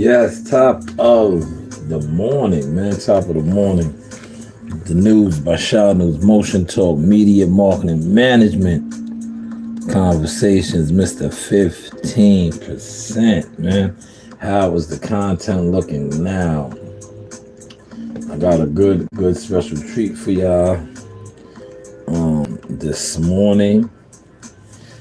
Yes, top of the morning, man. Top of the morning. The news by Shanewz, Motion Talk, Media Marketing Management Conversations, Mr. 15%, man. How is the content looking now? I got a good special treat for y'all this morning.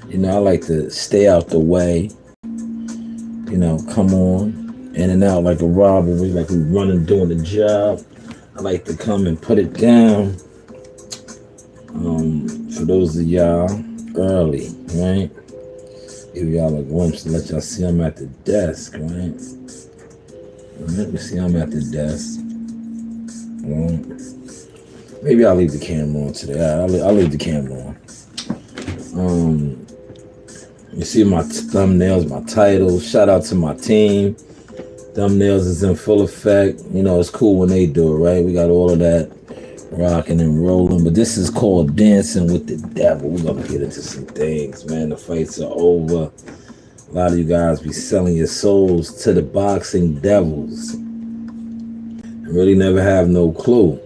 You know, I like to stay out the way. You know, come on. In and out like a robbery, like we running doing the job. I like to come and put it down for those of y'all early, right? Give y'all a glimpse to let y'all see I'm at the desk, right? Let me see I'm at the desk. Maybe I'll leave the camera on today. I'll leave the camera on. You see my thumbnails, my titles. Shout out to my team. Thumbnails is in full effect. You know, it's cool when they do it, right? We got all of that rocking and rolling. But this is called Dancing with the Devil. We're going to get into some things, man. The fights are over. A lot of you guys be selling your souls to the boxing devils. And really never have no clue.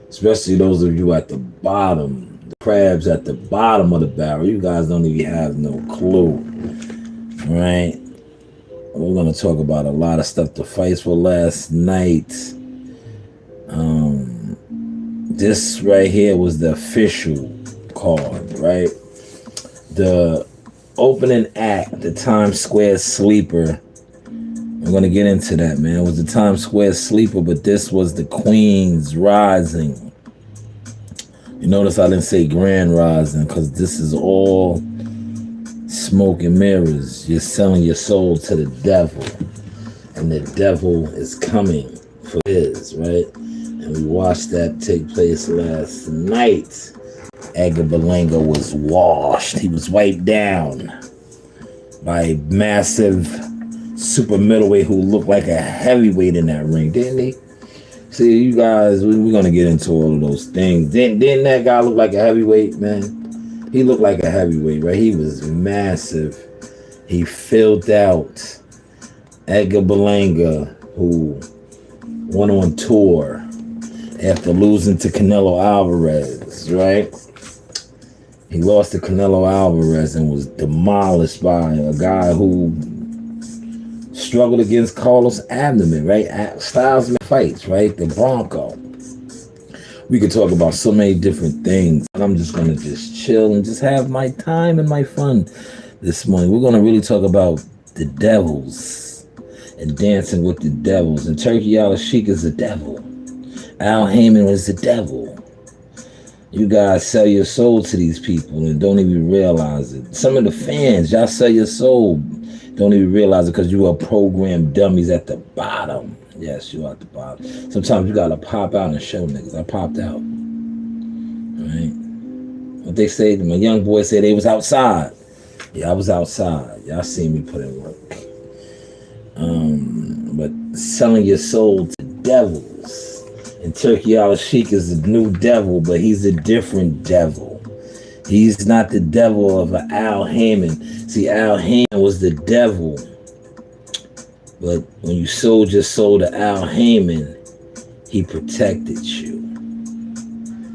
Especially those of you at the bottom. The crabs at the bottom of the barrel. You guys don't even have no clue. Right? We're going to talk about a lot of stuff. The fights were last night. This right here was the official card, right? The opening act, the Times Square Sleeper. I'm going to get into that, man. It was the Times Square Sleeper, but this was the Queen's Rising. You notice I didn't say Grand Rising because this is all smoke and mirrors. You're selling your soul to the devil, and the devil is coming for his, right? And we watched that take place last night. Edgar Berlanga was washed. He was wiped down by a massive super middleweight who looked like a heavyweight in that ring, didn't he? See, you guys, we're going to get into all of those things. Didn't that guy look like a heavyweight, man? He looked like a heavyweight, right? He was massive. He filled out. Edgar Berlanga, who went on tour after losing to Canelo Alvarez, right? He lost to Canelo Alvarez and was demolished by a guy who struggled against Carlos Abdomen, right? Styles fights, right? The Bronco. We could talk about so many different things. And I'm just going to just chill and just have my time and my fun this morning. We're going to really talk about the devils and dancing with the devils. And Turki Al-Sheikh is the devil. Al Heyman is the devil. You guys sell your soul to these people and don't even realize it. Some of the fans, y'all sell your soul, don't even realize it because you are programmed dummies at the bottom. Yes, you at the bottom. Sometimes you gotta pop out and show niggas. I popped out. Right? What they say, my young boy said they was outside. Yeah, I was outside. Y'all seen me put in work. But selling your soul to devils. And Turki Al-Sheikh is the new devil, but he's a different devil. He's not the devil of Al Heyman. See, Al Heyman was the devil. But when you sold your soul to Al Heyman, he protected you.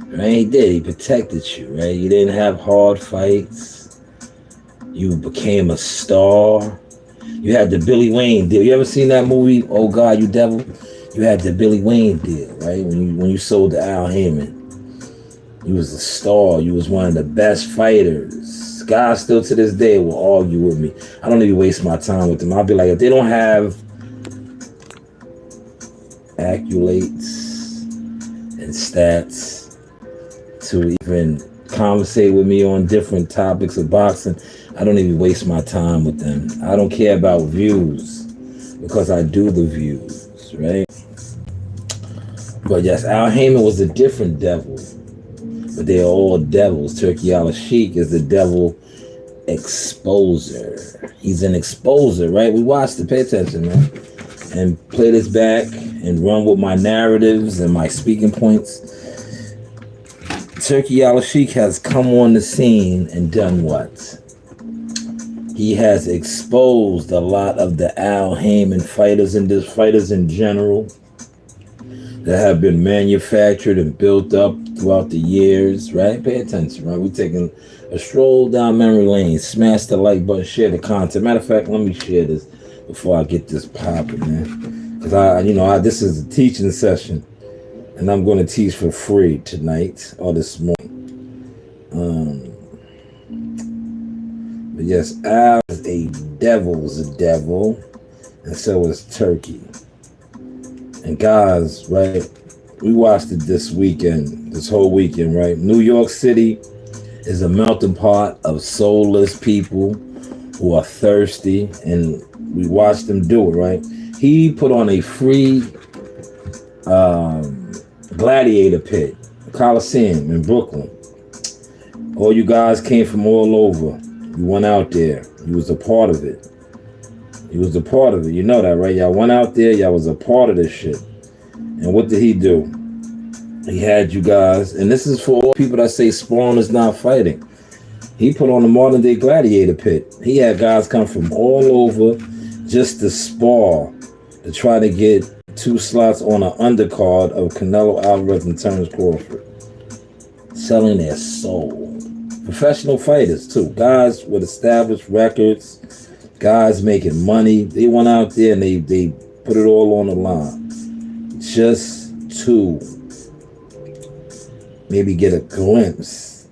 Right? He did. He protected you, right? You didn't have hard fights. You became a star. You had the Billy Wayne deal. You ever seen that movie, Oh God, You Devil? You had the Billy Wayne deal, right? When you sold to Al Heyman. You was a star. You was one of the best fighters. Guys still to this day will argue with me. I don't even waste my time with them. I'll be like, if they don't have accolades and stats to even conversate with me on different topics of boxing, I don't even waste my time with them. I don't care about views because I do the views, right? But yes, Al Heyman was a different devil. But they're all devils. Turki Al-Sheikh is the devil exposer. He's an exposer, right? We watched it. Pay attention, man. And play this back and run with my narratives and my speaking points. Turki Al-Sheikh has come on the scene and done what? He has exposed a lot of the Al Heyman fighters and just fighters in general that have been manufactured and built up throughout the years, right? Pay attention, right? We're taking a stroll down memory lane. Smash the like button, share the content. Matter of fact, let me share this before I get this popping, man. Because this is a teaching session, and I'm going to teach for free tonight or this morning. But yes, Al is a devil's devil, and so is Turkey. And guys, right, we watched it this whole weekend, right? New York City is a melting pot of soulless people who are thirsty, and we watched them do it, right? He put on a free gladiator pit, Coliseum in Brooklyn. All you guys came from all over. You went out there. You was a part of it. You was a part of it. You know that, right? Y'all went out there. Y'all was a part of this shit. And what did he do? He had you guys, and this is for all people that say Spawn is not fighting. He put on a modern day gladiator pit. He had guys come from all over just to spar, to try to get 2 slots on an undercard of Canelo Alvarez and Terence Crawford. Selling their soul. Professional fighters too. Guys with established records. Guys making money. They went out there and they put it all on the line. Just to maybe get a glimpse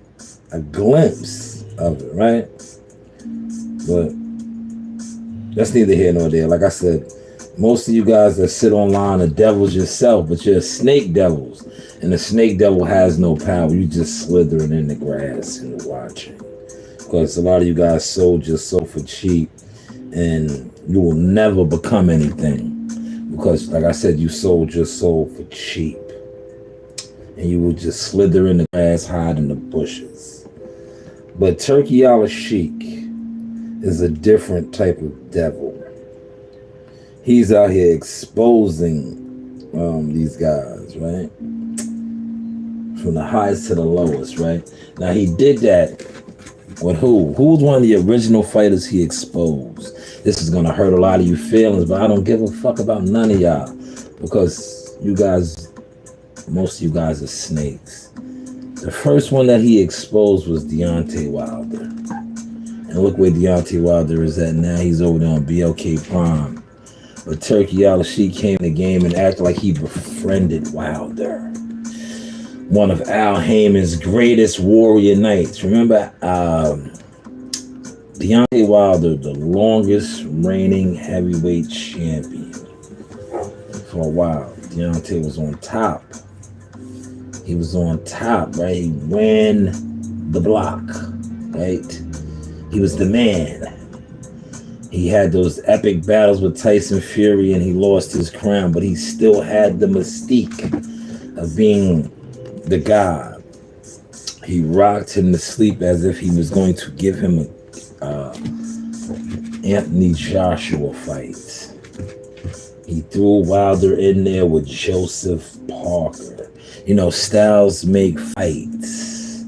of it, right? But that's neither here nor there. Like I said, most of you guys that sit online are devils yourself, but you're snake devils. And the snake devil has no power. You just slithering in the grass and watching. Because a lot of you guys sold your soul for cheap, and you will never become anything. Because, like I said, you sold your soul for cheap. And you will just slither in the grass, hide in the bushes. But Turkey Al-Sheikh is a different type of devil. He's out here exposing these guys, right? From the highest to the lowest, right? Now, he did that with who? Who's one of the original fighters he exposed? This is going to hurt a lot of you feelings, but I don't give a fuck about none of y'all. Because you guys, most of you guys are snakes. The first one that he exposed was Deontay Wilder. And look where Deontay Wilder is at now. He's over there on BLK Prime. But Turkey Al-Sheikh came in the game and acted like he befriended Wilder. One of Al Heyman's greatest warrior knights. Remember, Deontay Wilder, the longest reigning heavyweight champion. For a while, Deontay was on top. He was on top, right? He ran the block, right? He was the man. He had those epic battles with Tyson Fury and he lost his crown, but he still had the mystique of being the god. He rocked him to sleep as if he was going to give him a Anthony Joshua fight. He threw Wilder in there with Joseph Parker. You know, styles make fights.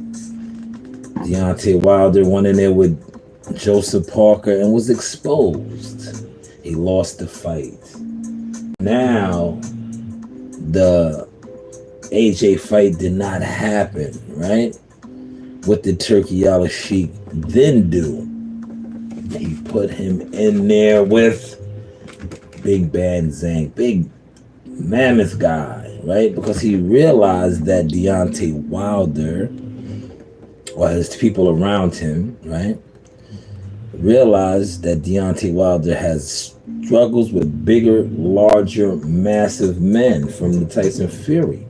Deontay Wilder went in there with Joseph Parker and was exposed. He lost the fight. Now, the AJ fight did not happen, right? What did Turkey Al-Sheikh then do? He put him in there with Big Bad Zang, big mammoth guy, right? Because he realized that Deontay Wilder, or his people around him, right, realized that Deontay Wilder has struggles with bigger, larger, massive men from the Tyson Fury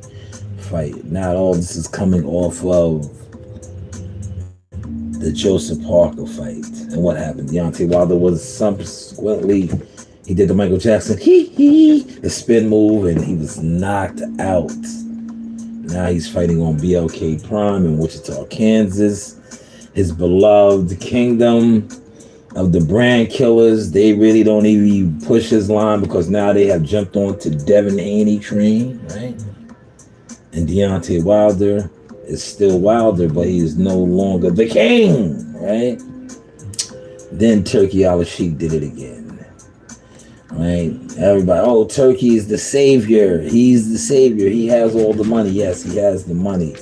fight. Now all this is coming off of the Joseph Parker fight. And what happened? Deontay Wilder was subsequently, he did the Michael Jackson, the spin move, and he was knocked out. Now he's fighting on BLK Prime in Wichita, Kansas. His beloved kingdom of the brand killers. They really don't even push his line because now they have jumped onto Devin Haney train, right? And Deontay Wilder is still Wilder, but he is no longer the king, right? Then Turkey Al did it again. Right? Everybody, oh, Turkey is the savior. He's the savior. He has all the money. Yes, he has the money.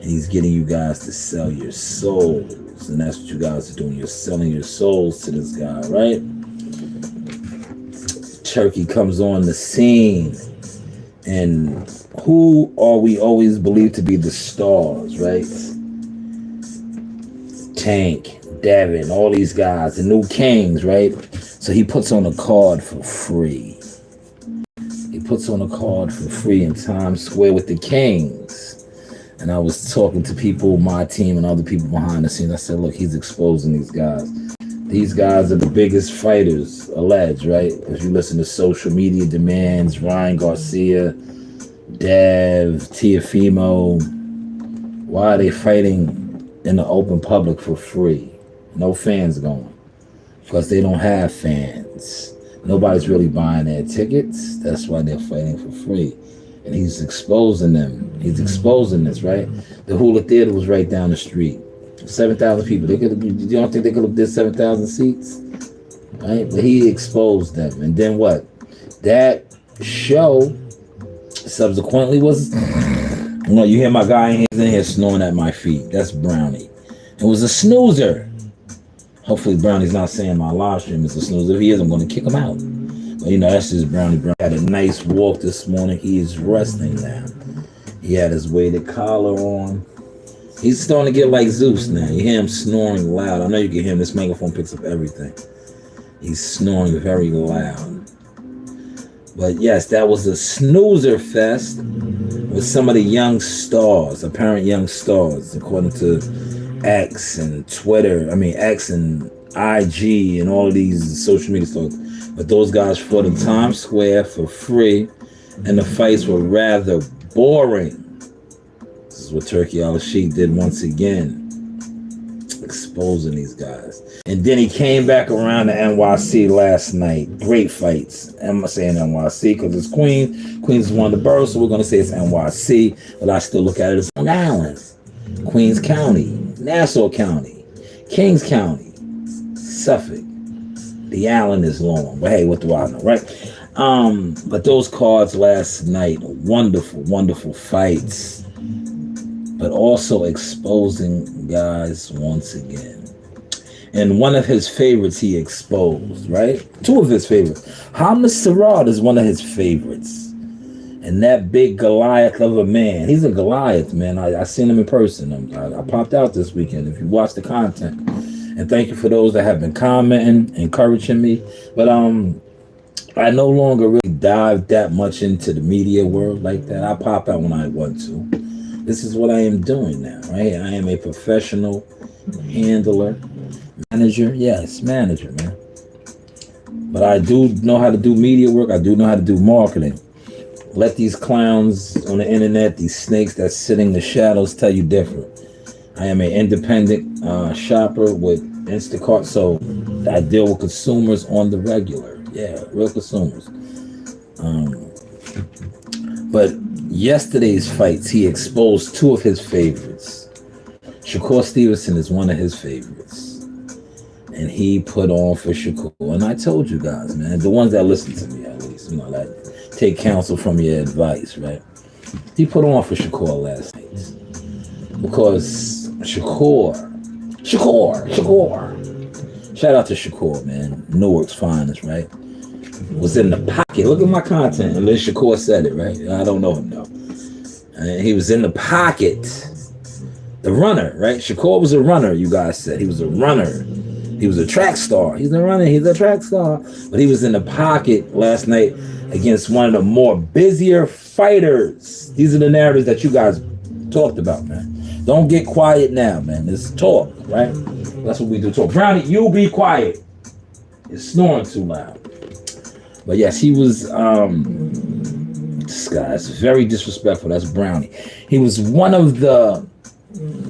And he's getting you guys to sell your souls. And that's what you guys are doing. You're selling your souls to this guy, right? Turkey comes on the scene. And who are we always believed to be the stars, right? Tank, Devin, all these guys, the new kings, right? So he puts on a card for free. He puts on a card for free in Times Square with the kings. And I was talking to people, my team and other people behind the scenes. I said, look, he's exposing these guys. These guys are the biggest fighters, alleged, right? If you listen to social media demands, Ryan Garcia, Dev, Tiafimo, why are they fighting in the open public for free? No fans going. Because they don't have fans. Nobody's really buying their tickets. That's why they're fighting for free. And he's exposing them. He's exposing this, right? The Hula Theater was right down the street. 7,000 people. They could. You don't think they could have did 7,000 seats? Right? But he exposed them. And then what? That show subsequently was... You know, you hear my guy in here snoring at my feet. That's Brownie. It was a snoozer. Hopefully Brownie's not saying my live stream is a snoozer. If he is, I'm going to kick him out. But, you know, that's just Brownie. Brownie had a nice walk this morning. He is resting now. He had his weighted collar on. He's starting to get like Zeus now. You hear him snoring loud. I know you can hear him. This microphone picks up everything. He's snoring very loud. But yes, that was a snoozer fest with some of the young stars, apparent young stars, according to X and Twitter. X and IG and all of these social media stars. But those guys fought in Times Square for free, and the fights were rather boring. This is what Turkey Al did once again, exposing these guys. And then he came back around to NYC last night. Great fights. I'm not saying NYC because it's Queens. Queens is one of the boroughs, so we're going to say it's NYC. But I still look at it as Long Island, Queens County, Nassau County, Kings County, Suffolk. The Allen is long. But hey, what do I know, right? But those cards last night, wonderful, wonderful fights. But also exposing guys once again. And one of his favorites he exposed, right? Two of his favorites. Hamza Sarad is one of his favorites. And that big Goliath of a man. He's a Goliath, man. I seen him in person. I popped out this weekend if you watch the content. And thank you for those that have been commenting, encouraging me. But I no longer really dive that much into the media world like that. I pop out when I want to. This is what I am doing now, right? I am a professional handler, manager. Yes, manager, man. But I do know how to do media work. I do know how to do marketing. Let these clowns on the internet, these snakes that sit in the shadows tell you different. I am an independent shopper with Instacart, so I deal with consumers on the regular. Yeah, real consumers. But yesterday's fights, he exposed two of his favorites. Shakur Stevenson is one of his favorites. And he put on for Shakur. And I told you guys, man, the ones that listen to me at least, you know, that take counsel from your advice, right? He put on for Shakur last night. Because Shakur. Shout out to Shakur, man. Newark's finest, right? Was in the pocket. Look at my content. Unless Shakur said it, right? I don't know him, though. And he was in the pocket. The runner, right? Shakur was a runner, you guys said. He was a runner. He was a track star. He's a runner. He's a track star. But he was in the pocket last night against one of the more busier fighters. These are the narratives that you guys talked about, man. Don't get quiet now, man. It's talk, right? That's what we do, talk. Brownie, you be quiet. It's snoring too loud. But yes, he was, this guy is very disrespectful. That's Brownie. He was one of the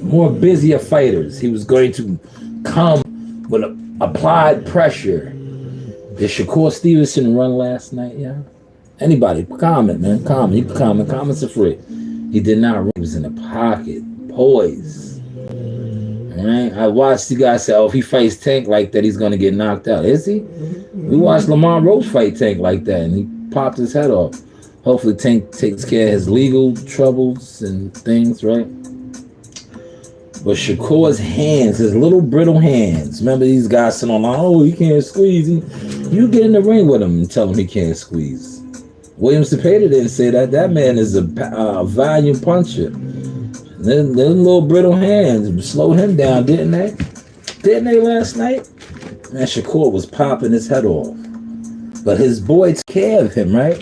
more busier fighters. He was going to come with applied pressure. Did Shakur Stevenson run last night, yeah? Anybody, comment, man. Comment. You can comment. Comments are free. He did not run. He was in the pocket, poised. All right. I watched you guys say, oh, if he fights Tank like that, he's going to get knocked out. Is he? We watched Lamar Roach fight Tank like that, and he popped his head off. Hopefully Tank takes care of his legal troubles and things, right? But Shakur's hands, his little brittle hands. Remember these guys sitting on, oh, he can't squeeze. You get in the ring with him and tell him he can't squeeze. William Cepeda didn't say that. That man is a volume puncher. Them little brittle hands slowed him down, didn't they? Didn't they last night? Man, Shakur was popping his head off. But his boy took care of him, right?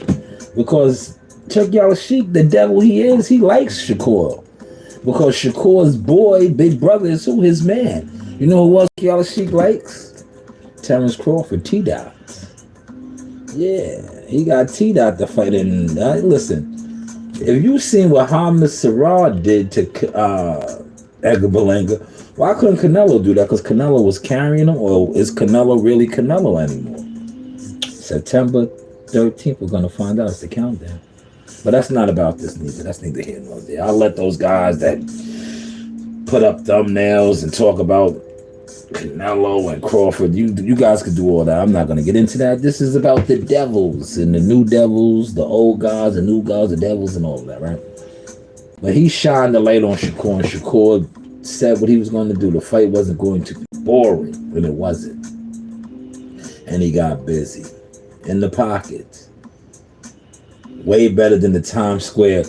Because Turki Al-Sheikh, the devil he is, he likes Shakur. Because Shakur's boy, big brother, is who? His man. You know who else Turki Al-Sheikh likes? Terrence Crawford, T-Dot. Yeah, he got T-Dot to fight in. Listen, if you seen what Hamid Sarad did to Edgar Berlanga, why couldn't Canelo do that? Because Canelo was carrying him, or is Canelo really Canelo anymore? September 13th, we're going to find out. It's the countdown. But that's not about this neither. That's neither here nor there. I'll let those guys that put up thumbnails and talk about Canelo and Crawford, you guys could do all that. I'm not going to get into that. This is about the Devils and the new Devils, the old guys, the new guys, the Devils, and all of that, right? But he shined the light on Shakur, and Shakur said what he was going to do. The fight wasn't going to be boring, and it wasn't. And he got busy. In the pocket. Way better than the Times Square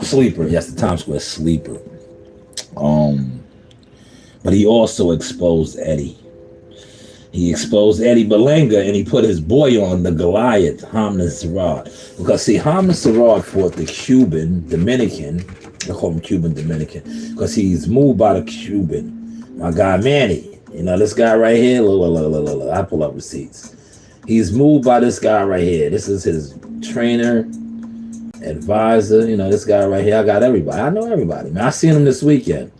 sleeper. Yes, the Times Square sleeper. But he also exposed Eddie. He exposed Eddie Berlanga, and he put his boy on, the Goliath, Hamid Sarad. Because, see, Hamid Sarad fought the Cuban Dominican. I call him Cuban Dominican. Because he's moved by the Cuban. My guy, Manny. You know, this guy right here. Look. I pull up receipts. He's moved by this guy right here. This is his trainer, advisor. You know, this guy right here. I got everybody. I know everybody, man. I seen him this weekend.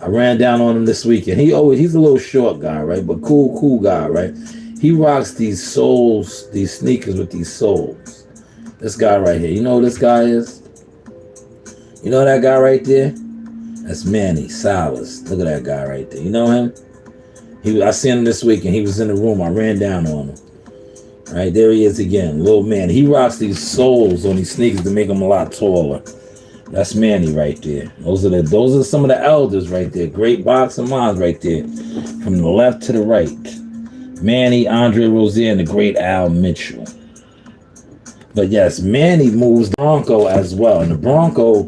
I ran down on him this weekend. He's a little short guy, right? But cool guy, right? He rocks these soles, these sneakers with these soles. This guy right here. You know who this guy is? You know that guy right there? That's Manny Salas. Look at that guy right there. You know him? I seen him this weekend. He was in the room. I ran down on him. Right, there he is again. Little man. He rocks these soles on these sneakers to make him a lot taller. That's Manny right there. Those are some of the elders right there. Great boxing minds right there. From the left to the right. Manny, Andre Rozier, and the great Al Mitchell. But yes, Manny moves Bronco as well. And the Bronco,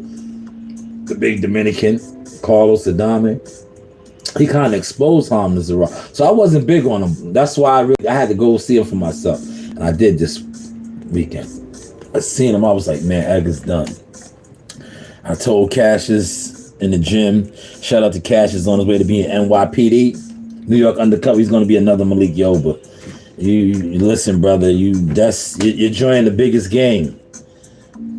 the big Dominican, Carlos Adame, he kind of exposed Hamid Sarad. So I wasn't big on him. That's why I had to go see him for myself. And I did this weekend. I seen him. I was like, man, Edgar's done. I told Cassius in the gym, shout out to Cassius on his way to being NYPD, New York Undercover. He's going to be another Malik Yoba. You listen, brother, you're joining the biggest gang.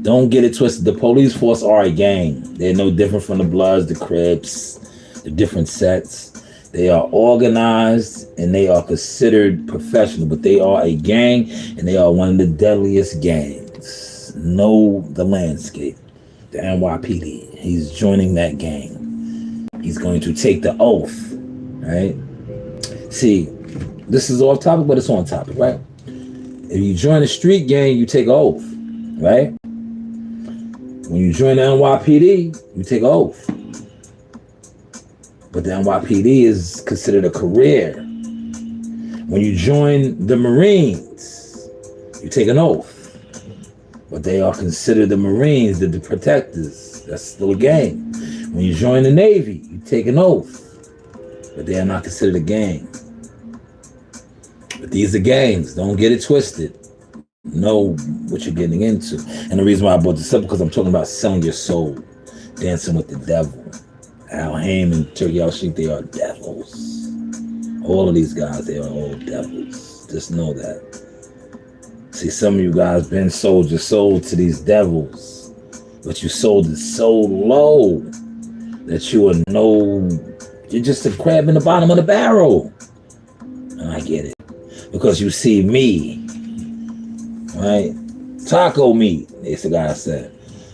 Don't get it twisted. The police force are a gang. They're no different from the Bloods, the Crips, the different sets. They are organized and they are considered professional, but they are a gang and they are one of the deadliest gangs. Know the landscape. The NYPD. He's joining that gang. He's going to take the oath, right? See, this is off topic, but it's on topic, right? If you join a street gang, you take an oath, right? When you join the NYPD, you take an oath. But the NYPD is considered a career. When you join the Marines, you take an oath. But they are considered the Marines, the protectors. That's still a gang. When you join the Navy, you take an oath. But they are not considered a gang. But these are gangs. Don't get it twisted. Know what you're getting into. And the reason why I brought this up because I'm talking about selling your soul. Dancing with the devil. Al Haim and Turki Al-Sheikh, they are devils. All of these guys, they are all devils. Just know that. See, some of you guys been sold your soul to these devils, but you sold it so low that you're just a crab in the bottom of the barrel. And I get it. Because you see me, right? Taco meat, it's the guy said.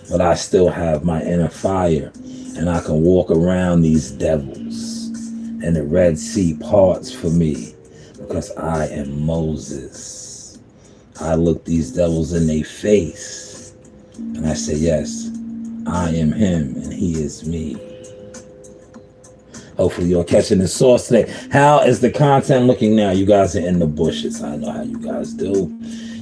But I still have my inner fire. And I can walk around these devils, and the Red Sea parts for me, because I am Moses. I look these devils in their face, and I say, yes, I am him, and he is me. Hopefully you're catching the sauce today. How is the content looking now? You guys are in the bushes. I know how you guys do.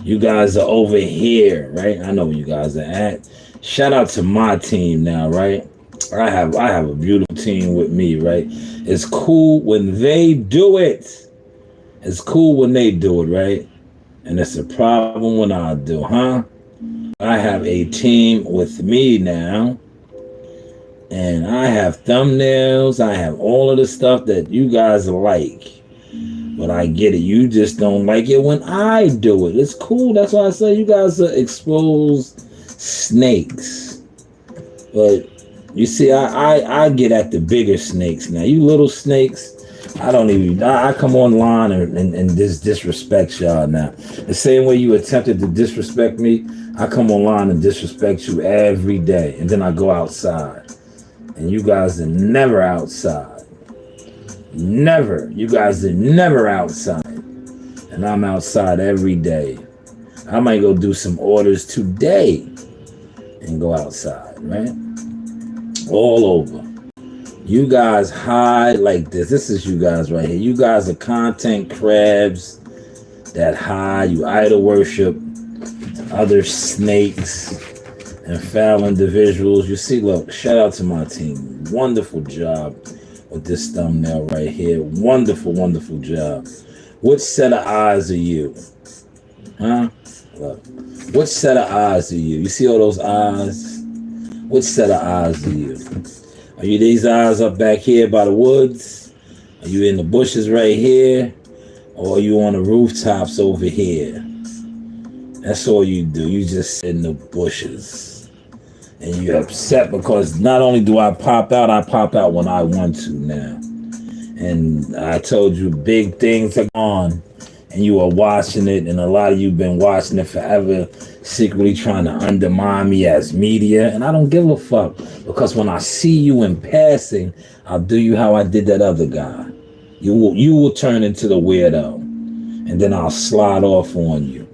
You guys are over here, right? I know where you guys are at. Shout out to my team now, right? I have a beautiful team with me, right? It's cool when they do it. It's cool when they do it, right? And it's a problem when I do, huh? I have a team with me now. And I have thumbnails. I have all of the stuff that you guys like. But I get it. You just don't like it when I do it. It's cool. That's why I say you guys are exposed snakes. But you see, I get at the bigger snakes now. You little snakes, I come online and disrespect y'all now. The same way you attempted to disrespect me, I come online and disrespect you every day. And then I go outside. And you guys are never outside. Never. You guys are never outside. And I'm outside every day. I might go do some orders today and go outside, right? All over. You guys hide like this. This is you guys right here. You guys are content crabs that hide. You idol worship other snakes and foul individuals. You see, look, shout out to my team. Wonderful job with this thumbnail right here. Wonderful, wonderful job. Which set of eyes are you? Huh? Look. Which set of eyes are you? You see all those eyes? Which set of eyes are you? Are you these eyes up back here by the woods? Are you in the bushes right here? Or are you on the rooftops over here? That's all you do. You just sit in the bushes. And you're upset because not only do I pop out when I want to now. And I told you big things are on. And you are watching it. And a lot of you been watching it forever. Secretly trying to undermine me as media. And I don't give a fuck. Because when I see you in passing, I'll do you how I did that other guy. You will turn into the weirdo. And then I'll slide off on you.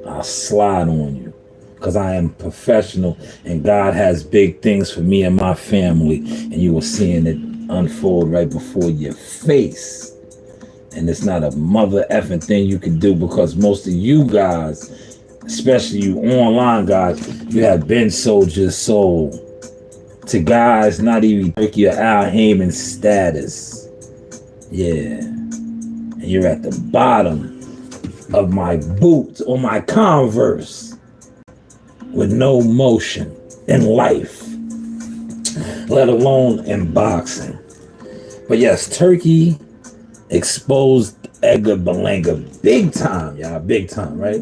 I'll slide on you. Because I am professional and God has big things for me and my family. And you were seeing it unfold right before your face. And it's not a mother effing thing you can do because most of you guys, especially you online guys, you have been sold your soul to guys not even Turki or Al Heyman status. Yeah. And you're at the bottom of my boot or my Converse. With no motion in life, let alone in boxing. But yes, Turki exposed Edgar Berlanga big time, y'all. Big time, right?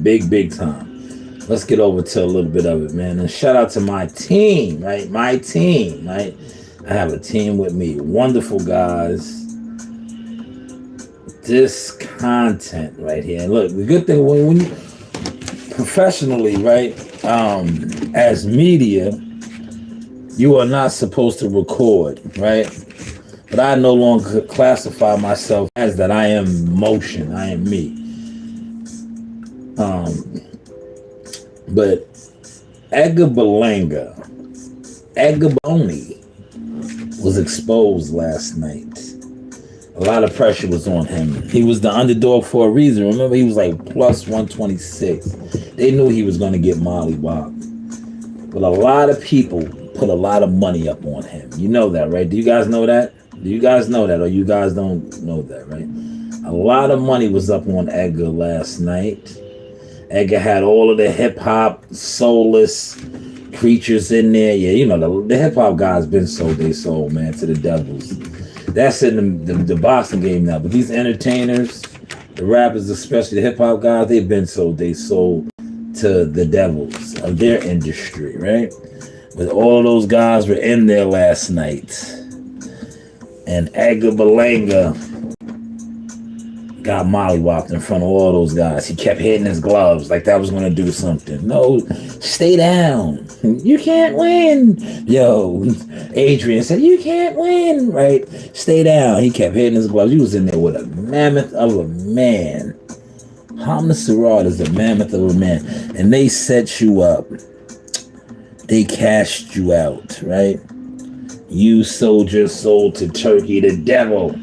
Big time. Let's get over to a little bit of it, man. And shout out to my team, right? My team, right? I have a team with me. Wonderful guys. This content right here. And look, the good thing when you professionally, right, as media, you are not supposed to record, right? But I no longer classify myself as that. I am motion. I am me. But Edgar Berlanga, Edgar Boney, was exposed last night. A lot of pressure was on him. He was the underdog for a reason. Remember, he was like plus 126. They knew he was going to get mollywopped. But a lot of people put a lot of money up on him. You know that, right? Do you guys know that? Do you guys know that? Or you guys don't know that, right? A lot of money was up on Edgar last night. Edgar had all of the hip-hop, soulless creatures in there. Yeah, you know, the hip-hop guys been sold their soul, man, to the Devils. That's in the boxing game now. But these entertainers, the rappers, especially the hip-hop guys, they've been sold their soul to the Devils of their industry, right? But all of those guys were in there last night. And Edgar Berlanga got mollywopped in front of all those guys. He kept hitting his gloves like that was going to do something. No, stay down. You can't win. Yo, Adrian said, you can't win, right? Stay down. He kept hitting his gloves. He was in there with a mammoth of a man. Hamna Sarad is a mammoth of a man. And they set you up. They cashed you out, right? You sold your soul to Turkey, the devil,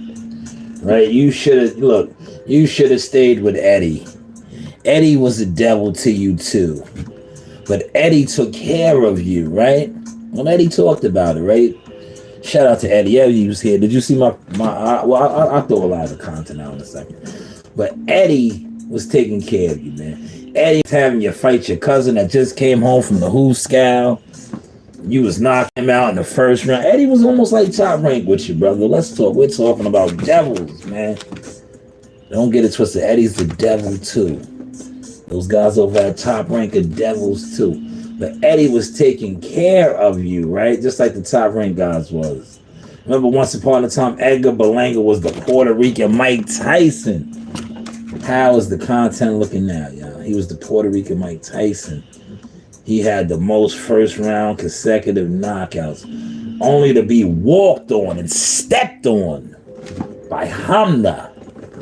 right? You should have stayed with Eddie. Eddie was a devil to you too. But Eddie took care of you, right? Well, Eddie talked about it, right? Shout out to Eddie. Eddie was here. Did you see I'll throw a lot of the content out in a second. But Eddie was taking care of you, man. Eddie was having you fight your cousin that just came home from the Who Scowl. You was knocking him out in the first round. Eddie was almost like top rank with you, brother. Let's talk. We're talking about devils, man. Don't get it twisted. Eddie's the devil too. Those guys over at top rank are devils too. But Eddie was taking care of you, right? Just like the top rank guys was. Remember once upon a time, Edgar Berlanga was the Puerto Rican Mike Tyson. How is the content looking now, y'all? He was the Puerto Rican Mike Tyson. He had the most first round consecutive knockouts, only to be walked on and stepped on by Hamna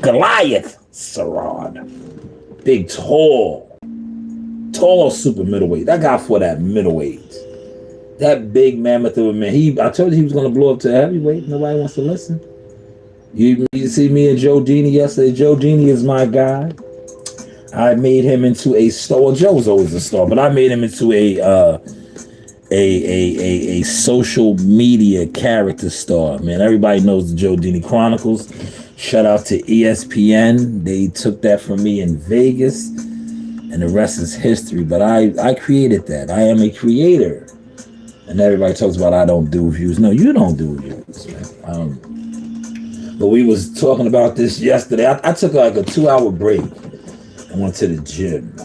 Goliath Sarad. Big, tall super middleweight. That guy fought at middleweight. That big mammoth of a man. I told you he was going to blow up to heavyweight. Nobody wants to listen. You see me and Joe Dini yesterday. Joe Dini is my guy. I made him into a star. Well, Joe's always a star, but I made him into a social media character star. Man, everybody knows the Joe Dini Chronicles. Shout out to ESPN. They took that from me in Vegas, and the rest is history. But I created that. I am a creator. And everybody talks about I don't do views. No, you don't do views, man. But we was talking about this yesterday. I took like a 2-hour break. I went to the gym.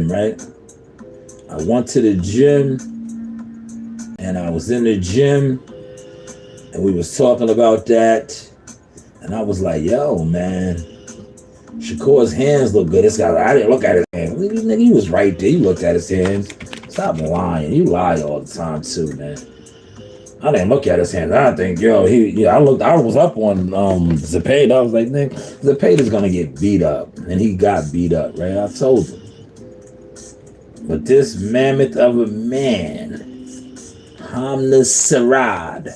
Right? I went to the gym, and I was in the gym, and we was talking about that, and I was like, yo, man, Shakur's hands look good. This guy, I didn't look at his hands. Nigga, he was right there. You looked at his hands. Stop lying. You lie all the time, too, man. I didn't look at his hands. I think, I was up on Zepeda. I was like, nigga, Zepeda's gonna get beat up. And he got beat up, right? I told him. But this mammoth of a man, Hamna Sarad,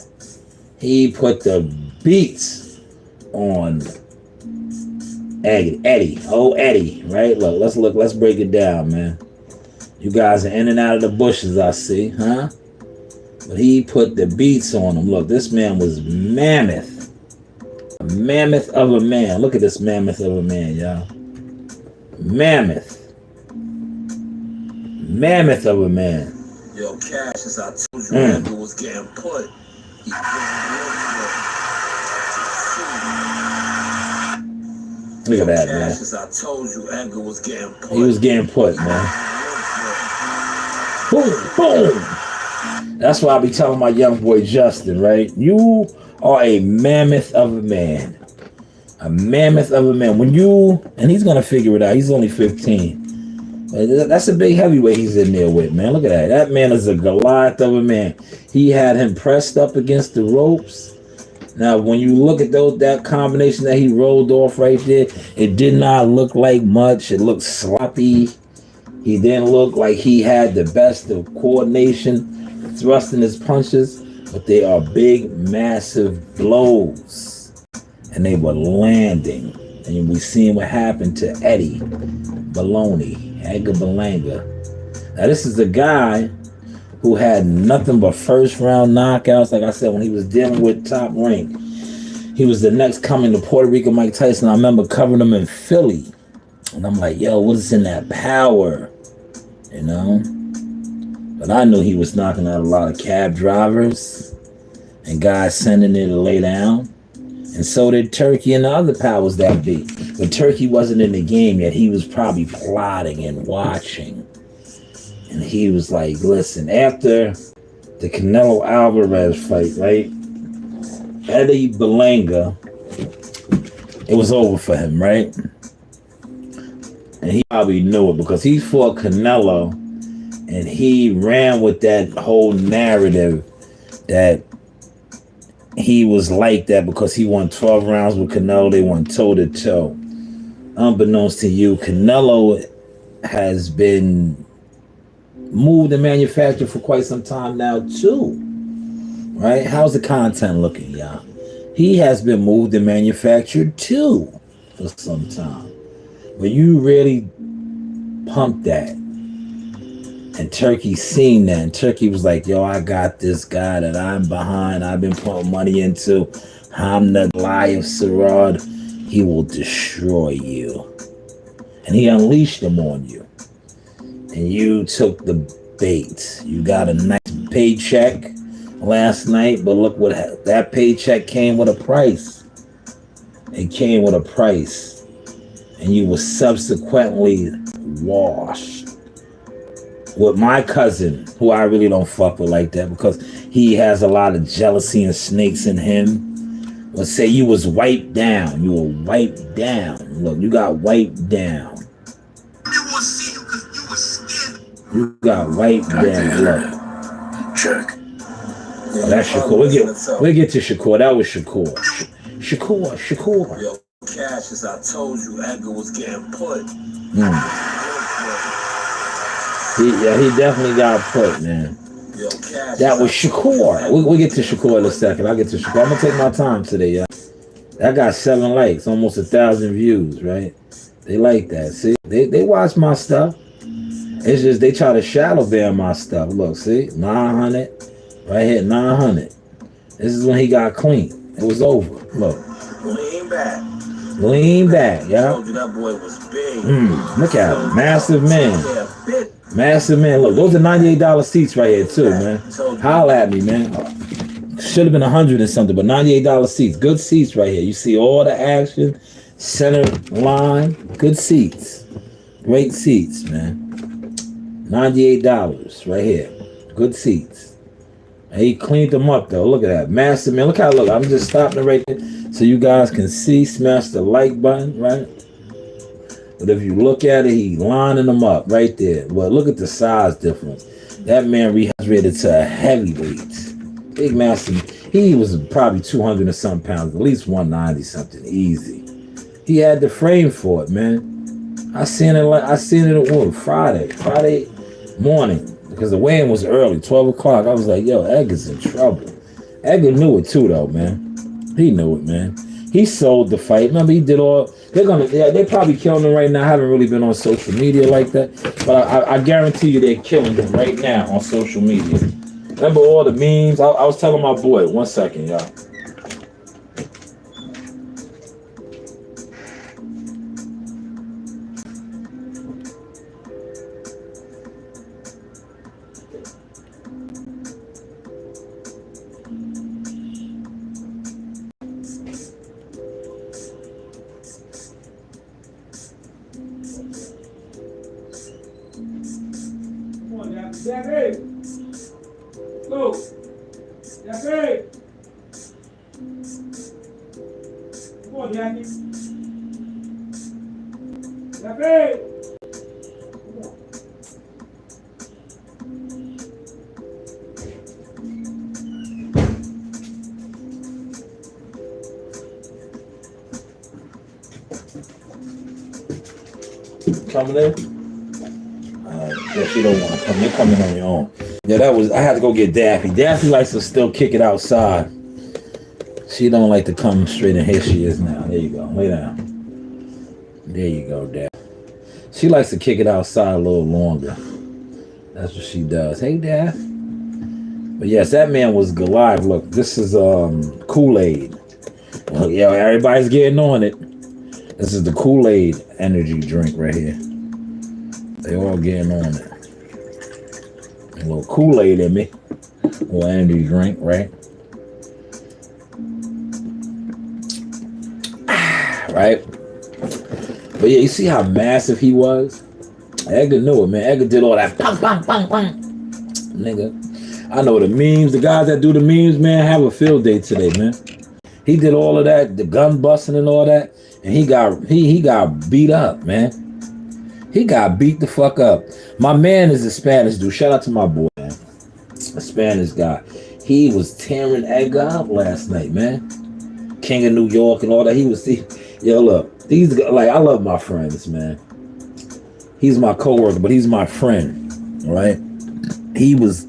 he put the beats on Eddie. Oh, Eddie, right? Let's break it down, man. You guys are in and out of the bushes, I see, huh? But he put the beats on him. Look, this man was mammoth. A mammoth of a man. Look at this mammoth of a man, y'all. Mammoth. Mammoth of a man. Yo, Cash, as I told you, Edgar was getting put. Look at that, man. As I told you, Edgar was getting put. He was getting put, man. Boom, boom. That's why I be telling my young boy Justin, right? You are a mammoth of a man. A mammoth of a man. And he's going to figure it out. He's only 15. That's a big heavyweight he's in there with, man. Look at that. That man is a Goliath of a man. He had him pressed up against the ropes. Now, when you look at that combination that he rolled off right there, it did not look like much. It looked sloppy. He didn't look like he had the best of coordination, thrusting his punches, but they are big, massive blows. And they were landing. And we seen what happened to Edgar Berlanga. Now, this is a guy who had nothing but first round knockouts. Like I said, when he was dealing with top rank, he was the next coming to Puerto Rico Mike Tyson. I remember covering him in Philly. And I'm like, yo, what is in that power? You know? But I knew he was knocking out a lot of cab drivers and guys sending it to lay down. And so did Turki and the other powers that be. But Turki wasn't in the game yet. He was probably plotting and watching. And he was like, listen, after the Canelo Alvarez fight, right? Eddie Berlanga it was over for him, right? And he probably knew it because he fought Canelo and he ran with that whole narrative that he was like that because he won 12 rounds with Canelo. They won toe to toe. Unbeknownst to you, Canelo has been moved and manufactured for quite some time now too. Right? How's the content looking, y'all? He has been moved and manufactured too for some time. But you really pumped that. And Turkey seen that. And Turkey was like, yo, I got this guy that I'm behind. I've been putting money into. Hamna Goliath Sarad. He will destroy you. And he unleashed them on you. And you took the bait. You got a nice paycheck last night. But look what that paycheck came with a price. It came with a price. And you were subsequently washed. With my cousin, who I really don't fuck with like that because he has a lot of jealousy and snakes in him. Let's say you was wiped down. You were wiped down. Look, you got wiped down. You got wiped down. Look. Check. Oh, that's Shakur. We'll get to Shakur. That was Shakur. Shakur. Yo, Cash, as I told you, Edgar was getting put. He definitely got put, man. Yo, Cash, that was Shakur. We'll get to Shakur in a second. I'll get to Shakur. I'm going to take my time today, y'all. That got 7 likes, almost 1,000 views, right? They like that. See? They watch my stuff. It's just they try to shadow ban my stuff. Look, see? 900. Right here, 900. This is when he got clean. It was over. Look. Lean back. Lean back, y'all. That boy was big. Look at him. Massive man. Massive man. Look, those are $98 seats right here, too, man. Holla at me, man. Should have been 100 and something, but $98 seats. Good seats right here. You see all the action. Center line. Good seats. Great seats, man. $98 right here. Good seats. And he cleaned them up, though. Look at that. Massive man. Look how I look. I'm just stopping it right there so you guys can see. Smash the like button, right? But if you look at it, he lining them up right there. Well, look at the size difference. That man rehydrated to a heavyweight. Big massive. He was probably 200 and some pounds, at least 190 something, easy. He had the frame for it, man. I seen it Friday morning, because the weigh-in was early, 12 o'clock. I was like, yo, Edgar's in trouble. Edgar knew it too, though, man. He knew it, man. He sold the fight. Remember, he did all. They're probably killing him right now. I haven't really been on social media like that, but I guarantee you they're killing him right now on social media. Remember all the memes? I was telling my boy, 1 second, y'all. Jackie! Go! Jackie! Come on, Jackie! Jackie! Coming in? Yeah, she don't want to come. You're coming on your own. Yeah, I had to go get Daffy. Daffy likes to still kick it outside. She don't like to come straight in. Here she is now. There you go. Lay down. There you go, Daffy. She likes to kick it outside a little longer. That's what she does. Hey, Daff. But yes, that man was Goliath. Look, this is Kool-Aid. Well, yeah, everybody's getting on it. This is the Kool-Aid energy drink right here. They all getting on it. A little Kool-Aid in me. A little energy drink, right? Right? But yeah, you see how massive he was? Edgar knew it, man. Edgar did all that. Bang, bang, bang, bang. Nigga. I know the memes. The guys that do the memes, man, have a field day today, man. He did all of that, the gun busting and all that. and he got beat up, man. He got beat the fuck up. My man is a Spanish dude. Shout out to my boy, man. A Spanish guy. He was tearing Edgar up last night, man. King of New York and all that. Yo, look, these guys, like, I love my friends, man. He's my coworker, but he's my friend, right? He was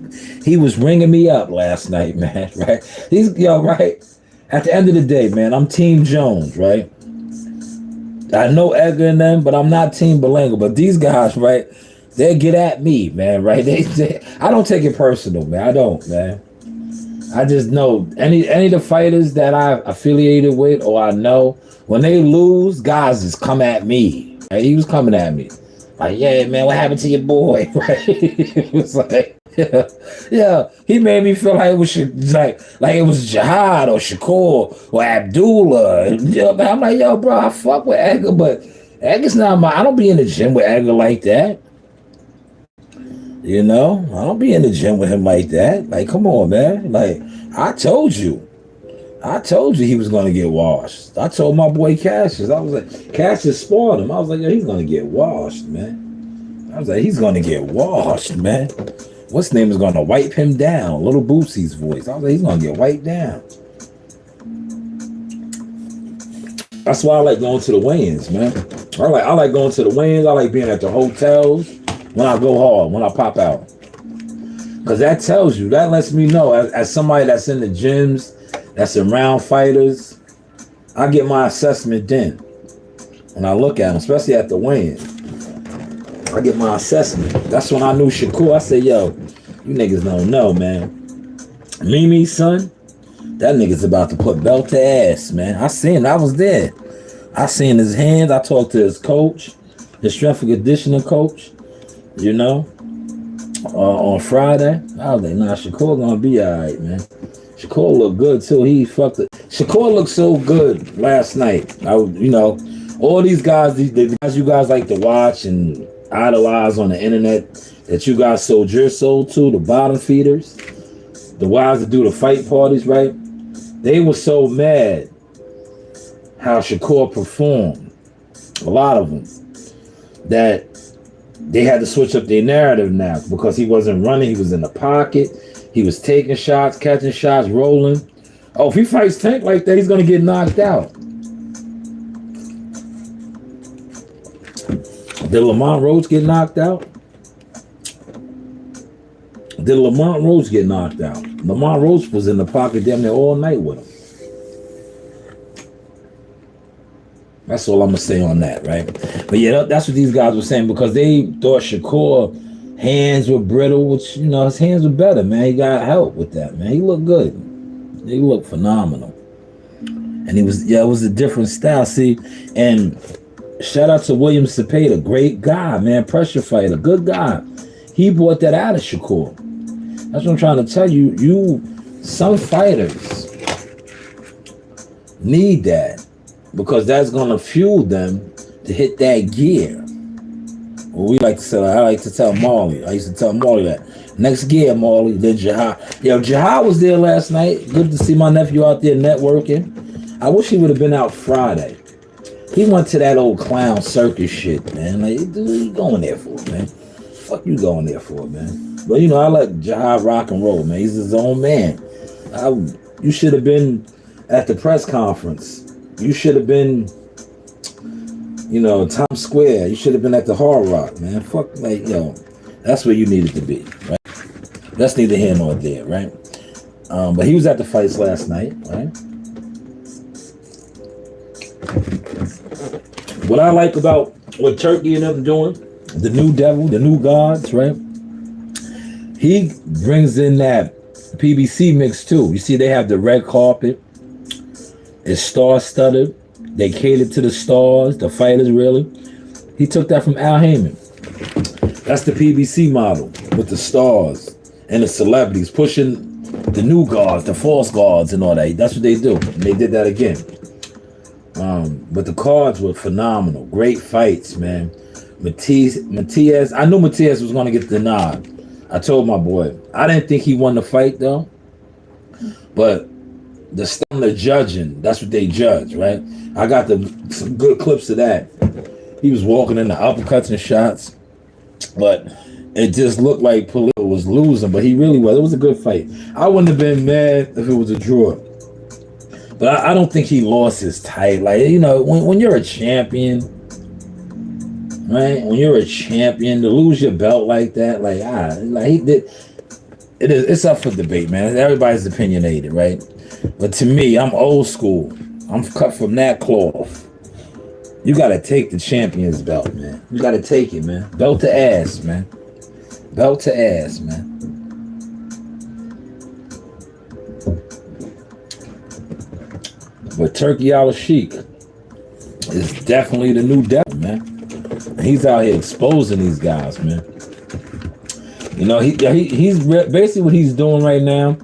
ringing me up last night, man, right? Right? At the end of the day, man, I'm Team Jones, right? I know Edgar and them, but I'm not Team Belango. But these guys, right, they get at me, man, right? I don't take it personal, man. I don't, man. I just know any of the fighters that I affiliated with or I know, when they lose, guys just come at me. Right? He was coming at me. Like, yeah, man, what happened to your boy? Right? It was like, yeah. He made me feel like it was like it was Jihad or Shakur or Abdullah. I'm like, yo, bro, I fuck with Edgar, but Edgar's not I don't be in the gym with Edgar like that. You know, I don't be in the gym with him like that. Like, come on, man. Like, I told you he was gonna get washed. I told my boy Cassius, I was like, Cassius spoiled him. I was like, yo, he's gonna get washed, man. I was like, he's gonna get washed, man. What's name is gonna wipe him down? Little Boosie's voice. I was like, he's gonna get wiped down. That's why I like going to the weigh-ins, man. I like going to the weigh-ins. I like being at the hotels when I go hard, when I pop out. Because that tells you, that lets me know, as somebody that's in the gyms, that's around fighters, I get my assessment then. When I look at them, especially at the weigh-in, I get my assessment. That's when I knew Shakur. I said, yo, you niggas don't know, man. Mimi, son, that nigga's about to put belt to ass, man. I seen, I was there. I seen his hands. I talked to his coach, his strength and conditioning coach, you know, on Friday. I was like, nah, Shakur gonna be all right, man. Shakur looked good, too. He fucked it. Shakur looked so good last night. You know, all these guys, the guys you guys like to watch and idolize on the internet that you guys sold your soul to, the bottom feeders, the wives that do the fight parties, right? They were so mad how Shakur performed, a lot of them, that they had to switch up their narrative now because he wasn't running. He was in the pocket. He was taking shots, catching shots, rolling. Oh, if he fights Tank like that, he's going to get knocked out. Did Lamont Rhodes get knocked out? Did Lamont Rhodes get knocked out? Lamont Rhodes was in the pocket damn near all night with him. That's all I'm going to say on that, right? But yeah, that's what these guys were saying because they thought Shakur hands were brittle, which, you know, his hands were better, man. He got help with that, man. He looked good. He looked phenomenal. And it was a different style. See, and shout out to William Cepeda, great guy, man, pressure fighter, good guy. He brought that out of Shakur. That's what I'm trying to tell you. Some fighters need that because that's going to fuel them to hit that gear. Well, I like to tell Marley. I used to tell Marley that. Next gear, Marley, then Jihad. Yo, Jihad was there last night. Good to see my nephew out there networking. I wish he would have been out Friday. He went to that old clown circus shit, man. Like, dude, what you going there for, man? Fuck you going there for, man? But, you know, I let Jihad rock and roll, man. He's his own man. You should have been at the press conference. You should have been, you know, Times Square. You should have been at the Hard Rock, man. Fuck, like, yo, that's where you needed to be, right? That's neither here nor there, right? But he was at the fights last night, right? What I like about what Turkey and them doing, the new devil, the new gods, right? He brings in that PBC mix too. You see, they have the red carpet. It's star-studded. They cater to the stars, the fighters, really. He took that from Al Heyman. That's the PBC model with the stars and the celebrities pushing the new guards, the false guards and all that. That's what they do. And they did that again. But the cards were phenomenal. Great fights, man. Matias, I knew Matias was going to get the nod. I told my boy. I didn't think he won the fight, though. But the judging. That's what they judge, right? I got some good clips of that. He was walking in the uppercuts and shots, but it just looked like Polito was losing, but he really was. It was a good fight. I wouldn't have been mad if it was a draw. But I don't think he lost his title. Like, you know, when you're a champion, right? When you're a champion, to lose your belt like that, like he did, it's up for debate, man. Everybody's opinionated, right? But to me, I'm old school. I'm cut from that cloth. You gotta take the champion's belt, man. You gotta take it, man. Belt to ass, man. Belt to ass, man. But Turki Al is definitely the new devil, man. He's out here exposing these guys, man. You know, he's basically what he's doing right now.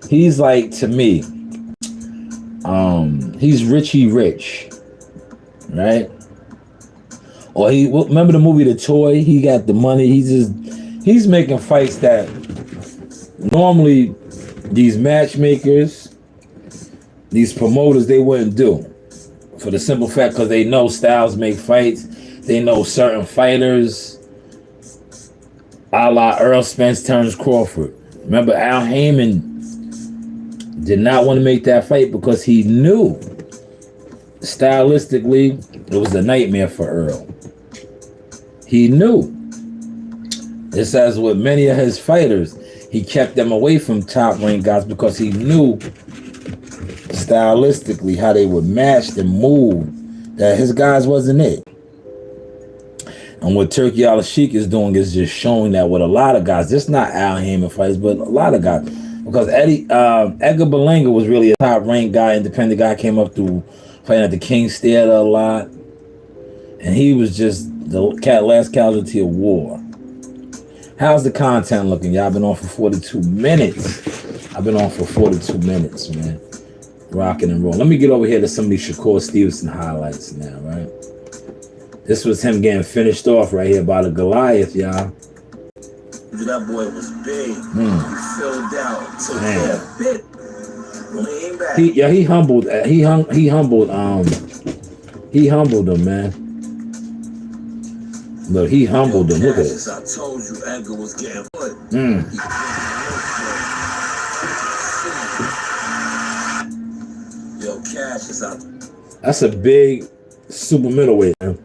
He's like, to me, he's Richie Rich, right? Or remember the movie The Toy? He got the money. He's making fights that normally these matchmakers, these promoters, they wouldn't do, for the simple fact because they know styles make fights. They know certain fighters, a la Earl Spence turns Crawford. Remember, Al Heyman did not want to make that fight because he knew stylistically it was a nightmare for Earl. He knew. Just as with many of his fighters, he kept them away from top rank guys because he knew stylistically how they would match and move, that his guys wasn't it. And what Turki Al is doing is just showing that with a lot of guys, just not Al Heyman fights, but a lot of guys. Because Edgar Berlanga was really a top ranked guy, independent guy, came up through fighting at the King's Theater a lot. And he was just the last casualty of war. How's the content looking? Y'all been on for 42 minutes. I've been on for 42 minutes, man. Rocking and rolling. Let me get over here to some of these Shakur Stevenson highlights now, right? This was him getting finished off right here by the Goliath, y'all. That boy was big. He filled out. So yeah, bit. Lean back. He humbled him, man. Look, he humbled him. Look at this. I told you Edgar was getting put. Yo, Cash is out. That's a big super middleweight, man.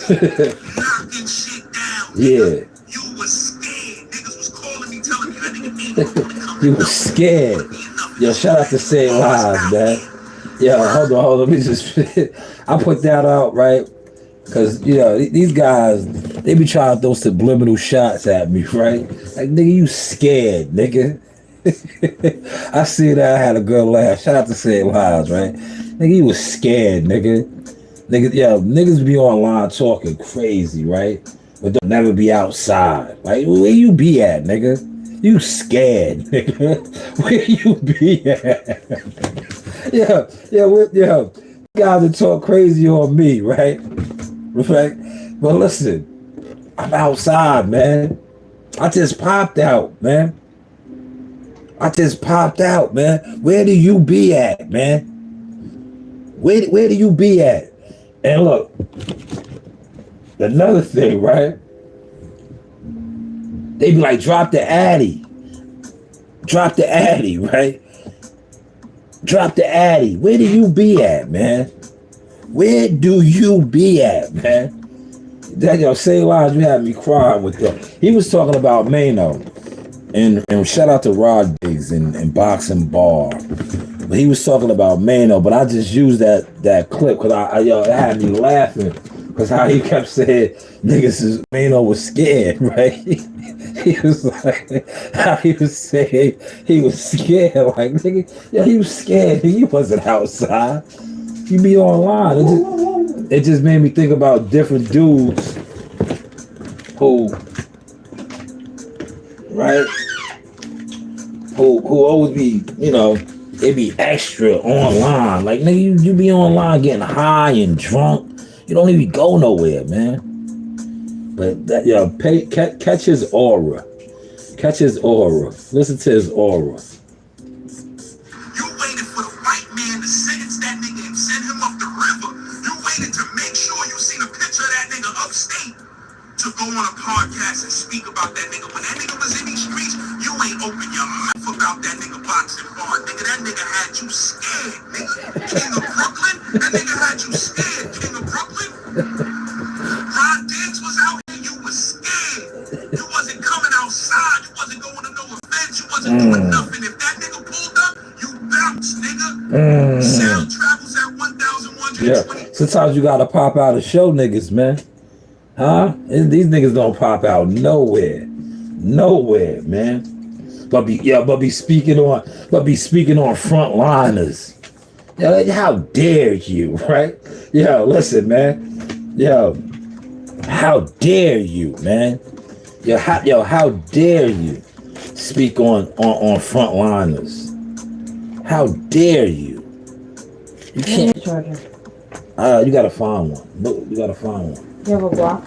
Knocking shit down. Yeah. You was scared. Niggas was calling me, telling me that nigga You was scared. Yo, shout out to Same Shanewz, man. Yo, hold on. Let me just. I put that out, right? Because, you know, these guys, they be trying to throw subliminal shots at me, right? Like, nigga, you scared, nigga. I see that. I had a good laugh. Shout out to Same Shanewz, right? Nigga, you was scared, nigga. Niggas be online talking crazy, right? But they'll never be outside. Like, where you be at, nigga? You scared, nigga. Where you be at? yeah. Guys that talk crazy on me, right? Right? But listen, I'm outside, man. I just popped out, man. Where do you be at, man? Where do you be at? And look, another thing, right? They be like, drop the addy, right? Drop the addy. Where do you be at, man? Where do you be at, man? That yo, say lines, you had me crying with that. He was talking about Mano, and shout out to Rod Diggs and Boxing Bar. But he was talking about Mano, but I just used that clip because it had me laughing because how he kept saying niggas Mano was scared, right? He was like, how he was saying he was scared, like nigga, yeah, he was scared. He wasn't outside. He be online. It just made me think about different dudes who, right? Who always be, you know, they be extra online. Like, nigga, you be online getting high and drunk. You don't even go nowhere, man. But that, yo, catch his aura. Catch his aura. Listen to his aura. You waited for the white man to sentence that nigga and send him up the river. You waited to make sure you seen a picture of that nigga upstate to go on a podcast and speak about that nigga. When that nigga was in these streets, you ain't open your mouth about that nigga boxing bar. Nigga, that nigga had you scared, nigga. King of Brooklyn, that nigga had you scared. King of Brooklyn. Ron Diggs was out here, you was scared. You wasn't coming outside, you wasn't going to no events, you wasn't doing nothing. If that nigga pulled up, you bounced, nigga. Sound travels at 1,120. Yeah. Sometimes you gotta pop out and show niggas, man. Huh? These niggas don't pop out nowhere. Nowhere, man. But be speaking on frontliners. Yo, how dare you, right? Yo, listen, man. Yo, how dare you, man? Yo, how dare you speak on frontliners? How dare you? You can't. You gotta find one. No, you gotta find one. You have a block?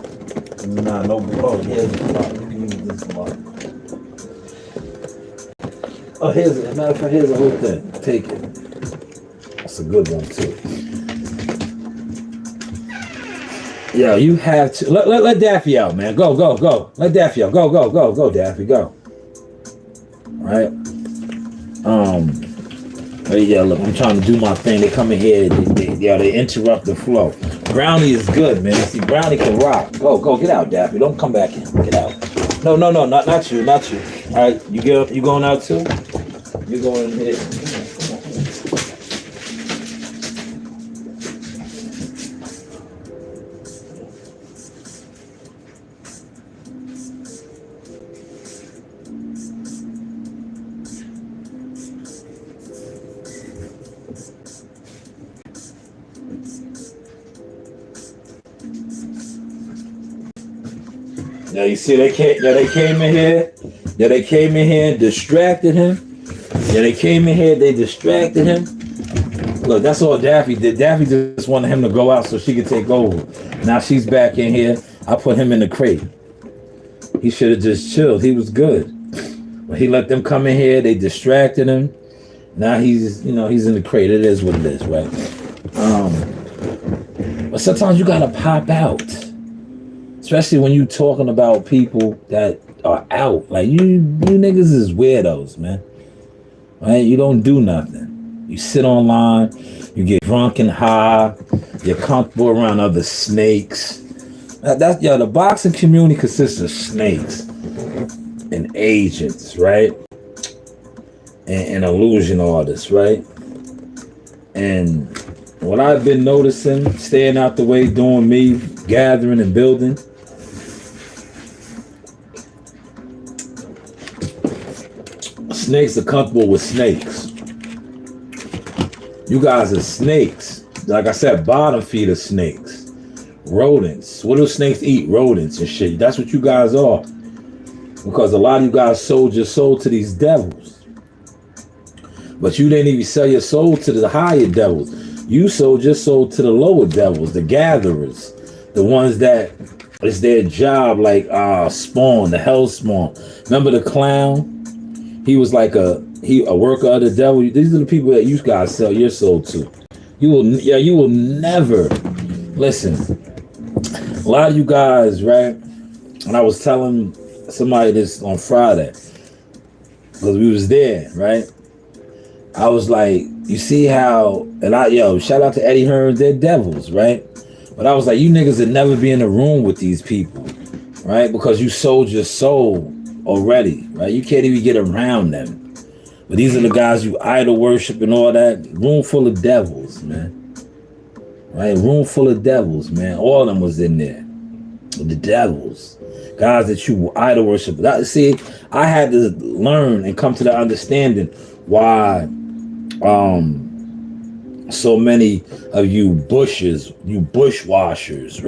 Nah, no block. Oh, here's the block. You can use this block. Oh, as a matter of fact, here's the whole thing. Take it. That's a good one too. Yo, you have to let Daffy out, man. Go. Let Daffy out. Go, Daffy, go. Right? Yeah, look, I'm trying to do my thing. They come in here, they interrupt the flow. Brownie is good, man. See, Brownie can rock. Go, get out, Daffy. Don't come back in. Get out. No, not you. All right, you going out too? You going in here? Yeah, you see, they came in here. Yeah, they came in here and distracted him. Yeah, they came in here, they distracted him. Look, that's all Daffy did. Daffy just wanted him to go out so she could take over. Now she's back in here. I put him in the crate. He should have just chilled. He was good. But he let them come in here. They distracted him. Now he's in the crate. It is what it is, right? But sometimes you gotta pop out. Especially when you talking about people that are out. Like, you niggas is weirdos, man. Right? You don't do nothing. You sit online, you get drunk and high, you're comfortable around other snakes. The boxing community consists of snakes and agents, right? And illusion artists, right? And what I've been noticing, staying out the way, doing me, gathering and building, snakes are comfortable with snakes. You guys are snakes. Like I said, bottom feeder snakes. Rodents. What do snakes eat? Rodents and shit. That's what you guys are. Because a lot of you guys sold your soul to these devils. But you didn't even sell your soul to the higher devils. You sold your soul to the lower devils, the gatherers. The ones that it's their job, like Spawn, the hell Spawn. Remember the clown? He was like a worker of the devil. These are the people that you guys sell your soul to. You will never listen. A lot of you guys, right? And I was telling somebody this on Friday because we was there, right? I was like, you see how, and shout out to Eddie Hearns, they're devils, right? But I was like, you niggas would never be in a room with these people, right? Because you sold your soul already, right? You can't even get around them. But these are the guys you idol worship and all that. Room full of devils, man. Right? Room full of devils, man. All of them was in there. The devils. Guys that you idol worship. See, I had to learn and come to the understanding why so many of you bushwashers,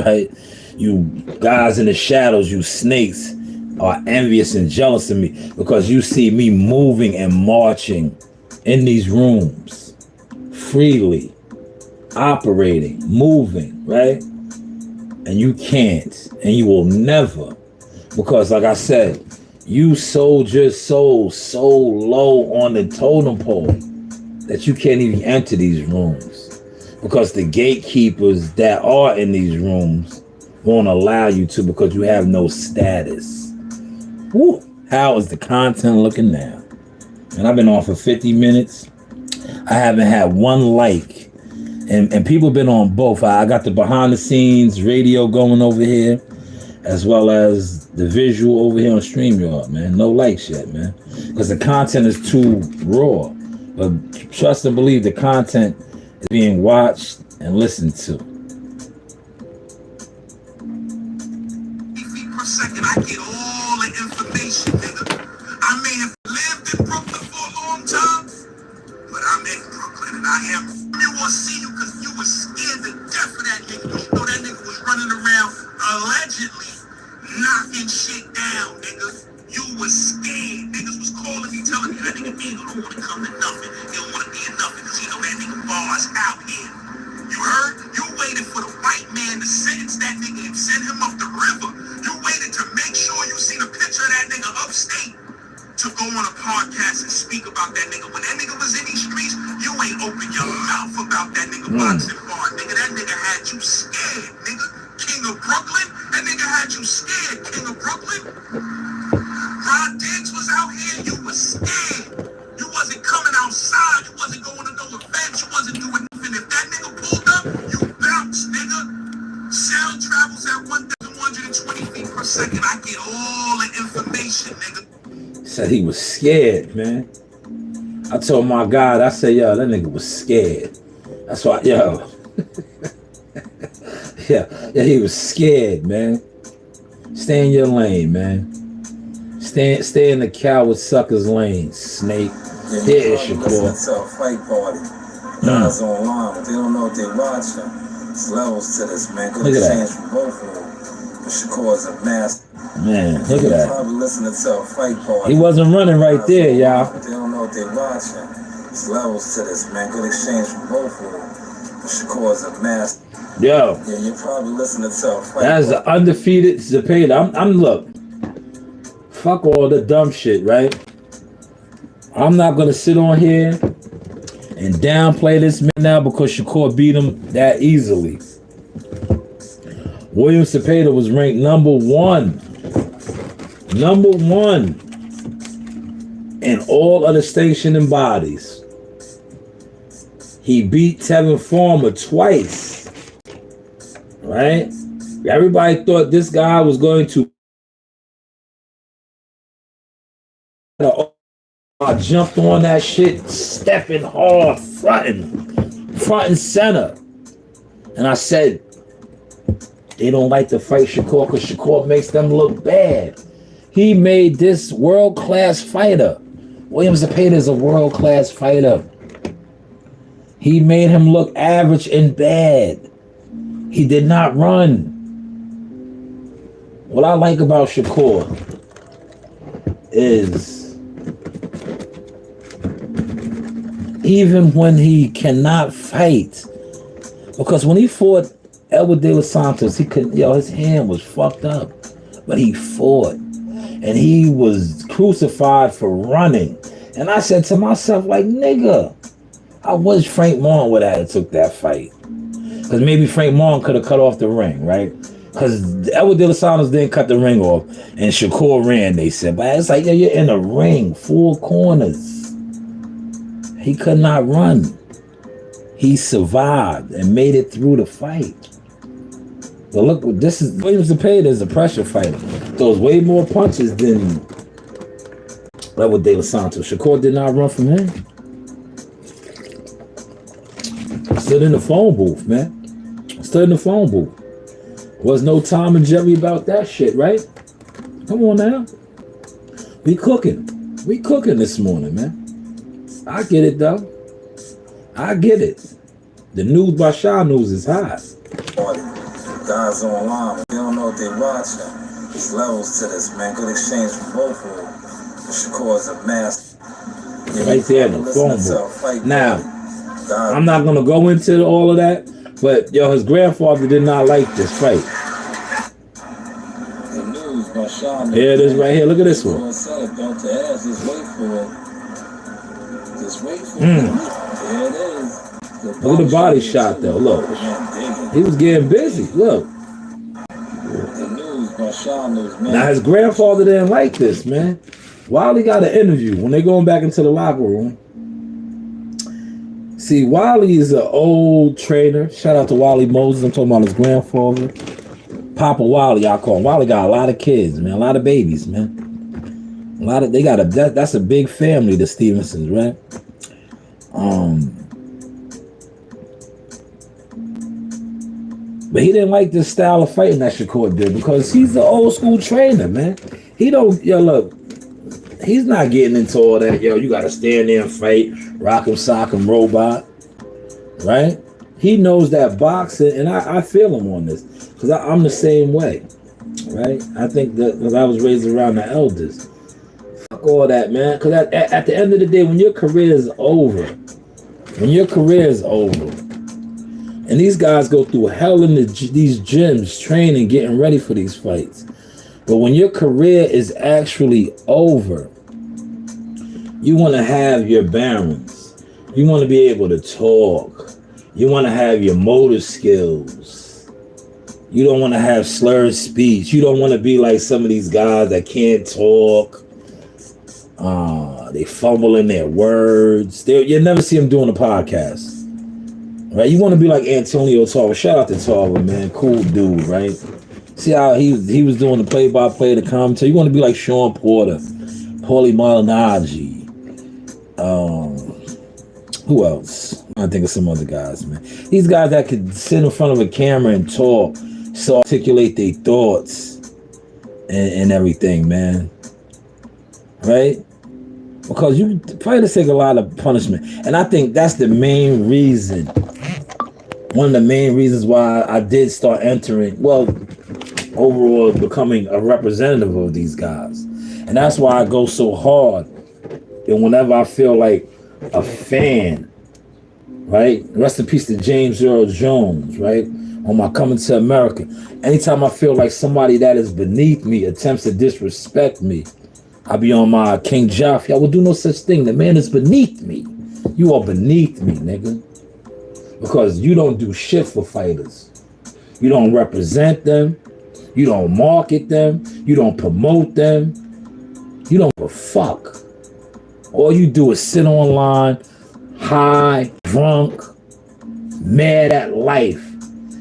right? You guys in the shadows, you snakes, are envious and jealous of me because you see me moving and marching in these rooms freely, operating, moving, right? And you can't, and you will never, because like I said, you sold your soul so low on the totem pole that you can't even enter these rooms, because the gatekeepers that are in these rooms won't allow you to, because you have no status. Woo. How is the content looking now? And I've been on for 50 minutes. I haven't had one like. And people have been on both. I got the behind the scenes radio going over here, as well as the visual over here on StreamYard, man. No likes yet, man. Because the content is too raw. But trust and believe the content is being watched and listened to. Per second, I get all the information, nigga. I may have lived in Brooklyn for a long time, but I'm in Brooklyn and I am. You want to see you because you were scared to death of that nigga. You know that nigga was running around allegedly knocking shit down, nigga. You was scared. Niggas was calling me, telling me that nigga ain't gonna want to come to nothing. He don't want to be in nothing because he know that nigga bars out here. You heard? You waited for the white man to sentence that nigga and send him up the river. You waited to make sure you seen a picture of that nigga upstate to go on a podcast and speak about that nigga. When that nigga was in these streets, you ain't open your mouth about that nigga boxing bar. Nigga, that nigga had you scared, nigga. King of Brooklyn, that nigga had you scared, King of Brooklyn. Rod Diggs was out here, you was scared. You wasn't coming outside, you wasn't going to no events, you wasn't doing nothing. If that nigga pulled up, you bounced, nigga. Sound travels at 1,120 feet per second. I get all the information, nigga. Said he was scared, man. I told my God, I said, yo, that nigga was scared. That's why, yo. yeah, he was scared, man. Stay in your lane, man. Stay in the coward sucker's lane, snake. Here is Shakur. It's a fight party. Guys online, but they don't know what they watching. It's levels to this, man. Good exchange from both of them. But Shakur's a master. Man, look at that. Probably listening to a fight party. He wasn't running right there, y'all. They don't know what they're watching. It's levels to this, man. Good exchange from both of them. But Shakur's a master. Yo. Yeah, you're probably listening to a fight That's the undefeated Zepeda. I'm look. Fuck all the dumb shit, right? I'm not gonna sit on here and downplay this man now because Shakur beat him that easily. William Zepeda was ranked number one in all of the sanctioning bodies. He beat Tevin Farmer twice, right? Everybody thought this guy was going to. I jumped on that shit, stepping hard, front and center. And I said, they don't like to fight Shakur because Shakur makes them look bad. He made this world-class fighter. William Zepeda is a world-class fighter. He made him look average and bad. He did not run. What I like about Shakur is even when he cannot fight, because when he fought Edward De Los Santos, he couldn't, his hand was fucked up, but he fought, and he was crucified for running. And I said to myself, like, nigga, I wish Frank Martin would have took that fight, because maybe Frank Martin could have cut off the ring, right? Because Edward De Los Santos didn't cut the ring off, and Shakur ran, they said. But it's like, you're in a ring, 4 corners. He could not run. He survived and made it through the fight. But look, this is William Zepeda is a pressure fighter. Throws way more punches than Edward De Los Santos. Shakur did not run from him. Stood in the phone booth, man. Stood in the phone booth. Was no Tom and Jerry about that shit, right? Come on now. We cooking. We cooking this morning, man. I get it, though. I get it. The news by Shanewz is hot. Guys online, they don't know what they're watching. There's levels to this, man. Good exchange from both of them. But Shakur's a master. Right there in the phone booth. Now, I'm not going to go into all of that, but, his grandfather did not like this fight. Here it is right here. Look at this one. Just wait for it. Just wait for it. There it is. Look at the body shot though. Look. He was getting busy. Look. Now his grandfather didn't like this, man. Wiley got an interview when they going back into the locker room. See, Wiley is an old trainer. Shout out to Wiley Moses. I'm talking about his grandfather. Papa Wiley, I call him. Wiley got a lot of kids, man. A lot of babies, man. That's a big family, the Stevensons, right? But he didn't like this style of fighting that Shakur did because he's the old school trainer, man. Look, he's not getting into all that, you gotta stand there and fight, rock 'em, sock 'em, robot, right? He knows that boxing, and I feel him on this because I'm the same way, right? I think that because I was raised around the elders. Fuck all that, man, because at the end of the day, when your career is over, and these guys go through hell in these gyms, training, getting ready for these fights. But when your career is actually over, you want to have your bearings. You want to be able to talk. You want to have your motor skills. You don't want to have slurred speech. You don't want to be like some of these guys that can't talk. They fumble in their words. You never see them doing a podcast. Right, you want to be like Antonio Tarver. Shout out to Tarver, man. Cool dude, right? See how he was doing the play-by-play, the commentary. You want to be like Sean Porter, Paulie Malignaggi. Who else? I think of some other guys, man. These guys that could sit in front of a camera and talk, so articulate their thoughts and everything, man. Right? Because fighters take a lot of punishment. And I think that's the main reason. One of the main reasons why I did start overall becoming a representative of these guys. And that's why I go so hard. And whenever I feel like a fan, right? Rest in peace to James Earl Jones, right? On my Coming to America. Anytime I feel like somebody that is beneath me attempts to disrespect me, I be on my King Jaffe. I will do no such thing. The man is beneath me. You are beneath me, nigga. Because you don't do shit for fighters. You don't represent them. You don't market them. You don't promote them. You don't give a fuck. All you do is sit online, high, drunk, mad at life,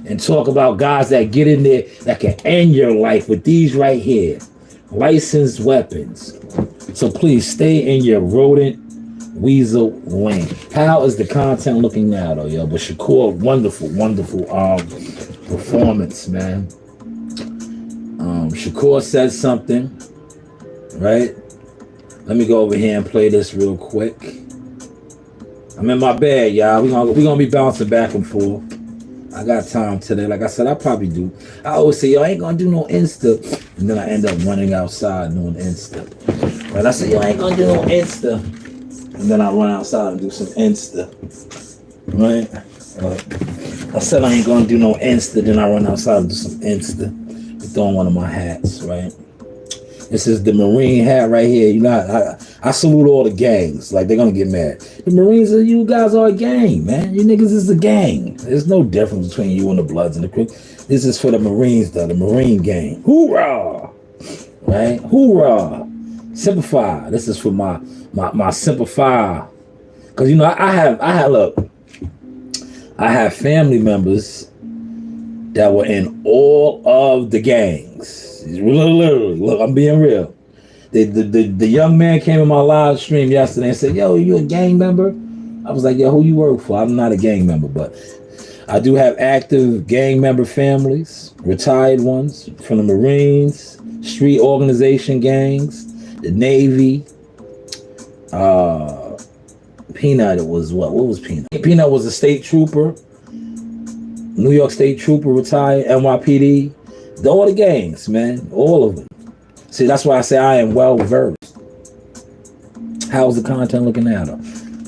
and talk about guys that get in there that can end your life with these right here. Licensed weapons. So please stay in your rodent weasel lane. How is the content looking now though, yo? But Shakur, wonderful performance, man. Shakur said something, right? Let me go over here and play this real quick. I'm in my bed, y'all. We gonna be bouncing back and forth. I got time today. Like I said, I probably do. I always say, yo, I ain't gonna do no Insta. And then I end up running outside doing Insta. But I say, yo, I ain't gonna do no Insta. And then I run outside and do some Insta. Right? I said I ain't gonna do no Insta. Then I run outside and do some Insta. Throwing one of my hats, right? This is the Marine hat right here. You know, I salute all the gangs. Like, they're gonna get mad. The Marines, you guys are a gang, man. You niggas is a gang. There's no difference between you and the Bloods and the Crips. This is for the Marines, though, the Marine gang. Hoorah! Right? Hoorah! Simplify. This is for my simplify. Cause you know, I have family members that were in all of the gangs. Literally, look, I'm being real. The young man came in my live stream yesterday and said, yo, you a gang member? I was like, yo, who you work for? I'm not a gang member, but I do have active gang member families, retired ones from the Marines, street organization gangs, the Navy. Peanut, it was what? What was Peanut? Peanut was a state trooper. New York State Trooper, retired, NYPD. All the gangs, man. All of them. See, that's why I say I am well versed. How's the content looking now, though?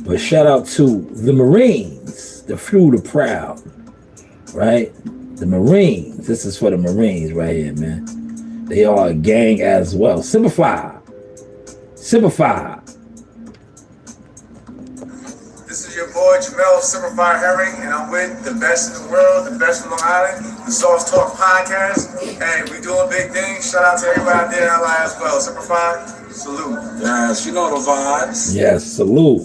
But shout out to the Marines, the few, the proud, right? The Marines. This is for the Marines right here, man. They are a gang as well. Simplify. Simplify. This is your boy Jamel Simplify Herring, and I'm with the best in the world, the best from Long Island, the Sauce Talk Podcast. Hey, we doing big things. Shout out to everybody out there in LA as well. Simplify, salute. Yes, you know the vibes. Yes, salute.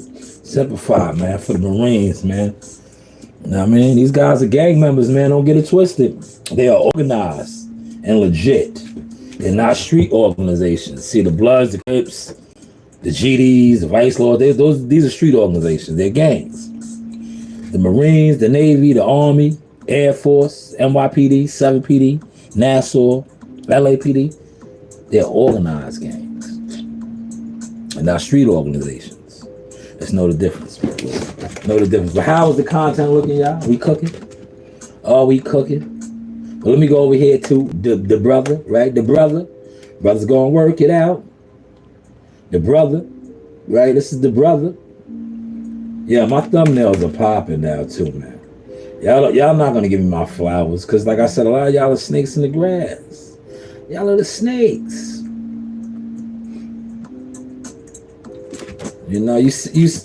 Simplify, man, for the Marines, man. You know what I mean? These guys are gang members, man. Don't get it twisted. They are organized and legit. They're not street organizations. See, the Bloods, the Crips, the GDs, the Vice Lords, these are street organizations. They're gangs. The Marines, the Navy, the Army, Air Force, NYPD, 7PD, Nassau, LAPD, they're organized gangs. And not street organizations. Let's know the difference. Know the difference. But how is the content looking, y'all? We cooking? Are we cooking? Well, let me go over here to the brother, right? The brother. Brother's gonna work it out. The brother, right? This is the brother. Yeah, my thumbnails are popping now too, man. Y'all not gonna give me my flowers, cause like I said, a lot of y'all are snakes in the grass. Y'all are the snakes. You know, you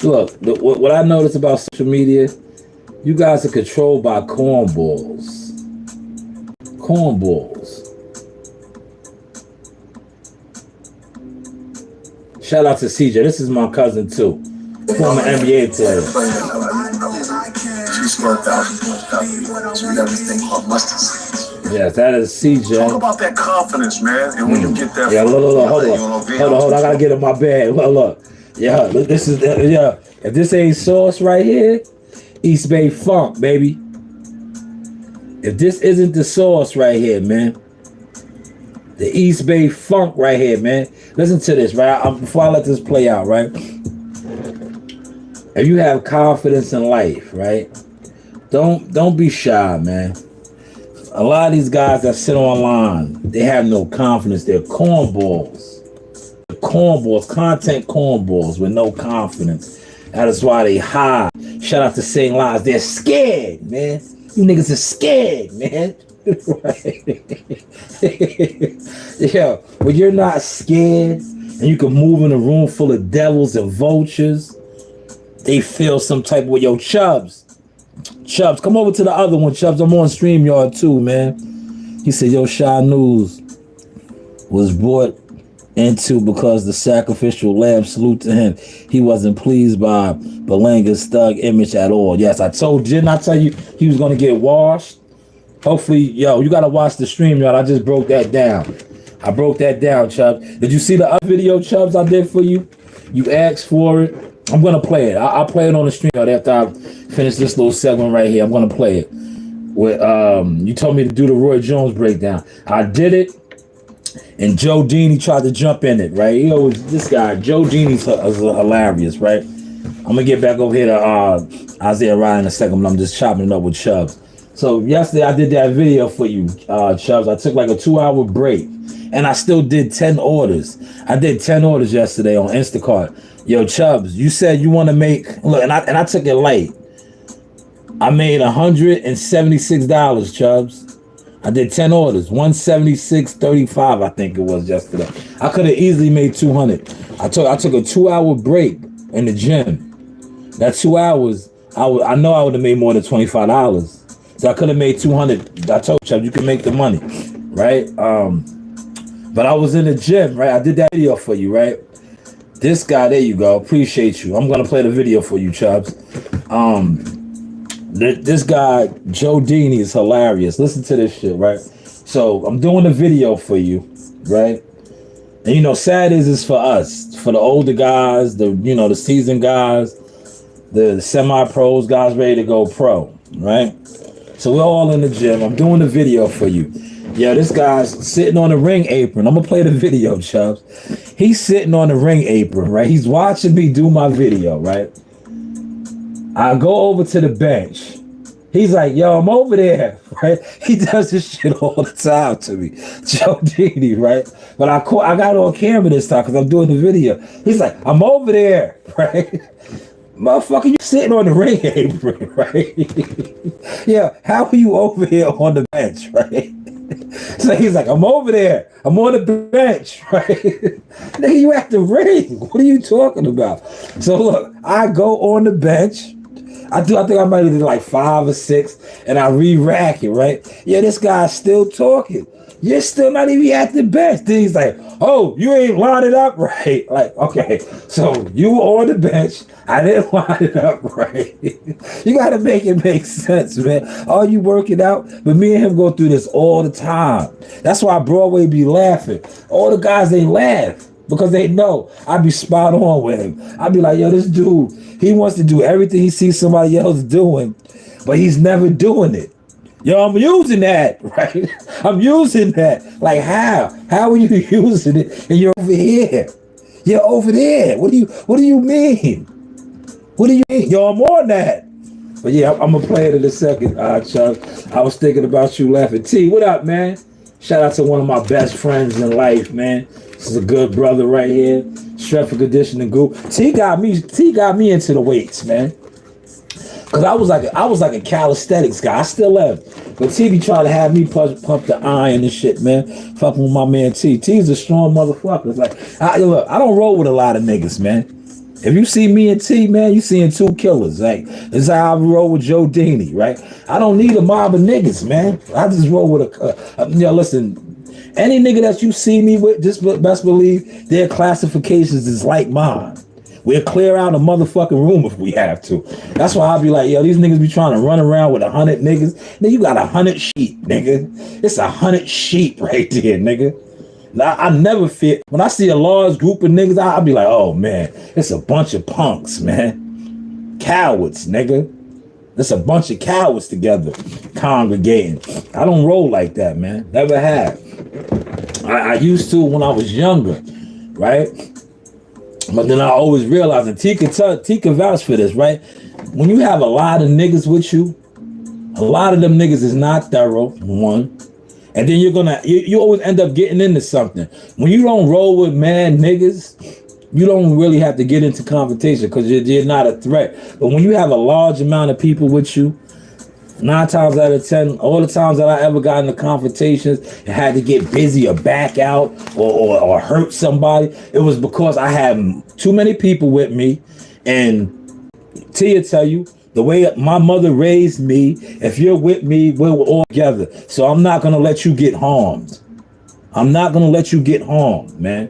look. What I notice about social media, you guys are controlled by cornballs. Cornballs. Shout out to CJ. This is my cousin too. Former NBA player. She's worked out. So we got this thing called mustard seeds. Yes, that is CJ. Talk about that confidence, man. And when you get that, yeah, look, hold on. I gotta get in my bag. Look. Yeah, this is If this ain't sauce right here, East Bay Funk, baby. If this isn't the sauce right here, man. The East Bay Funk right here, man. Listen to this, right? Before I let this play out, right? If you have confidence in life, right? Don't be shy, man. A lot of these guys that sit online, they have no confidence. They're cornballs. Cornballs, content cornballs with no confidence. That is why they hide. Shout out to Same Shanewz. They're scared, man. You niggas are scared, man. Yeah, when you're not scared and you can move in a room full of devils and vultures, they feel some type of way. Yo, Chubbs, come over to the other one, Chubbs. I'm on StreamYard too, man. He said, yo, Shanewz was brought into because the sacrificial lamb, salute to him. He wasn't pleased by Belanga's thug image at all. Yes, didn't I tell you he was going to get washed? Hopefully, yo, you got to watch the stream, y'all. I just broke that down. I broke that down, Chubbs. Did you see the other video, Chubbs, I did for you? You asked for it. I'm going to play it. I'll play it on the stream after I finish this little segment right here. I'm going to play it. With you told me to do the Roy Jones breakdown. I did it. And Joe Dini tried to jump in it, right? This guy, Joe Dini's hilarious, right? I'm going to get back over here to Isaiah Ryan in a second, but I'm just chopping it up with Chubbs. So yesterday I did that video for you, Chubbs. I took like a 2-hour break, and I still did 10 orders. I did 10 orders yesterday on Instacart. Yo, Chubbs, you said you want to make, look, and I took it light. I made $176, Chubbs. I did 10 orders, $176.35, I think it was yesterday. I could have easily made $200. I took a 2-hour break in the gym. That 2 hours, I know I would have made more than $25. So I could have made $200. I told you, you can make the money, right? But I was in the gym, right? I did that video for you, right? This guy, there you go. Appreciate you. I'm gonna play the video for you, Chubbs. This guy, Joe Dini, is hilarious. Listen to this shit, right? So I'm doing a video for you, right? And you know, Saturdays is for us, for the older guys, the seasoned guys, the semi-pros, guys ready to go pro, right? So we're all in the gym. I'm doing the video for you. Yeah, this guy's sitting on the ring apron. I'm gonna play the video, Chubbs. He's sitting on the ring apron, right? He's watching me do my video, right? I go over to the bench. He's like, yo, I'm over there, right? He does this shit all the time to me. Joe Dini, right? But I got on camera this time because I'm doing the video. He's like, I'm over there, right? Motherfucker, you sitting on the ring apron, right? Yeah, how are you over here on the bench, right? So he's like, I'm over there. I'm on the bench, right? Nigga, you at the ring. What are you talking about? So look, I go on the bench. I think I might have did like 5 or 6, and I re-rack it, right? Yeah, this guy's still talking. You're still not even at the bench. Then he's like, oh, you ain't lined it up right. Like, okay, so you were on the bench. I didn't line it up right. You got to make it make sense, man. Are you working out? But me and him go through this all the time. That's why Broadway be laughing. All the guys, they laugh because they know I be spot on with him. I be like, yo, this dude, he wants to do everything he sees somebody else doing, but he's never doing it. Yo, I'm using that, right? I'm using that. Like, how? How are you using it? And you're over here. You're over there. What do you mean? What do you mean? Yo, I'm on that. But yeah, I'm gonna play it in a second, Chuck. I was thinking about you laughing. T, what up, man? Shout out to one of my best friends in life, man. This is a good brother right here. Strength and conditioning group. T got me into the weights, man. Cause I was like a calisthenics guy. I still am. But T be trying to have me pump the iron and shit, man. Fucking with my man T. T's a strong motherfucker. It's like, look, I don't roll with a lot of niggas, man. If you see me and T, man, you seeing 2 killers. Like, this is how I roll with Joe Dini, right? I don't need a mob of niggas, man. I just roll with listen, any nigga that you see me with, just best believe their classifications is like mine. We'll clear out a motherfucking room if we have to. That's why I'll be like, yo, these niggas be trying to run around with 100 niggas. Nigga, you got 100 sheep, nigga. It's 100 sheep right there, nigga. Now, I never fit. When I see a large group of niggas, I'll be like, oh, man, it's a bunch of punks, man. Cowards, nigga. It's a bunch of cowards together congregating. I don't roll like that, man. Never have. I used to when I was younger, right? But then I always realized, and T can vouch for this, right? When you have a lot of niggas with you, a lot of them niggas is not thorough, one. And then you always end up getting into something. When you don't roll with mad niggas, you don't really have to get into confrontation because you're not a threat. But when you have a large amount of people with you, 9 times out of 10, all the times that I ever got into confrontations and had to get busy or back out or hurt somebody, it was because I had too many people with me. And Tia tell you, the way my mother raised me, if you're with me, we're all together. So I'm not going to let you get harmed. I'm not going to let you get harmed, man.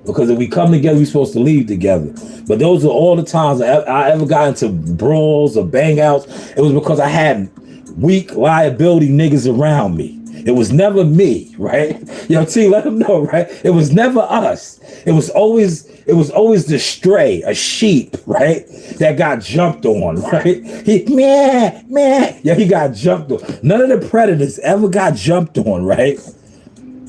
Because if we come together, we're supposed to leave together. But those are all the times I ever got into brawls or bang outs. It was because I had weak liability niggas around me. It was never me, right? Yo, T, let them know, right? It was never us. It was always the stray, a sheep, right? That got jumped on, right? He got jumped on. None of the predators ever got jumped on, right?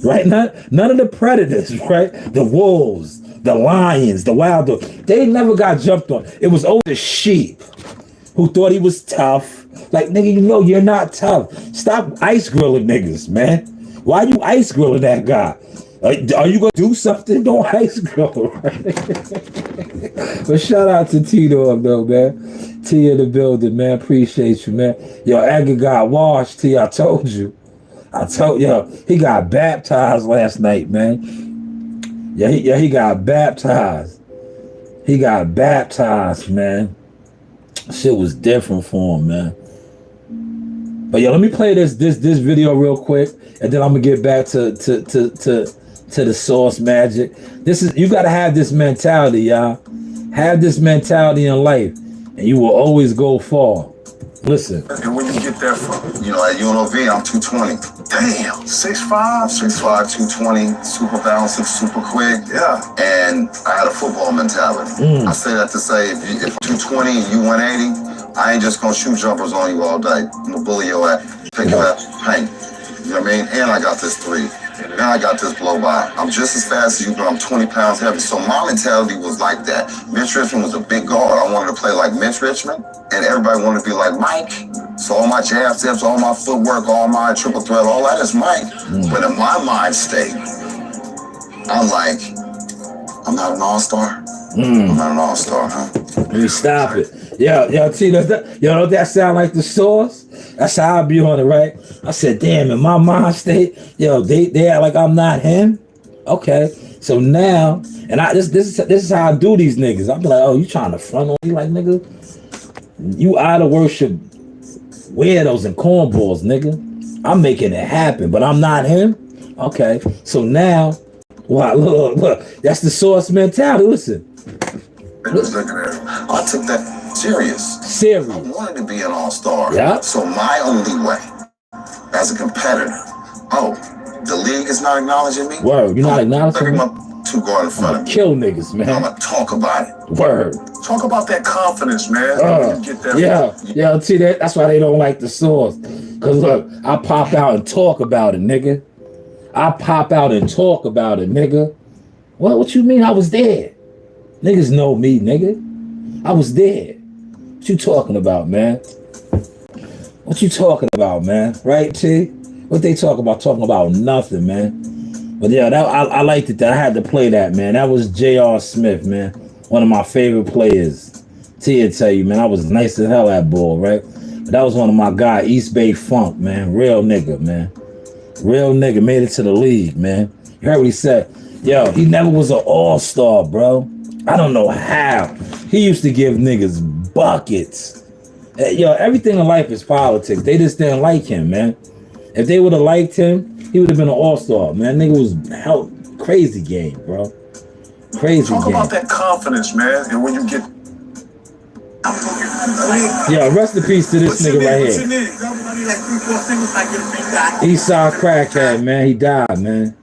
Right? None of the predators, right? The wolves, the lions, the wild dogs, they never got jumped on. It was always the sheep who thought he was tough. Like, nigga, you know you're not tough. Stop ice grilling niggas, man. Why you ice grilling that guy? Are you gonna do something? Don't ice grill, right? But shout out to Tito though, man. T in the building, man. Appreciate you, man. Yo, Edgar got washed, T. I told you. He got baptized last night, man. He got baptized. He got baptized, man. Shit was different for him, man. But yo, let me play this video real quick, and then I'm gonna get back to the Sauce Magic. You gotta have this mentality, y'all. Have this mentality in life, and you will always go far. Listen. And where you get that from? You know, at UNLV, I'm 220. Damn, 6'5", 220, super balancing, super quick. Yeah. And I had a football mentality. I say that to say, if 220 and you 180, I ain't just gonna shoot jumpers on you all day. I'm gonna bully your ass, pick your ass, paint. You know what I mean? And I got this 3. Now I got this blow by. I'm just as fast as you, but I'm 20 pounds heavy. So my mentality was like that. Mitch Richmond was a big guard. I wanted to play like Mitch Richmond, and everybody wanted to be like Mike. So all my jab steps, all my footwork, all my triple threat, all that is Mike. But in my mind state, I'm like, I'm not an all-star. I'm not an all-star, huh? Let me stop it. Yo, T, don't that sound like the Sauce? That's how I be on it, right? I said, damn, in my mind state, yo, they act like I'm not him. Okay, so now, and this is how I do these niggas. I'm like, oh, you trying to front on me, like, nigga? You idol worship weirdos and cornballs, nigga. I'm making it happen, but I'm not him. Okay, so now, wow, look, that's the source mentality. Listen. I was looking at him. I took that serious. I wanted to be an all-star. Yeah. So my only way, as a competitor, the league is not acknowledging me. Word, you're not acknowledging me? Let me two guard in front of me. Kill niggas, man. I'm gonna talk about it. Word. Talk about that confidence, man. Get that. Yeah. See that's why they don't like the source. Cause look, I pop out and talk about it, nigga. What you mean I was there? Niggas know me, nigga. I was there. What you talking about, man? What you talking about, man? Right, T? What they talking about? Talking about nothing, man. But yeah, I liked it. That I had to play that, man. That was J.R. Smith, man. One of my favorite players. T will tell you, man, I was nice as hell at ball, right? But that was one of my guys, East Bay Funk, man. Real nigga, man. Real nigga made it to the league, man. You heard what he said? Yo, he never was an all-star, bro. I don't know how. He used to give niggas buckets. Yo, everything in life is politics. They just didn't like him, man. If they would have liked him, he would have been an all-star, man. Nigga was crazy game, bro. Crazy Talk game. about that confidence, man. And when you get... Yo, rest in peace to this nigga right here. Eastside crackhead, man. He died, man.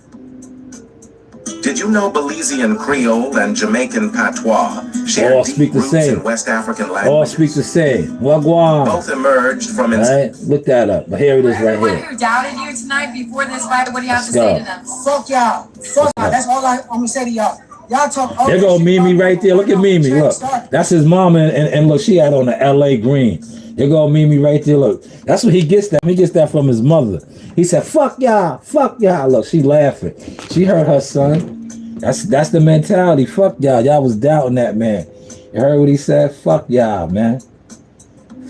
Did you know Belizean Creole and Jamaican patois all speak the same. In West African languages? All speak the same. Wagwan. Both emerged from... Right? Look that up. But here it is right Everyone here. who doubted you tonight before this fight, what do you have to go. say to them? Fuck y'all. Fuck y'all. That's all I'm gonna say to y'all. Y'all talk all There go Mimi right there. Look at Mimi. Look. That's his mama. And look, she had on the LA green. There go Mimi right there. Look. That's what he gets that. He gets that from his mother. He said, fuck y'all. Fuck y'all. Look, she laughing. She heard her son. That's the mentality. Fuck y'all. Y'all was doubting that man. You heard what he said? Fuck y'all, man.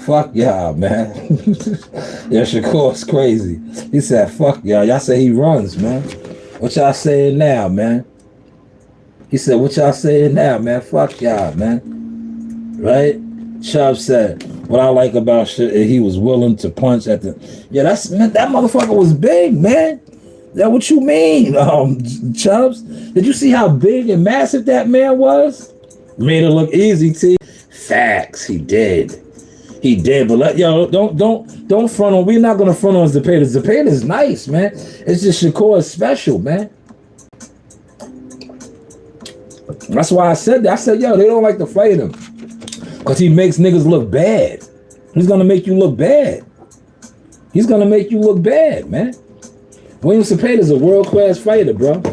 Fuck y'all, man. Yeah, Shakur's crazy. He said, fuck y'all. Y'all say he runs, man. What y'all saying now, man? He said, what y'all saying now, man? Fuck y'all, man. Right? Chubb said, what I like about shit is he was willing to punch at the... Yeah, that motherfucker was big, man. That what you mean, Chubbs? Did you see how big and massive that man was? Made it look easy, T. Facts, he did. He did, but don't front on. We're not gonna front on Zepeda. Zepeda's nice, man. It's just Shakur's special, man. That's why I said that. I said, yo, they don't like to fight him because he makes niggas look bad. He's gonna make you look bad. He's gonna make you look bad, man. William Zepeda's a world-class fighter, bro.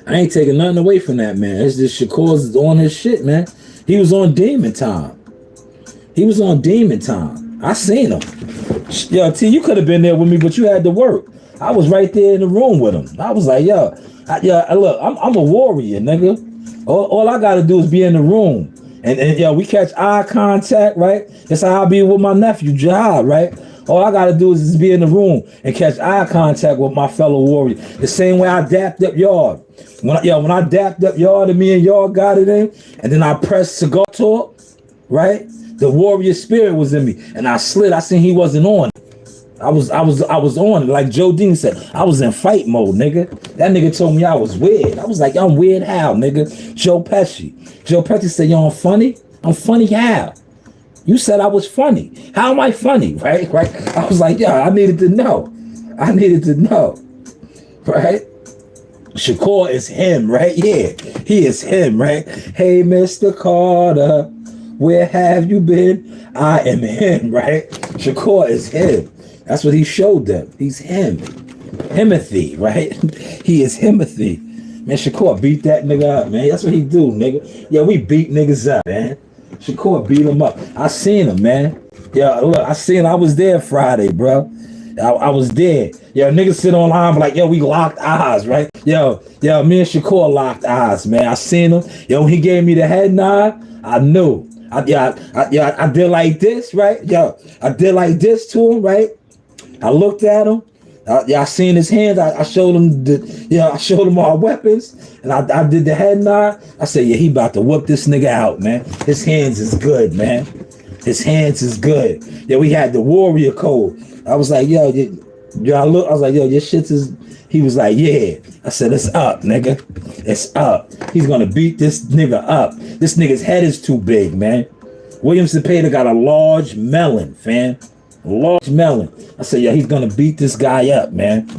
I ain't taking nothing away from that, man. It's just Shakur's on his shit, man. He was on Demon Time. I seen him. Yo, T, you could have been there with me, but you had to work. I was right there in the room with him. I was like, look, I'm a warrior, nigga. All I got to do is be in the room. And we catch eye contact, right? That's how I be with my nephew, Jihad, right? All I gotta do is just be in the room and catch eye contact with my fellow warrior. The same way I dapped up Yard. When I dapped up Yard and me and Yard got it in, and then I pressed cigar talk, right? The warrior spirit was in me, and I slid. I seen he wasn't on. I was on it. Like Joe Dean said, I was in fight mode, nigga. That nigga told me I was weird. I was like, I'm weird how, nigga? Joe Pesci said, yo, I'm funny. I'm funny how? You said I was funny. How am I funny? Right? I was like, yeah, I needed to know. Right? Shakur is him, right? Yeah, he is him, right? Hey, Mr. Carter, where have you been? I am him, right? Shakur is him. That's what he showed them. He's him. Himothy, right? He is Himothy. Man, Shakur beat that nigga up, man. That's what he do, nigga. Yeah, we beat niggas up, man. Shakur beat him up. I seen him, man. Yeah, look, I seen him. I was there Friday, bro. I was there. Yo, niggas sit online like, yo, we locked eyes, right? Yo, me and Shakur locked eyes, man. I seen him. Yo, when he gave me the head nod, I knew. I did like this, right? Yo, I did like this to him, right? I looked at him. I seen his hands. I showed him I showed him our weapons, and I did the head nod. I said, yeah, he about to whoop this nigga out, man. His hands is good, man. His hands is good. Yeah, we had the warrior code. I was like, yo, I was like, yo, your shit is. He was like, yeah. I said, it's up, nigga. It's up. He's gonna beat this nigga up. This nigga's head is too big, man. William Cepeda got a large melon, fam. Large melon. I said, yeah, he's gonna beat this guy up, man.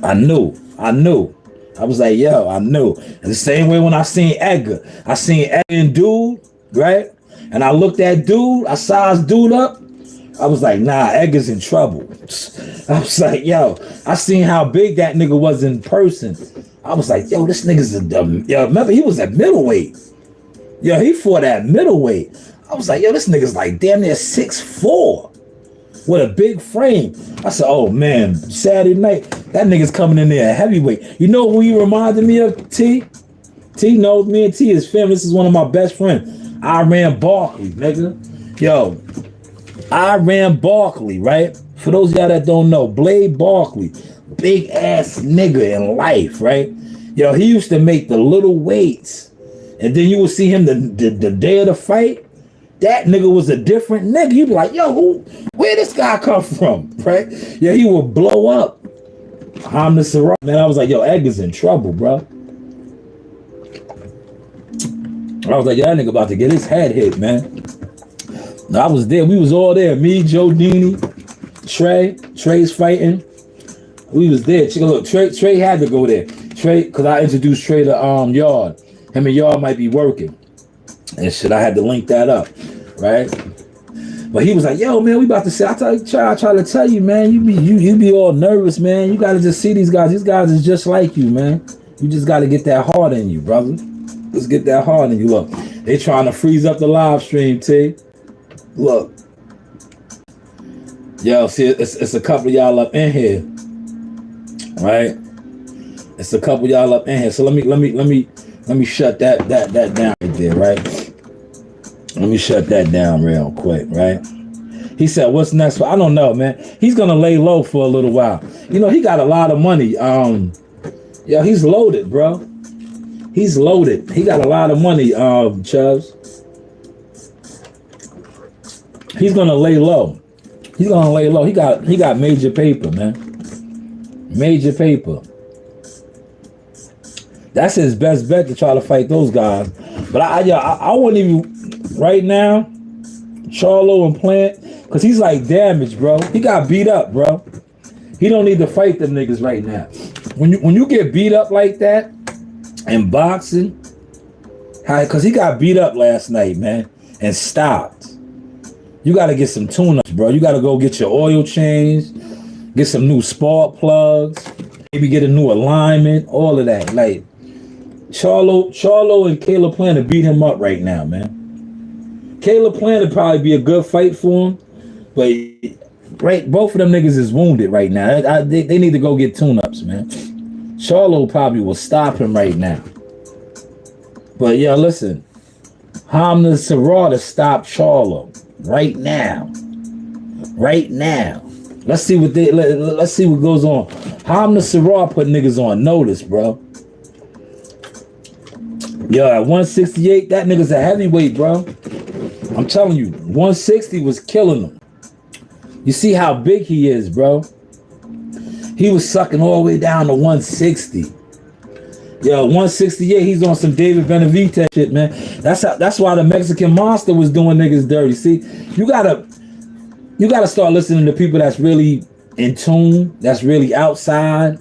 I knew. I was like, yo, I knew. And the same way when I seen Edgar and dude, right? And I looked at dude, I sized dude up. I was like, nah, Edgar's in trouble. I was like, yo, I seen how big that nigga was in person. I was like, yo, this nigga's a dumb. Yo, remember, he was at middleweight. Yo, he fought at middleweight. I was like, yo, this nigga's like damn near 6'4" with a big frame. I said, oh man, Saturday night, that nigga's coming in there at heavyweight. You know who he reminded me of, T? T knows me and T is family. This is one of my best friends. Iran Barkley, nigga. Yo, Iran Barkley, right? For those of y'all that don't know, Blade Barkley, big ass nigga in life, right? Yo, he used to make the little weights. And then you would see him the day of the fight. That nigga was a different nigga. You'd be like, yo, where this guy come from, right? Yeah, he would blow up. Hamza Sarah, man, I was like, yo, Edgar's in trouble, bro. I was like, yeah, that nigga about to get his head hit, man. I was there. We was all there. Me, Joe Dini, Trey's fighting. We was there. Check a look. Trey had to go there. Trey, because I introduced Trey to Yard. Him and Yard might be working. And shit, I had to link that up, right? But he was like, yo, man, we about to say, I try to tell you, man, you be all nervous, man. You got to just see these guys. These guys is just like you, man. You just got to get that heart in you, brother. Let's get that heart in you. Look, they trying to freeze up the live stream, T. Look. Yo, see, it's a couple of y'all up in here, right? It's a couple of y'all up in here. So let me shut that down right there, right? Let me shut that down real quick, right? He said, what's next? I don't know, man. He's going to lay low for a little while. You know, he got a lot of money. Yeah, he's loaded, bro. He's loaded. He got a lot of money, Chubbs. He's going to lay low. He's going to lay low. He got major paper, man. Major paper. That's his best bet to try to fight those guys. But I wouldn't even right now, Charlo and Plant, because he's like damaged, bro. He got beat up, bro. He don't need to fight them niggas right now. When you get beat up like that in boxing, because he got beat up last night, man, and stopped. You got to get some tune-ups, bro. You got to go get your oil changed, get some new spark plugs, maybe get a new alignment, all of that. Like, Charlo and Caleb Plant to beat him up right now, man. Caleb Plant would probably be a good fight for him, but right, both of them niggas is wounded right now. They need to go get tune-ups, man. Charlo probably will stop him right now. But yeah, listen, Hamza Serrata stopped Charlo right now. Right now. Let's see what goes on. Hamza Serrata put niggas on notice, bro. Yo, at 168, that nigga's a heavyweight, bro. I'm telling you, 160 was killing him. You see how big he is, bro. He was sucking all the way down to 160. Yo, 168, he's on some David Benavidez shit, man. That's why the Mexican Monster was doing niggas dirty. See, you gotta start listening to people that's really in tune, that's really outside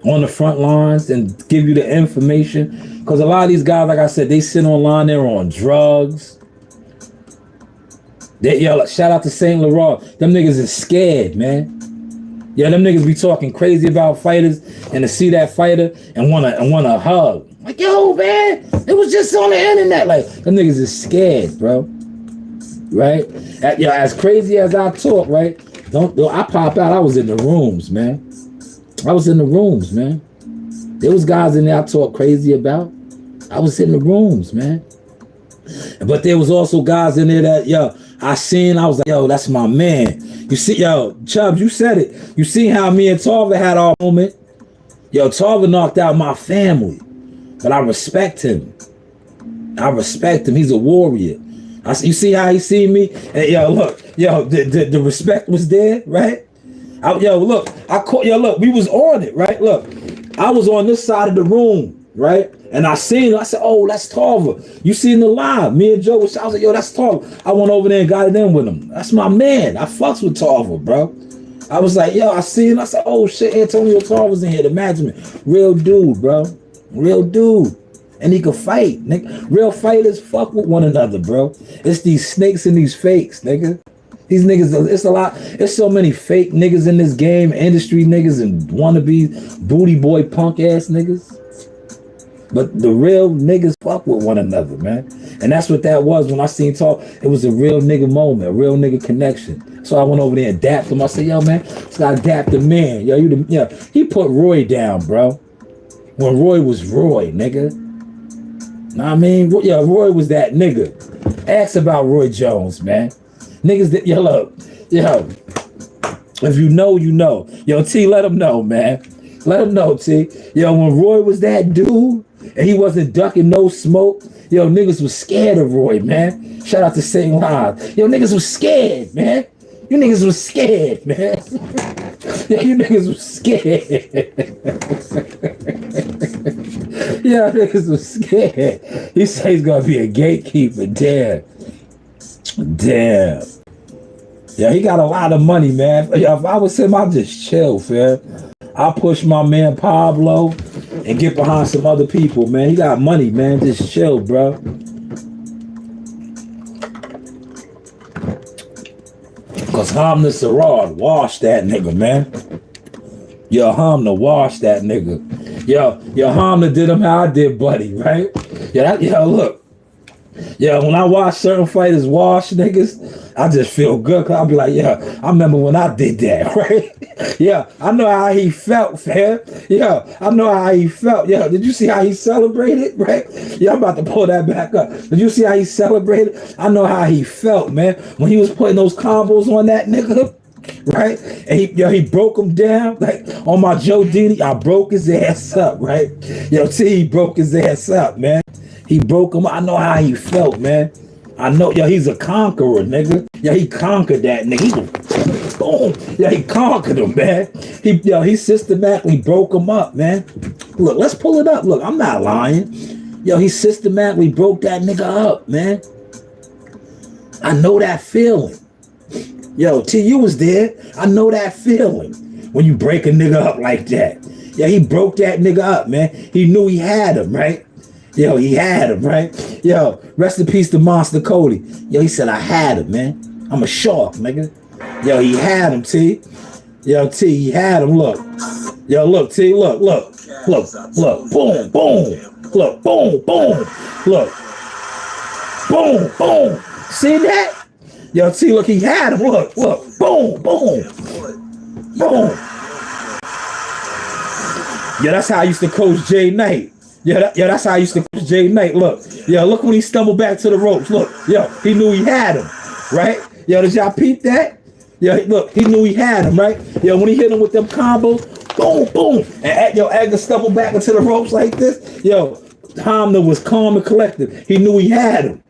on the front lines and give you the information. Because a lot of these guys, like I said, they sit online, they're on drugs. Shout out to Saint Laurent. Them niggas is scared, man. Yeah, them niggas be talking crazy about fighters and to see that fighter and wanna hug. Like, yo, man, it was just on the internet. Like, them niggas is scared, bro. Right? As crazy as I talk, right? Don't I pop out. I was in the rooms, man. There was guys in there I talk crazy about. I was in the rooms, man. But there was also guys in there that, I was like, yo, that's my man. You see, yo, Chubbs, you said it. You see how me and Tarver had our moment? Yo, Tarver knocked out my family. But I respect him. I respect him. He's a warrior. You see how he see me? And yo, look, yo, the respect was there, right? Look, we was on it, right? Look, I was on this side of the room, right? And I seen him. I said, oh, that's Tarver. You seen the live. Me and Joe was, I was like, yo, that's Tarver. I went over there and got it in with him. That's my man. I fucks with Tarver, bro. I was like, yo, I seen him. I said, oh, shit, Antonio Tarver's in here. The management. Real dude, bro. Real dude. And he could fight, nigga. Real fighters fuck with one another, bro. It's these snakes and these fakes, nigga. These niggas, it's a lot. It's so many fake niggas in this game, industry niggas and wannabe booty boy punk ass niggas. But the real niggas fuck with one another, man. And that's what that was when I seen Talk. It was a real nigga moment, a real nigga connection. So I went over there and dapped him. I said, yo, man, just gotta dap the man. Yo, he put Roy down, bro. When Roy was Roy, nigga. Know what I mean? Yeah, Roy was that nigga. Ask about Roy Jones, man. Niggas that, yo, look, yo, if you know, you know. Yo, T, let him know, man. Let him know, T. Yo, when Roy was that dude, and he wasn't ducking no smoke, yo, niggas was scared of Roy, man. Shout out to Same Shanewz. Yo, niggas was scared, man. You niggas was scared, man. Yeah, you niggas was scared. Yeah, niggas was scared. He said he's gonna be a gatekeeper. Damn. Yeah, he got a lot of money, man. Yeah, if I was him, I'd just chill, fam. I'll push my man Pablo and get behind some other people, man. He got money, man. Just chill, bro. Cause Hamna Sarad, wash that nigga, man. Yo, Hamna, wash that nigga. Yo, Hamna did him how I did Buddy, right? Yo, look. Yo, when I watch certain fighters wash niggas, I just feel good. Cause I'll be like, yeah, I remember when I did that, right? Yeah, I know how he felt, fam. Yeah, I know how he felt. Yeah, did you see how he celebrated, right? Yeah, I'm about to pull that back up. Did you see how he celebrated? I know how he felt, man. When he was putting those combos on that nigga, right? And he broke him down. Like, on my Joe Didi, I broke his ass up, right? Yo, he broke his ass up, man. He broke him. I know how he felt, man. I know, yo, he's a conqueror, nigga. Yeah, he conquered that nigga. Boom. Yeah, he conquered him, man. He systematically broke him up, man. Look, let's pull it up. Look, I'm not lying. Yo, he systematically broke that nigga up, man. I know that feeling. Yo, T, you was there. I know that feeling when you break a nigga up like that. Yeah, he broke that nigga up, man. He knew he had him, right? Yo, he had him, right? Yo, rest in peace to Monster Cody. Yo, he said, I had him, man. I'm a shark, nigga. Yo, he had him, T. Yo, T, he had him. Look. Yo, look, T, look. Look, boom, boom. Look, boom, boom. Look. Boom, boom. See that? Yo, T, look, he had him. Look. Boom, boom. Boom. Yo, that's how I used to coach Jay Knight. Yeah, that's how I used to coach Jay Knight. Look, look when he stumbled back to the ropes. Look, he knew he had him, right? Yo, did y'all peep that? Yeah, look, he knew he had him, right? Yo, when he hit him with them combos, boom, boom, and Edgar stumbled back into the ropes like this. Yo, Hamna was calm and collected. He knew he had him.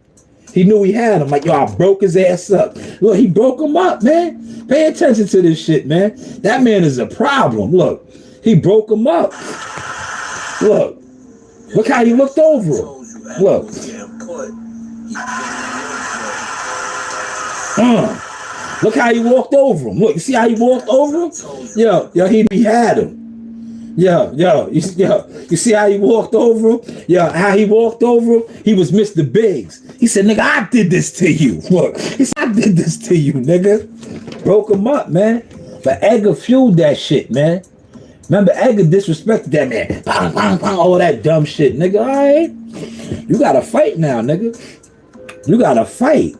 Like, yo, I broke his ass up. Look, he broke him up, man. Pay attention to this shit, man. That man is a problem. Look, he broke him up. Look how he looked over him. Look. Look how he walked over him. Look, you see how he walked over him? Yo, he had him. Yo, you see how he walked over him? Yo, how he walked over him? He was Mr. Biggs. He said, nigga, I did this to you. Look, he said, I did this to you, nigga. Broke him up, man. But Edgar fueled that shit, man. Remember, Edgar disrespected that man. Bang, bang, bang, all that dumb shit, nigga. All right? You gotta fight now, nigga. You gotta fight.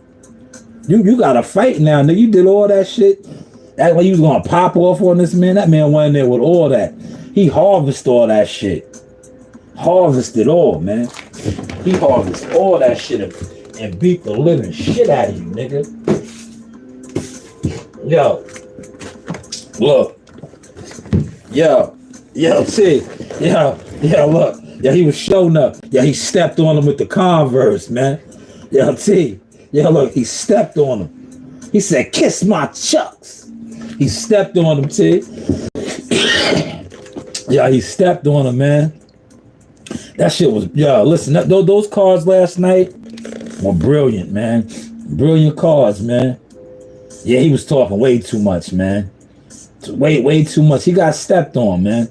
You gotta fight now, nigga. You did all that shit. That's why you was gonna pop off on this man. That man went in there with all that. He harvested all that shit. Harvested all, man. He harvested all that shit and beat the living shit out of you, nigga. Yo. Look. Yo, see. Yo, look. Yeah, he was showing up. Yeah, he stepped on him with the Converse, man. Yo, T. Yo, look, he stepped on him. He said, kiss my chucks. He stepped on him, T. Yeah, he stepped on him, man. That shit was, listen, those cards last night were brilliant, man. Brilliant cards, man. Yeah, he was talking way too much, man. Way too much. He got stepped on, man.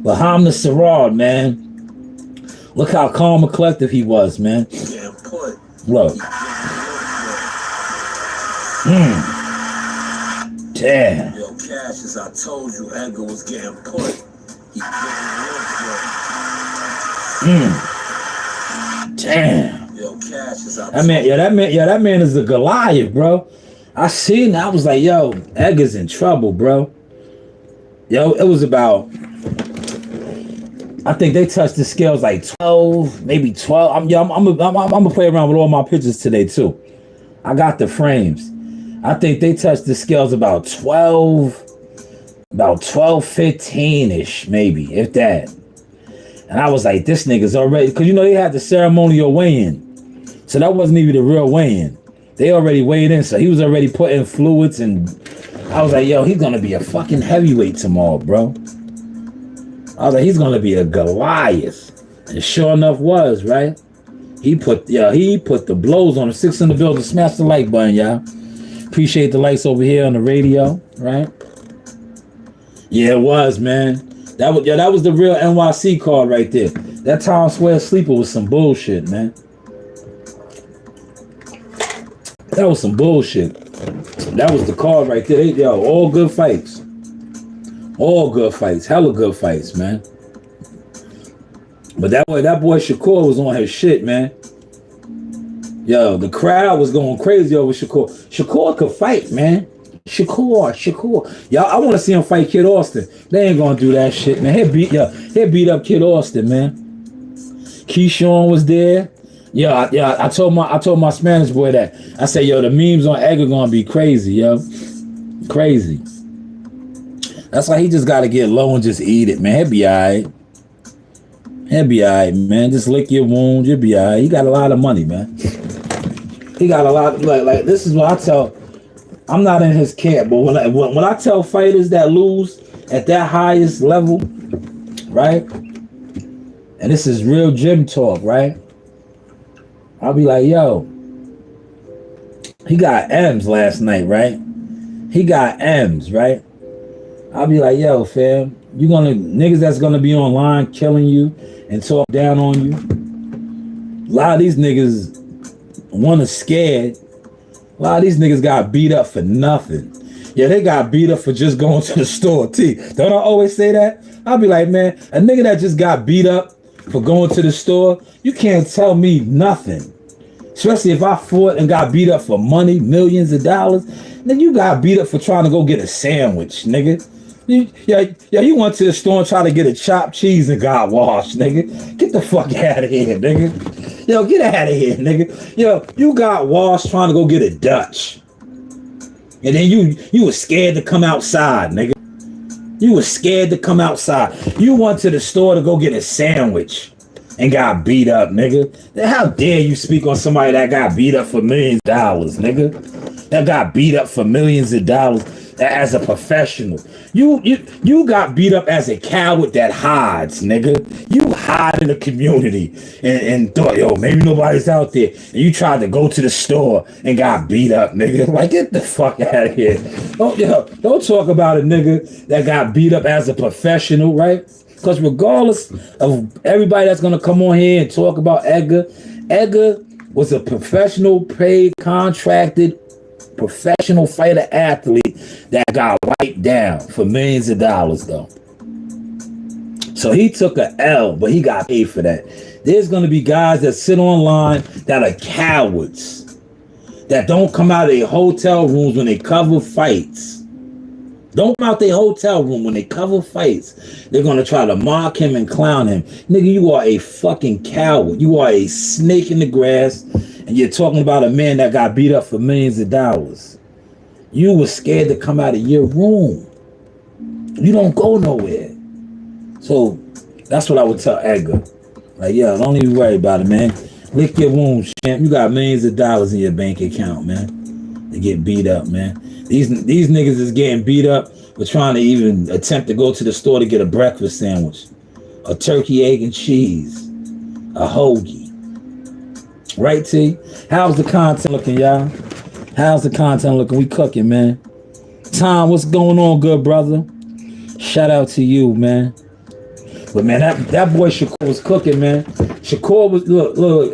Lahamna Sarad, man. Look how calm and collective he was, man. Look. Damn. Yo, Cash, as I told you, Edgar was getting put. He Damn. Yo, Cash, as I that man is a Goliath, bro. I seen that. I was like, yo, Edgar's in trouble, bro. Yo, it was about, I think they touched the scales like 12, maybe 12. I'm gonna play around with all my pictures today too. I got the frames. I think they touched the scales about 12, 15-ish, maybe, if that. And I was like, this nigga's already, because you know they had the ceremonial weigh-in. So that wasn't even the real weigh-in. They already weighed in, so he was already putting fluids, and I was like, yo, he's gonna be a fucking heavyweight tomorrow, bro. I was like, he's gonna be a Goliath. And sure enough was, right? He put the blows on the 6 in the building. Smash the like button, y'all. Appreciate the likes over here on the radio, right? Yeah, it was, man. That was the real NYC card right there. That Times Square sleeper was some bullshit, man. That was some bullshit. That was the card right there. Yo, all good fights. All good fights. Hella good fights, man. But that boy Shakur was on his shit, man. Yo, the crowd was going crazy over Shakur. Shakur could fight, man. Shakur. Y'all, I want to see him fight Kid Austin. They ain't gonna do that shit, man. He'll beat up Kid Austin, man. Keyshawn was there. Yeah. I told my Spanish boy that. I said, yo, the memes on Edgar gonna be crazy, yo. Crazy. That's why he just gotta get low and just eat it, man. He'll be alright. He'll be alright, man. Just lick your wound. You'll be alright. He got a lot of money, man. He got a lot. Like this is what I tell. I'm not in his camp, but when I tell fighters that lose at that highest level, right? And this is real gym talk, right? I'll be like, yo, he got M's last night, right? He got M's, right? I'll be like, yo, fam, niggas that's gonna be online killing you and talk down on you. A lot of these niggas, one is scared. A lot of these niggas got beat up for nothing. Yeah, they got beat up for just going to the store, T. Don't I always say that? I'll be like, man, a nigga that just got beat up for going to the store, you can't tell me nothing. Especially if I fought and got beat up for money, millions of dollars. Then you got beat up for trying to go get a sandwich, nigga. You went to the store and tried to get a chopped cheese and got washed, nigga. Get the fuck out of here, nigga. Yo, get out of here, nigga. Yo, you got washed trying to go get a Dutch. And then you was scared to come outside, nigga. You was scared to come outside. You went to the store to go get a sandwich and got beat up, nigga. Then how dare you speak on somebody that got beat up for millions of dollars, nigga? That got beat up for millions of dollars as a professional. You got beat up as a coward that hides, nigga. You hide in the community and thought, yo, maybe nobody's out there. And you tried to go to the store and got beat up, nigga. Like, get the fuck out of here. Don't talk about a nigga that got beat up as a professional, right? Because regardless of everybody that's gonna come on here and talk about Edgar was a professional, paid, contracted, professional fighter athlete that got wiped down for millions of dollars, though. So he took a L, but he got paid for that. There's gonna be guys that sit online that are cowards, that don't come out of their hotel rooms when they cover fights. Don't come out their hotel room when they cover fights. They're gonna try to mock him and clown him. Nigga, you are a fucking coward. You are a snake in the grass, and you're talking about a man that got beat up for millions of dollars. You were scared to come out of your room. You don't go nowhere. So that's what I would tell Edgar. Like, yo, don't even worry about it, man. Lick your wounds, champ. You got millions of dollars in your bank account, man. They get beat up, man. These niggas is getting beat up for trying to even attempt to go to the store to get a breakfast sandwich, a turkey, egg, and cheese, a hoagie. Right, T? How's the content looking, y'all? How's the content looking? We cooking, man. Tom, what's going on, good brother? Shout out to you, man. But man, that boy Shakur was cooking, man. Shakur was look.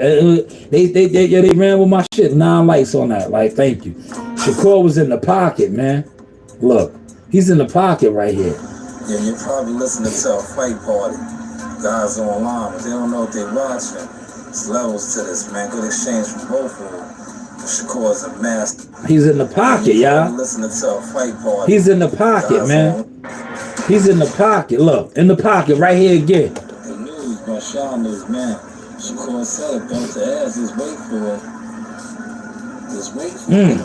They ran with my shit. 9 likes on that. Like, thank you. Shakur was in the pocket, man. Look, he's in the pocket right here. Yeah, you're probably listening to a fight party. Guys online, but they don't know what they're watching. There's levels to this, man. Good exchange from both of them. Shakur's a master. He's in the pocket, y'all. Listening to a fight party. He's in the pocket, man. He's in the pocket. Look, in the pocket right here again. The news by Shanewz, man. Shakur said it, belt the ass. Just wait for it. Just wait for it.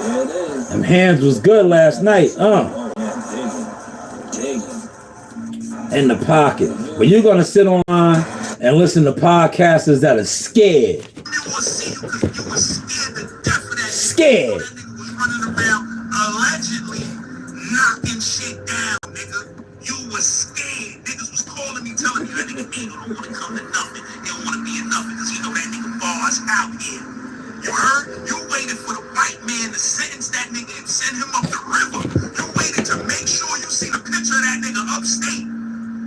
There it is. Them hands was good last night, Oh, man, digging. In the pocket. But you're gonna sit online and listen to podcasters that are scared. Scared. Running around allegedly knocking shit down, nigga. You was scared. Niggas was calling me, telling me that nigga don't want to come to nothing. He don't want to be in nothing because he know that nigga bars out here. You heard? You waited for the white man to sentence that nigga and send him up the river. You waited to make sure you seen a picture of that nigga upstate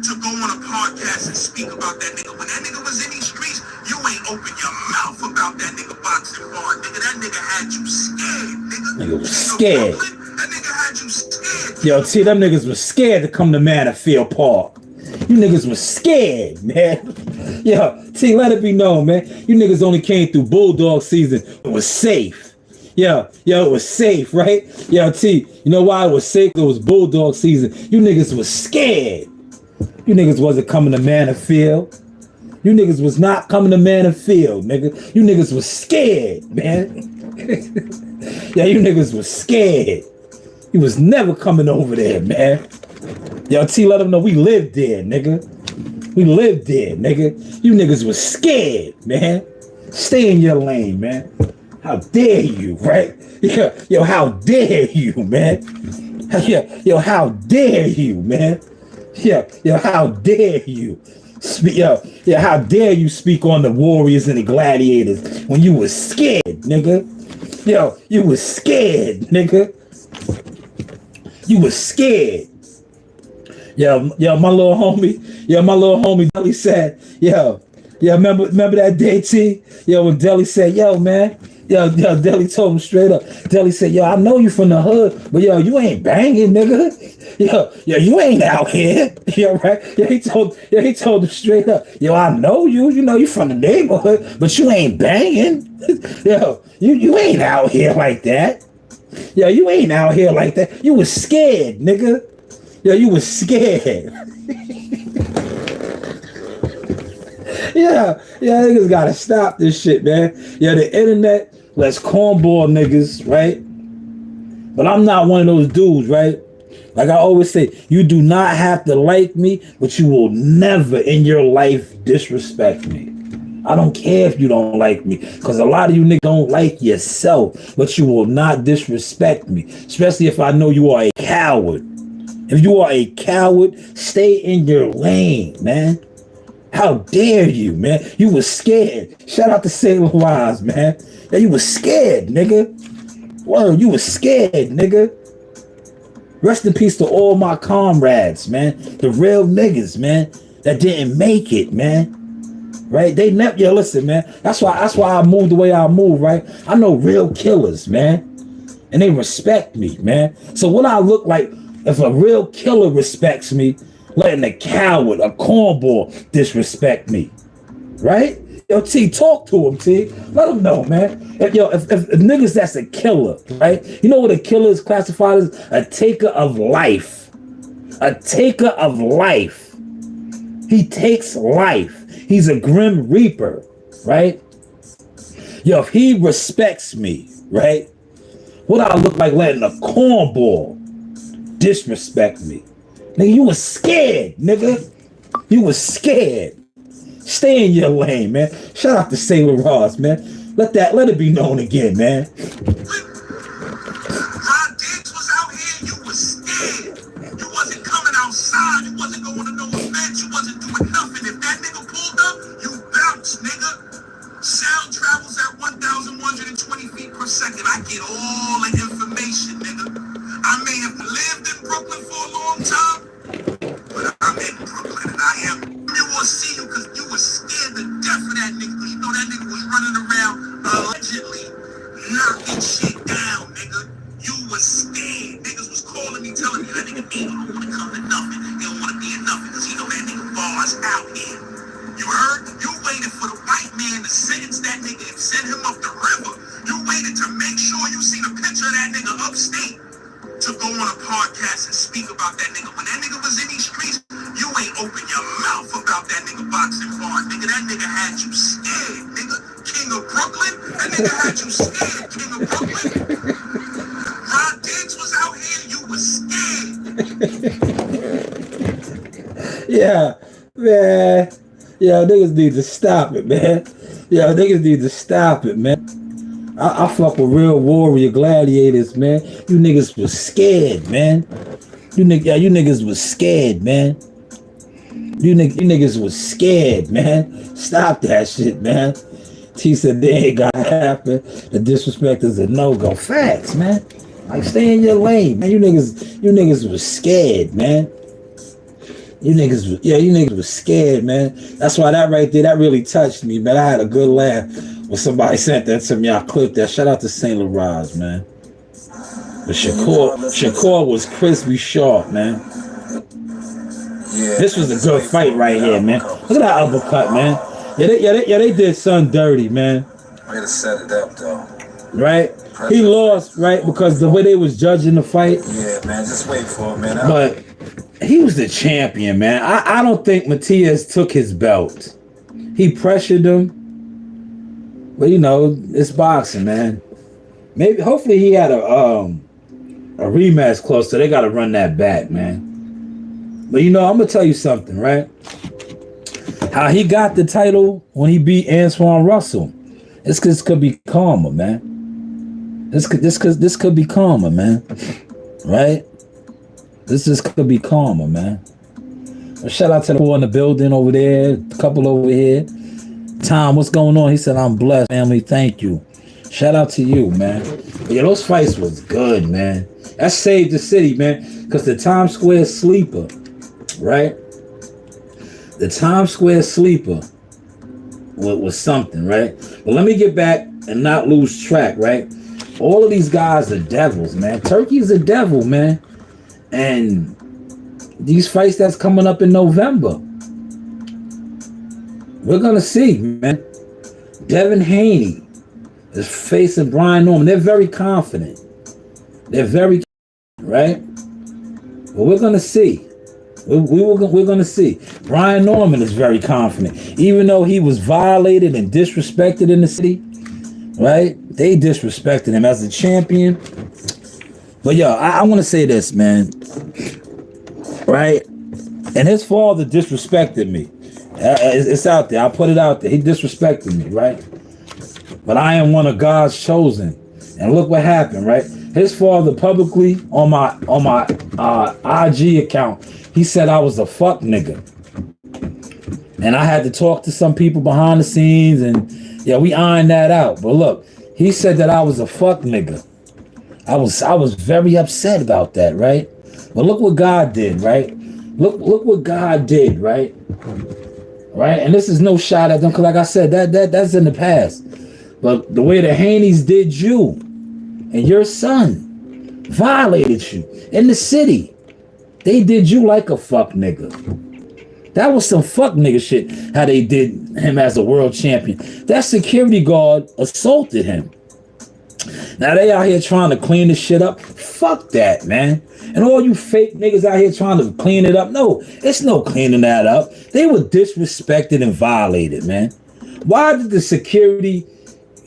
to go on a podcast and speak about that nigga. When that nigga was in these streets, you ain't open your mouth about that nigga boxing bar. Nigga, that nigga had you scared, nigga. Nigga was scared. That nigga had you scared. Yo, T, them niggas was scared to come to Manfield Park. You niggas was scared, man. Yo, T, let it be known, man. You niggas only came through Bulldog season. It was safe. Yo, it was safe, right? Yo, T, you know why it was safe? It was Bulldog season. You niggas was scared. You niggas wasn't coming to Manfield. You niggas was not coming to Manfield, nigga. You niggas was scared, man. Yeah, you niggas was scared. You was never coming over there, man. Yo, T, let them know we lived there, nigga. We lived there, nigga. You niggas was scared, man. Stay in your lane, man. How dare you, right? Yo, how dare you, man? Yo, how dare you, man? Yo, how dare you? How dare you speak on the Warriors and the Gladiators when you was scared, nigga? Yo, you was scared, nigga. You was scared. Yo, my little homie Deli said, remember that day, T? Yo, when Deli said, yo, man, Deli told him straight up. Deli said, yo, I know you from the hood, but yo, you ain't banging, nigga. Yo, you ain't out here. Yo, right? He told him straight up, yo, I know you. You know you from the neighborhood, but you ain't banging. Yo, you ain't out here like that. Yo, you ain't out here like that. You was scared, nigga. Yo, you was scared. Yeah, niggas gotta stop this shit, man. Yeah, the internet lets cornball niggas, right? But I'm not one of those dudes, right? Like I always say, you do not have to like me, but you will never in your life disrespect me. I don't care if you don't like me, because a lot of you niggas don't like yourself, but you will not disrespect me, especially if I know you are a coward. If you are a coward, stay in your lane, man. How dare you, man? You was scared. Shout out to St. Louis, man. Yeah, you was scared, nigga. Word, you was scared, nigga. Rest in peace to all my comrades, man. The real niggas, man, that didn't make it, man. Right? They never, listen, man. That's why I moved the way I move, right? I know real killers, man. And they respect me, man. So what I look like if a real killer respects me, letting a coward, a cornball disrespect me, right? Yo, T, talk to him, T. Let him know, man. If niggas that's a killer, right? You know what a killer is classified as? A taker of life. A taker of life. He takes life. He's a grim reaper, right? Yo, if he respects me, right? What I look like letting a cornball disrespect me, Nigga, you was scared, nigga. You was scared. Stay in your lane, man. Shout out to Sailor Ross, man. Let it be known again, man. Rod Diggs was out here, you was scared. You wasn't coming outside, you wasn't going to no events, you wasn't doing nothing. If that nigga pulled up, you bounced, nigga. Sound travels at 1,120 feet per second. I get all the information, nigga. I may have lived in Brooklyn for a long time, but I'm in Brooklyn and I am. You will see you because you was scared to death of that nigga because you know that nigga was running around allegedly knocking shit down, nigga. You was scared. Niggas was calling me, telling me that nigga don't want to come to nothing. He don't want to be in nothing because he know that nigga bars out here. You heard? You waited for the white man to sentence that nigga and send him up the river. You waited to make sure you seen a picture of that nigga upstate to go on a podcast and speak about that nigga. When that nigga was in these streets, you ain't open your mouth about that nigga boxing bars. Nigga, that nigga had you scared, nigga. King of Brooklyn, that nigga had you scared, King of Brooklyn. Rod Diggs was out here, you was scared. Yeah, man. Yo, niggas need to stop it, man. Yo, niggas need to stop it, man. I fuck with real warrior gladiators, man. You niggas was scared, man. You niggas was scared, man. You niggas was scared, man. Stop that shit, man. T said they ain't gotta happen. The disrespect is a no-go. Facts, man. Like, stay in your lane, man. You niggas was scared, man. You niggas was scared, man. That's why that right there, that really touched me, man. I had a good laugh when somebody sent that to me. I clipped that. Shout out to St. Laurent, man. But Shakur was crispy sharp, man. Yeah, this was a good fight right here, man. Look at that uppercut, man. Yeah, they did son dirty, man. Way to set it up, though. Right? He lost, right? Because the way they was judging the fight. Yeah, man. Just wait for it, man. But he was the champion, man. I don't think Matias took his belt. He pressured him. But, you know, it's boxing, man. Maybe, hopefully he had a rematch close, so they got to run that back, man. But, you know, I'm going to tell you something, right? How he got the title when he beat Antoine Russell. This could be karma, man. This could be karma, man. Right? This could be karma, man. Well, shout out to the people in the building over there, a couple over here. Tom, what's going on? He said, I'm blessed, family. Thank you. Shout out to you, man. But yeah, those fights was good, man. That saved the city, man. Because the Times Square sleeper, right? The Times Square sleeper was something, right? But let me get back and not lose track, right? All of these guys are devils, man. Turkey's a devil, man. And these fights that's coming up in November, we're going to see, man. Devin Haney is facing Brian Norman. They're very confident. Right? But we're going to see. We're going to see. Brian Norman is very confident. Even though he was violated and disrespected in the city, right? They disrespected him as a champion. But yo, I want to say this, man. Right? And his father disrespected me. It's out there. I put it out there. He disrespected me, right? But I am one of God's chosen. And look what happened, right? His father publicly on my IG account, he said I was a fuck nigga. And I had to talk to some people behind the scenes, and yeah, we ironed that out. But look, he said that I was a fuck nigga. I was very upset about that, right? But look what God did, right? Look what God did, right? Right? And this is no shot at them, because like I said, that's in the past. But the way the Haneys did you and your son violated you in the city. They did you like a fuck nigga. That was some fuck nigga shit, how they did him as a world champion. That security guard assaulted him. Now they out here trying to clean this shit up. Fuck that, man. And all you fake niggas out here trying to clean it up. No, it's no cleaning that up. They were disrespected and violated, man. Why did the security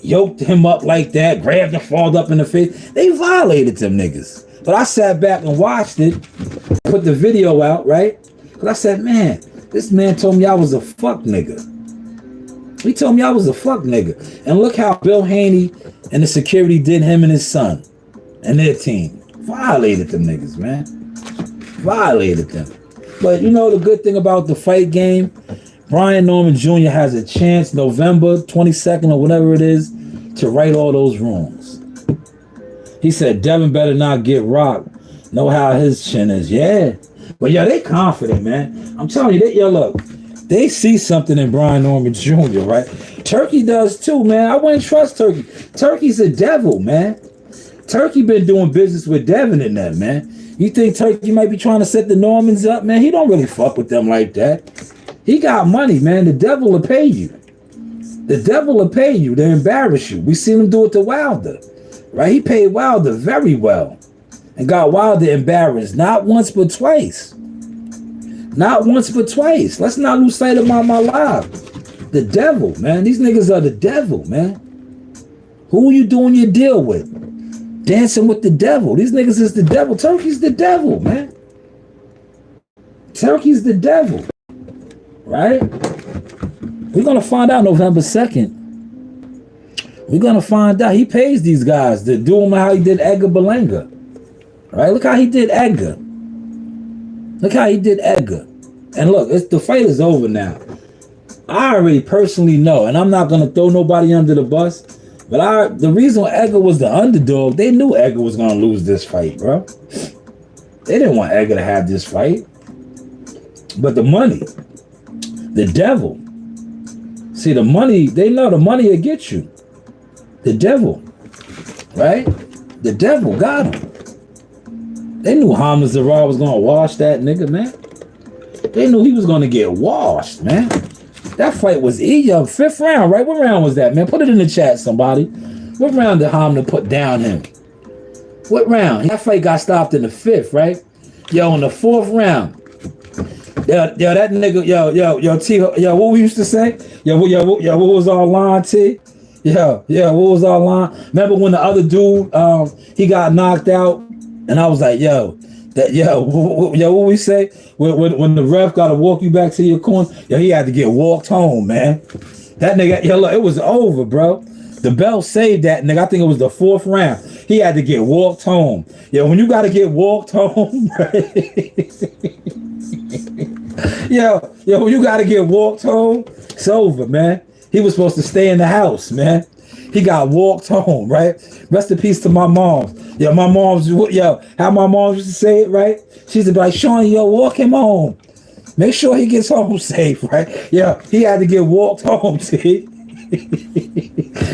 yoke him up like that, grabbed and falled up in the face? They violated them niggas. But I sat back and watched it, put the video out, right? But I said, man, this man told me I was a fuck nigga. He told me I was a fuck nigga. And look how Bill Haney and the security did him and his son and their team. Violated them niggas, man. Violated them. But you know the good thing about the fight game, Brian Norman Jr. has a chance November 22nd or whatever it is to right all those wrongs. He said Devin better not get rocked. Know how his chin is. Yeah. But yo, they confident, man. I'm telling you, look, they see something in Brian Norman Jr., right? Turki does too, man. I wouldn't trust Turki. Turki's a devil, man. Turki been doing business with Devin and that, man. You think Turki might be trying to set the Normans up, man? He don't really fuck with them like that. He got money, man. The devil will pay you. The devil will pay you to embarrass you. We seen him do it to Wilder, right? He paid Wilder very well and got Wilder embarrassed. Not once, but twice. Not once, but twice. Let's not lose sight of my life. The devil, man. These niggas are the devil, man. Who are you doing your deal with? Dancing with the devil. These niggas is the devil. Turki's the devil, man. Turki's the devil. Right? We're going to find out November 2nd. We're going to find out. He pays these guys to do him how he did Edgar Berlanga. Right? Look how he did Edgar. Look how he did Edgar. And look, the fight is over now. I already personally know, and I'm not going to throw nobody under the bus, but the reason Edgar was the underdog, they knew Edgar was going to lose this fight, bro. They didn't want Edgar to have this fight. But the money, the devil. See, the money, they know the money will get you. The devil, right? The devil got him. They knew Hamza Zarah was going to wash that nigga, man. They knew he was going to get washed, man. That fight was easy. 5th round, right? What round was that, man? Put it in the chat, somebody. What round did Hamza put down him? What round? That fight got stopped in the 5th, right? Yo, in the 4th round. Yo, that nigga, yo, T, yo, what we used to say? Yo, what was our line, T? Yo, what was our line? Remember when the other dude, he got knocked out? And I was like, what we say? When the ref got to walk you back to your corner, yo, he had to get walked home, man. That nigga, yo, look, it was over, bro. The bell saved that nigga. I think it was the 4th round. He had to get walked home. Yo, when you got to get walked home, yo, when you got to get walked home, it's over, man. He was supposed to stay in the house, man. He got walked home, right? Rest in peace to my mom. Yo, my mom's, how my mom used to say it, right? She used to be like, Sean, yo, walk him home. Make sure he gets home safe, right? Yeah, he had to get walked home, see?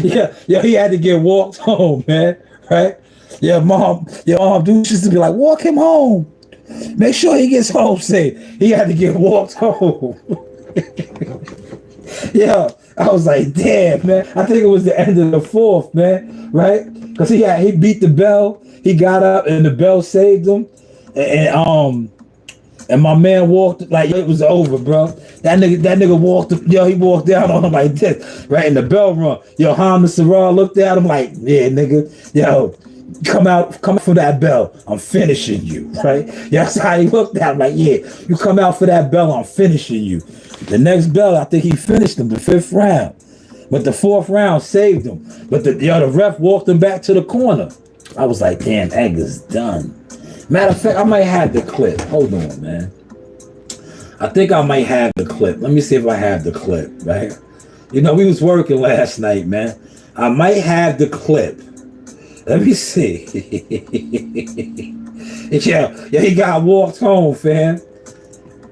Yeah, he had to get walked home, man, right? Yeah, mom, dude used to be like, walk him home. Make sure he gets home safe. He had to get walked home. Yeah, I was like, damn, man. I think it was the end of the 4th, man, right? Because he beat the bell. He got up and the bell saved him. And my man walked like it was over, bro. That nigga walked, he walked down on him like this, right? And the bell rung. Yo, Hamza Zarah looked at him like, yeah, nigga, yo, come out for that bell. I'm finishing you, right? Yeah, that's how he looked at him like, yeah, you come out for that bell, I'm finishing you. The next bell, I think he finished him, the 5th round. But the 4th round saved him. But the ref walked him back to the corner. I was like, damn, Edgar's done. Matter of fact, I might have the clip. Hold on, man. I think I might have the clip. Let me see if I have the clip, right? You know, we was working last night, man. I might have the clip. Let me see. Yeah, he got walked home, fam.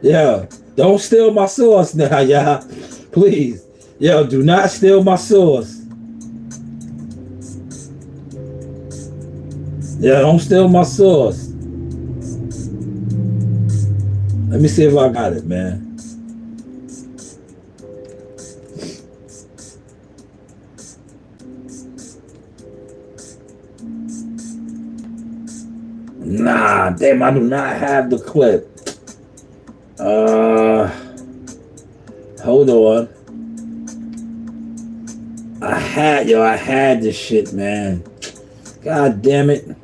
Yeah. Don't steal my sauce now, y'all. Please. Yo, do not steal my sauce. Yeah, don't steal my sauce. Let me see if I got it, man. Nah, damn, I do not have the clip. Hold on. I had this shit, man. God damn it.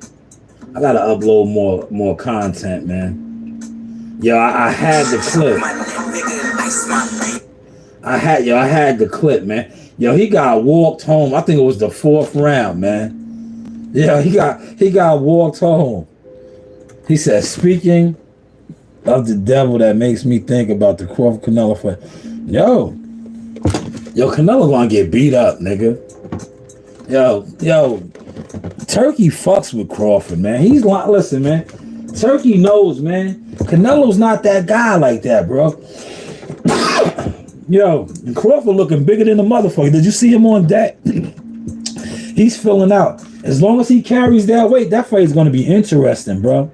I gotta upload more content, man. Yo, I had the clip. I had the clip, man. Yo, he got walked home. I think it was the 4th round, man. Yeah, he got walked home. He said, speaking of the devil that makes me think about the Crawford Canelo fight. Yo, Canelo gonna get beat up, nigga. Yo, Turkey fucks with Crawford, man. He's like, listen, man. Turkey knows, man. Canelo's not that guy like that, bro. Yo, Crawford looking bigger than the motherfucker. Did you see him on deck? He's filling out. As long as he carries that weight, that fight is going to be interesting, bro.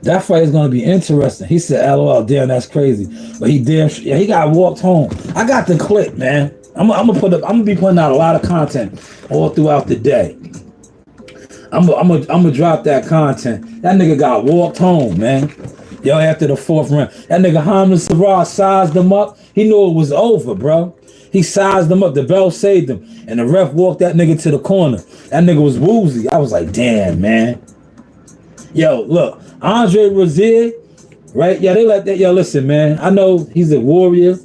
That fight is going to be interesting. He said, LOL, damn, that's crazy. But he got walked home. I got the clip, man. I'm gonna be putting out a lot of content all throughout the day. I'm gonna drop that content. That nigga got walked home, man. Yo, after the 4th round. That nigga Hamza Sarrar sized him up. He knew it was over, bro. He sized him up. The bell saved him. And the ref walked that nigga to the corner. That nigga was woozy. I was like, damn, man. Yo, look. Andre Rozier, right? Yeah, they let that. Yo, listen, man. I know he's a warrior.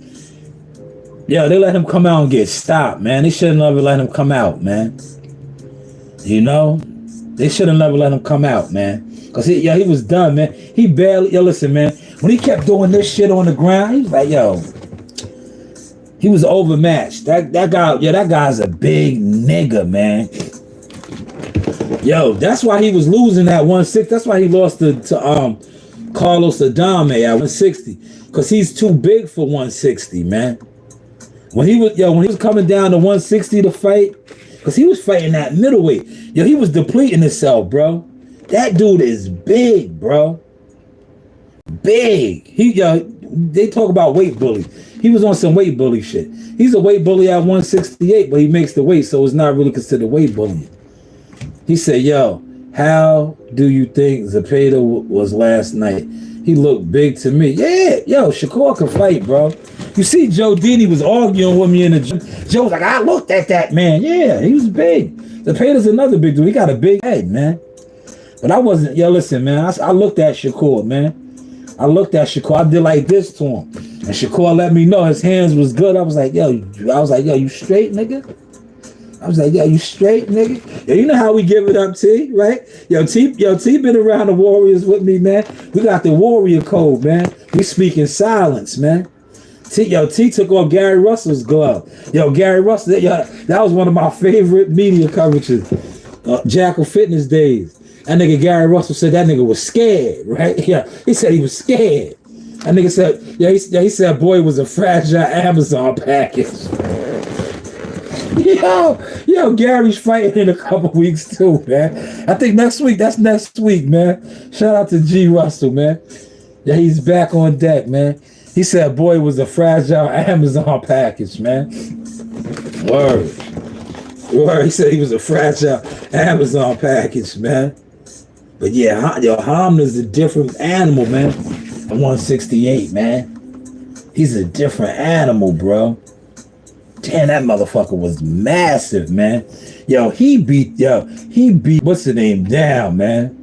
Yo, they let him come out and get stopped, man. They shouldn't never let him come out, man. You know? They should have never let him come out, man. Because he was done, man. He barely, listen, man. When he kept doing this shit on the ground, he was like, yo, he was overmatched. That guy's a big nigga, man. Yo, that's why he was losing at 160. That's why he lost to Carlos Adame at 160. Because he's too big for 160, man. When he was coming down to 160 to fight, because he was fighting that middleweight. Yo, he was depleting himself, bro. That dude is big, bro. Big. They talk about weight bully. He was on some weight bully shit. He's a weight bully at 168, but he makes the weight, so it's not really considered weight bullying. He said, yo, how do you think Zepeda was last night? He looked big to me. Yeah, yo, Shakur can fight, bro. You see, Joe Dini was arguing with me in the gym. Joe was like, I looked at that man. Yeah, he was big. Zepeda's another big dude. He got a big head, man. But I wasn't, listen, man. I looked at Shakur, man. I did like this to him. And Shakur let me know his hands was good. I was like, yo, you straight, nigga? I was like, yo, you straight, nigga? Yo, you know how we give it up, T, right? T been around the Warriors with me, man. We got the Warrior code, man. We speak in silence, man. T took off Gary Russell's glove. Yo, Gary Russell, that was one of my favorite media coverages. Jackal Fitness days. That nigga Gary Russell said that nigga was scared, right? Yeah, he said he was scared. That nigga said, he said boy was a fragile Amazon package. Yo, Gary's fighting in a couple weeks too, man. I think next week, man. Shout out to G Russell, man. Yeah, he's back on deck, man. He said boy was a fragile Amazon package, man. Word. He said he was a fragile Amazon package, man. But yeah, Hamna's a different animal, man. 168, man. He's a different animal, bro. Damn, that motherfucker was massive, man. Yo, he beat what's the name down, man.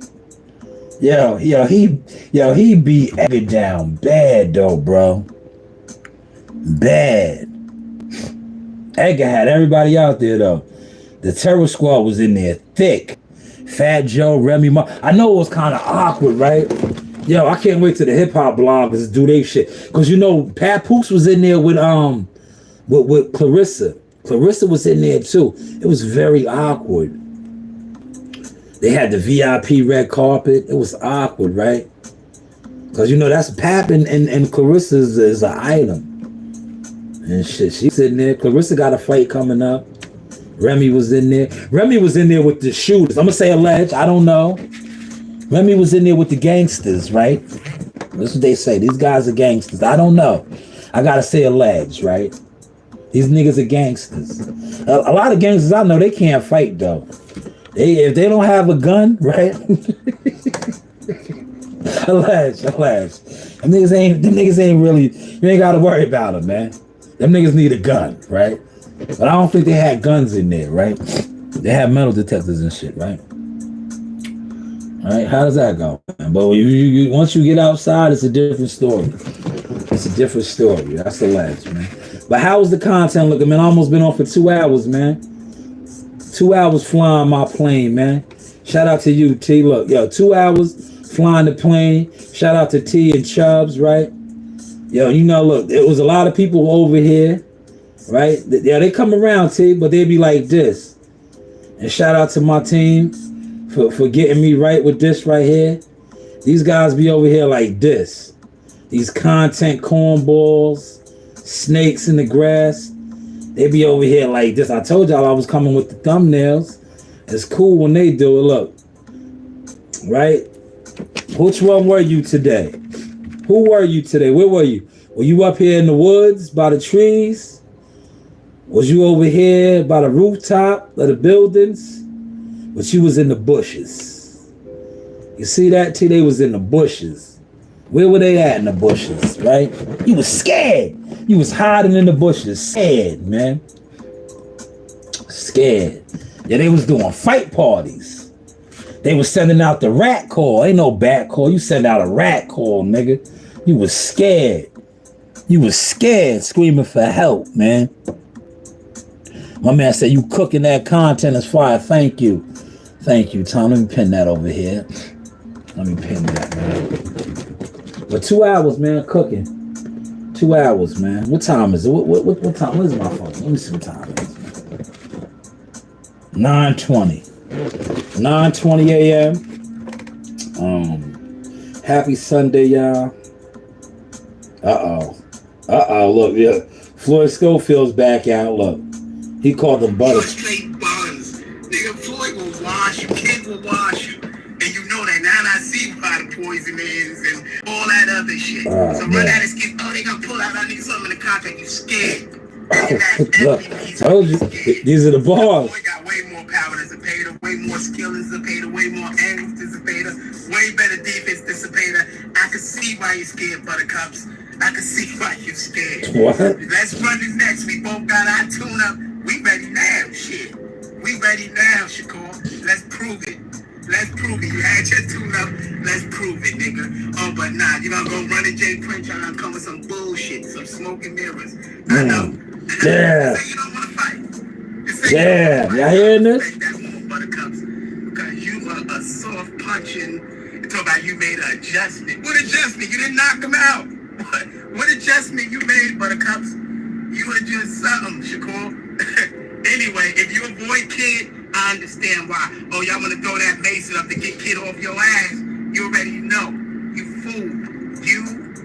He beat Edgar down bad though, bro. Bad. Edgar had everybody out there though. The Terror Squad was in there thick. Fat Joe, Remy Ma. I know it was kind of awkward, right? Yo, I can't wait till the hip hop bloggers do their shit. Cause Papoose was in there with Clarissa. Clarissa was in there too. It was very awkward. They had the VIP red carpet. It was awkward, right? Cause that's Pap and Clarissa's is an item. And shit, she's sitting there. Clarissa got a fight coming up. Remy was in there. Remy was in there with the shooters. I'm gonna say alleged. I don't know. Remy was in there with the gangsters, right? That's what they say. These guys are gangsters. I don't know. I gotta say alleged, right? These niggas are gangsters. A lot of gangsters I know, they can't fight though. If they don't have a gun, right? alleged. Them niggas ain't really. You ain't gotta worry about them, man. Them niggas need a gun, right? But I don't think they had guns in there, right? They had metal detectors and shit, right? Right? How does that go? But once you get outside, it's a different story. It's a different story. That's the ledge, man. But how's the content looking, man? I almost been on for 2 hours, man. 2 hours flying my plane, man. Shout out to you, T. Look, yo, 2 hours flying the plane. Shout out to T and Chubbs, right? Yo, you know, look, there was a lot of people over here, right? Yeah, they come around, T, but they be like this. And shout out to my team for getting me right with this right here. These guys be over here like this. These content cornballs, snakes in the grass. They be over here like this. I told y'all I was coming with the thumbnails. It's cool when they do it. Look, right? Which one were you today? Who were you today? Where were you? Were you up here in the woods by the trees? Was you over here by the rooftop of the buildings? But you was in the bushes. You see that? T, they was in the bushes. Where were they at in the bushes, right? You was scared. You was hiding in the bushes. Scared, man. Scared. Yeah, they was doing fight parties. They was sending out the rat call. Ain't no bat call. You send out a rat call, nigga. You was scared. You was scared, screaming for help, man. My man said, you cooking that content is fire. Thank you. Thank you, Tom. Let me pin that over here. Let me pin that, man. But 2 hours, man, cooking. 2 hours, man. What time is it? What time? What is my phone? Let me see what time it is. 9:20. 9:20 a.m. Happy Sunday, y'all. Look, yeah. Floyd Schofield's back out. Look. He called them butter. Straight buns. Nigga, Floyd will wash you. Kid will wash you. And you know that. Now I see why the poison is and all that other shit. So run out and skip. Oh, they gonna pull out. I need something in the contract. You scared. Look, told you. These are the bars. Floyd got way more power than Zepeda, way more skill than Zepeda, way more angles than Zepeda, way better defense than Zepeda. I can see why you're scared, Buttercups. I can see why you're scared. What? Let's run this next. We both got our tune-up. We ready now, shit. We ready now, Shakur. Let's prove it. Let's prove it. You had your tune-up. Let's prove it, nigga. Oh, but nah, you gonna go run at Jay Prince trying to come with some bullshit, some smoke and mirrors. I know. Yeah. Say you don't want to fight. Yeah. Y'all hearing this? That more Buttercups. Because you are a soft punching. You talk about you made an adjustment. What adjustment? You didn't knock him out. What adjustment you made, Buttercups? You adjust something, Shakur. Anyway, if you avoid Kid, I understand why. Oh, y'all want to throw that Mason up to get Kid off your ass? You already know. You fool. You,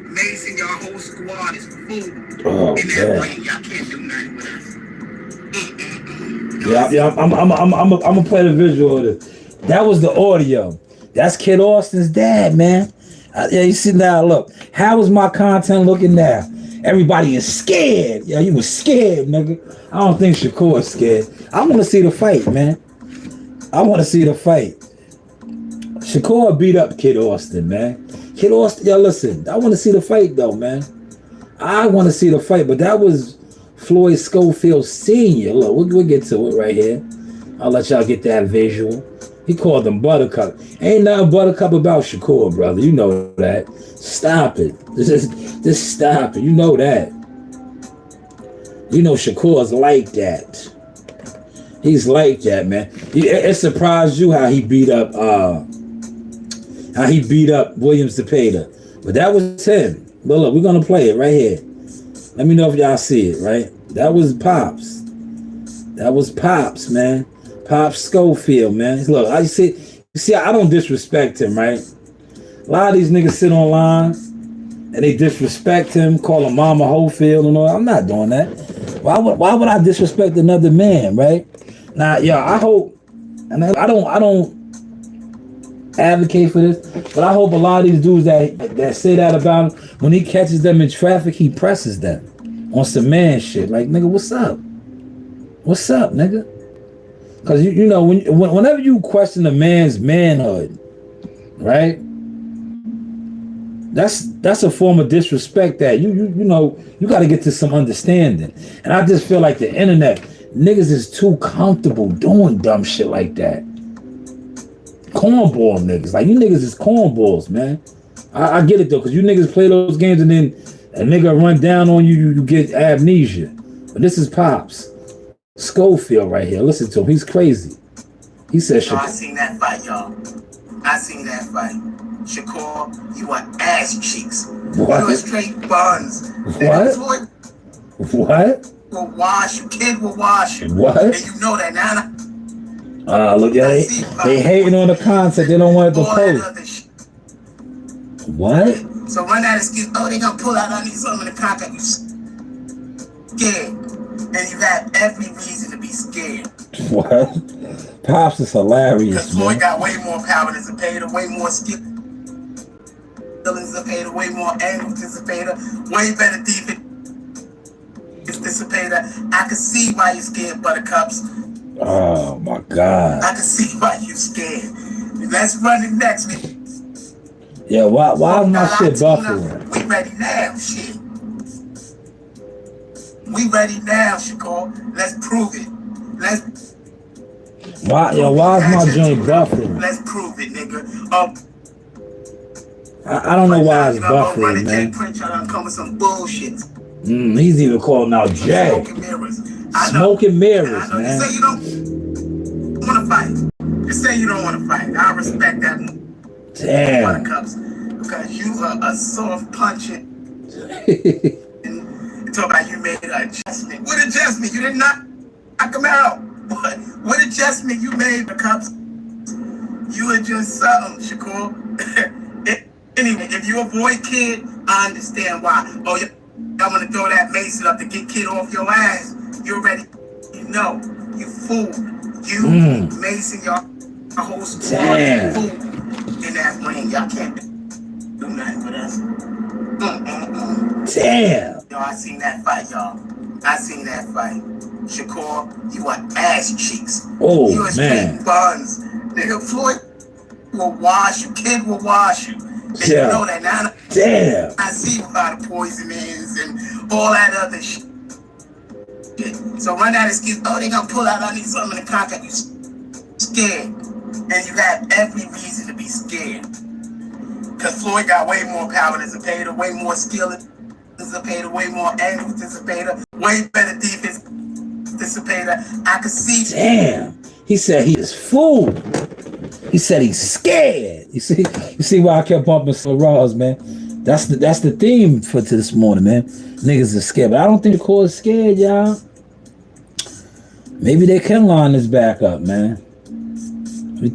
Mason, your whole squad is fooled. Oh, in that way, y'all can't do nothing with us. Yeah, I'm gonna play the visual of this. That was the audio. That's Kid Austin's dad, man. Yeah, you see now, look. How was my content looking now? Everybody is scared. Yeah, you was scared, nigga. I don't think Shakur is scared. I want to see the fight, man. I want to see the fight. Shakur beat up Kid Austin, man. Kid Austin, yo, listen. I want to see the fight, though, man. I want to see the fight, but that was Floyd Schofield Sr. Look, we'll get to it right here. I'll let y'all get that visual. He called them Buttercup. Ain't nothing Buttercup about Shakur, brother. You know that. Stop it. Just stop it. You know that. You know Shakur's like that. He's like that, man. It surprised you how he beat up Williams Zepeda. But that was him. But look, we're gonna play it right here. Let me know if y'all see it, right? That was Pops. That was Pops, man. Pops Schofield, man. Look, you see, I don't disrespect him, right? A lot of these niggas sit online and they disrespect him, call him Mama Hofield and all. I'm not doing that. Why would I disrespect another man, right? Now, yo, I hope, and I don't advocate for this, but I hope a lot of these dudes that say that about him, when he catches them in traffic, he presses them on some man shit. Like, nigga, what's up? What's up, nigga? Because, you know, whenever you question a man's manhood, right? That's a form of disrespect that you know, you got to get to some understanding. And I just feel like the internet, niggas is too comfortable doing dumb shit like that. Cornball niggas. Like, you niggas is cornballs, man. I get it, though, because you niggas play those games and then a nigga run down on you, you get amnesia. But this is Pops. Schofield right here. Listen to him. He's crazy. He said, I seen that fight, y'all. I seen that fight. Shakur, you are ass cheeks. What? You are straight buns. What? Floyd What? will wash you. Kid will wash you. What? And you know that now. Look, yeah, they hating on the concept. They don't want it to All that post. other shit. What? So run that excuse. Oh, they gonna pull out. I need something in the pocket. You scared, and you have every reason to be scared. What? Pops is hilarious, Because Floyd man. got way more power than Zepeda, way more skill than Zepeda, way more angles than Zepeda, way better defense than Zepeda. I can see why you're scared, Buttercups. Oh my God. I can see why you're scared. Let's run it next week. Yeah, why is my shit buffering? We ready now, shit. We ready now, Shakur. Let's prove it. Why is my joint buffering? Let's prove it, nigga. Oh, I don't know why it's buffering, Jay man. Prince trying to come with some bullshit. He's even calling out Jay. Smoking mirrors. Smoking mirrors, You man. say you don't want to fight. You say you don't want to fight. I respect that. Damn. Buttercups, because you are a soft punching. And talk about you made an adjustment. What adjustment? You did not knock him out. What adjustment you made, Buttercups? You are just something, Shakur. Anyway, if you avoid Kid, I understand why. Oh, y'all want to throw that Mason up to get Kid off your ass. You're ready. You know, you fool. You, Mason, y'all, a whole squad, you fool. In that ring, y'all can't do nothing with us. Damn. Yo, I seen that fight, y'all. I seen that fight. Shakur, you are ass cheeks. Oh, you are man. straight buns. Nigga, Floyd will wash you. Kid will wash you. And you know that now. Damn. I see why the poison is and all that other shit. So run that excuse. Oh, they gonna pull out. I need something in the pocket. You scared. And you have every reason to be scared. Because Floyd got way more power than Zepeda, way more skill than Zepeda, way more angles than Zepeda, way better defense than Zepeda. I can see. Damn. He said he is fooled. He said he's scared. You see why I kept bumping so raws, man. That's the theme for this morning, man. Niggas are scared, but I don't think the core is scared, y'all. Maybe they can line this back up, man.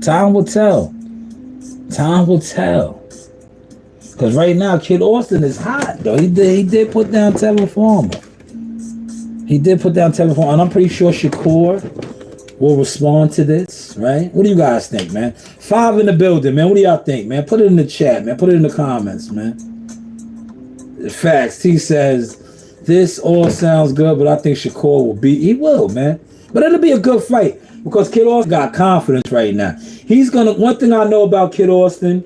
Time will tell. Time will tell. Because right now, Kid Austin is hot, though. He did put down Tevin Farmer. He did put down Tevin Farmer. And I'm pretty sure Shakur will respond to this, right? What do you guys think, man? 5 in the building, man. What do y'all think, man? Put it in the chat, man. Put it in the comments, man. Facts. T says, this all sounds good, but I think Shakur will beat. He will, man. But it'll be a good fight. Because Kid Austin got confidence right now. One thing I know about Kid Austin,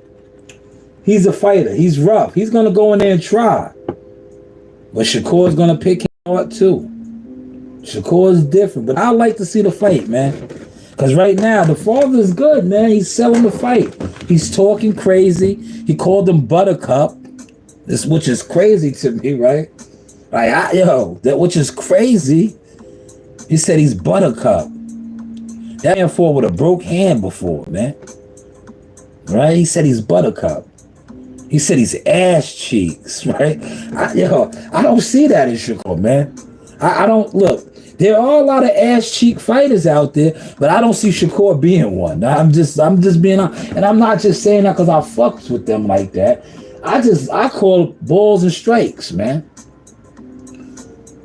he's a fighter. He's rough. He's gonna go in there and try. But Shakur's gonna pick him up too. Shakur is different. But I like to see the fight, man. Because right now, the father's good, man. He's selling the fight. He's talking crazy. He called him Buttercup. Which is crazy to me, right? Which is crazy. He said he's Buttercup. That man fought with a broke hand before, man. Right? He said he's Buttercup. He said he's ass cheeks, right? I don't see that in Shakur, man. I don't look. There are a lot of ass cheek fighters out there, but I don't see Shakur being one. I'm just being honest. And I'm not just saying that because I fucks with them like that. I call balls and strikes, man.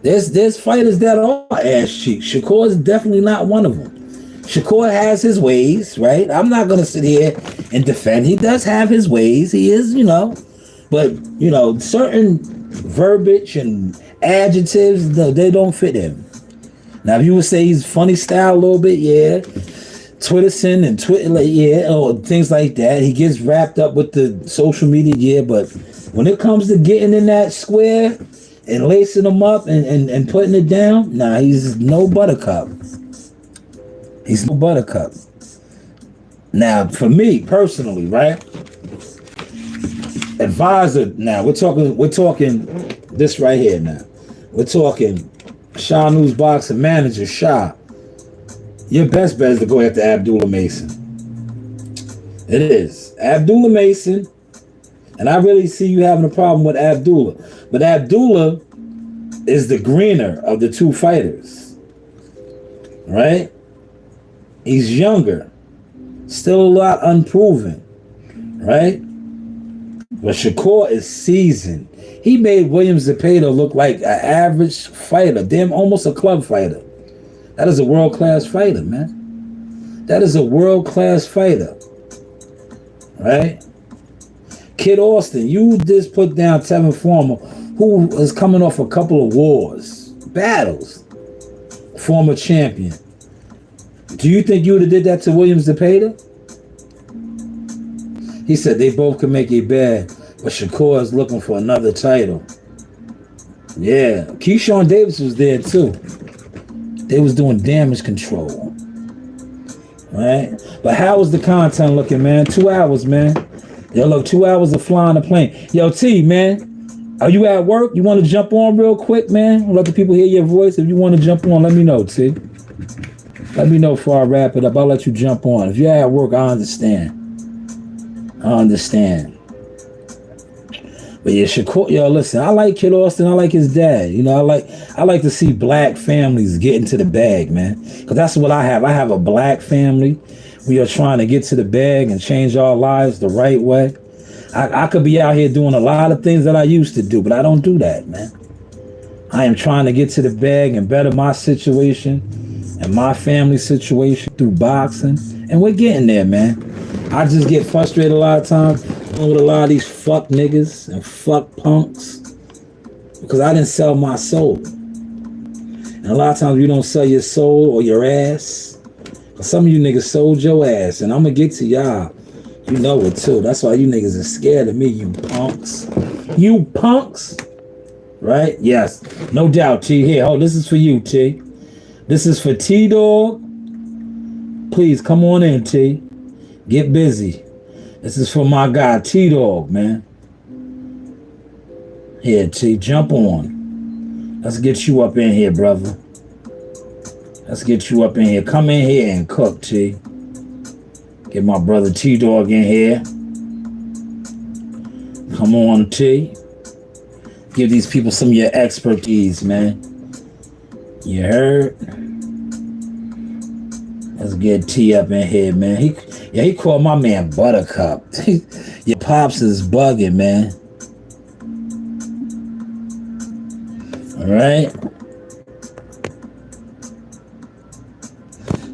There's fighters that are ass cheeks. Shakur is definitely not one of them. Shakur has his ways, right? I'm not going to sit here and defend. He does have his ways. He is, but, certain verbiage and adjectives, they don't fit him. Now, if you would say he's funny style a little bit, yeah. Twitterson and or things like that. He gets wrapped up with the social media, yeah. But when it comes to getting in that square and lacing them up and putting it down, nah, he's no Buttercup. He's no Buttercup. Now, for me personally, right? Advisor. Now we're talking this right here. Now we're talking Shanewz boxing manager Shah. Your best bet is to go after Abdullah Mason. It is Abdullah Mason, and I really see you having a problem with Abdullah. But Abdullah is the greener of the two fighters, right? He's younger, still a lot unproven, right? But Shakur is seasoned. He made William Zepeda look like an average fighter, damn, almost a club fighter. That is a world-class fighter, man. That is a world-class fighter, right? Kid Austin, you just put down Tevin Farmer, who is coming off a couple of wars, battles, former champion. Do you think you would have did that to William Zepeda? He said they both can make it bad, but Shakur is looking for another title. Yeah, Keyshawn Davis was there too. They was doing damage control, right? But how was the content looking, man? 2 hours, man. Yo, look, 2 hours of flying a plane. Yo, T, man, are you at work? You want to jump on real quick, man? Let the people hear your voice. If you want to jump on, let me know, T. Let me know before I wrap it up. I'll let you jump on. If you're at work, I understand. But yeah, Shakur, yo, listen, I like Kid Austin. I like his dad. You know, I like to see black families get into the bag, man. Because that's what I have. I have a black family. We are trying to get to the bag and change our lives the right way. I could be out here doing a lot of things that I used to do, but I don't do that, man. I am trying to get to the bag and better my situation and my family situation through boxing. And we're getting there, man. I just get frustrated a lot of times with a lot of these fuck niggas and fuck punks because I didn't sell my soul. And a lot of times you don't sell your soul or your ass. But some of you niggas sold your ass, and I'm gonna get to y'all. You know it too. That's why you niggas are scared of me, you punks. You punks, right? Yes, no doubt, T. Here, oh, this is for you, T. This is for T-Dog. Please come on in, T. Get busy. This is for my guy, T-Dog, man. Here, T, jump on. Let's get you up in here, brother. Let's get you up in here. Come in here and cook, T. Get my brother T-Dog in here. Come on, T. Give these people some of your expertise, man. You heard? Let's get T up in here, man. He called my man Buttercup. Your pops is bugging, man. All right.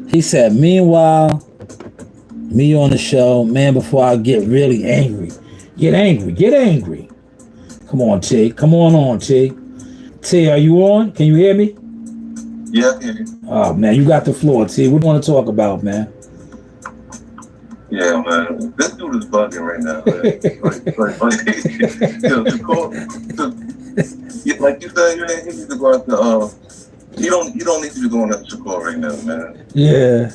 He said, meanwhile, me on the show, man, before I get really angry. Get angry. Come on, T. Come on, T. T, are you on? Can you hear me? Yeah, I hear you. Oh, man, you got the floor, T. What do you want to talk about, man? Yeah, man. This dude is bugging right now, man. Like you said, you need to go after, you don't need to be going after Shakur right now, man. Yeah.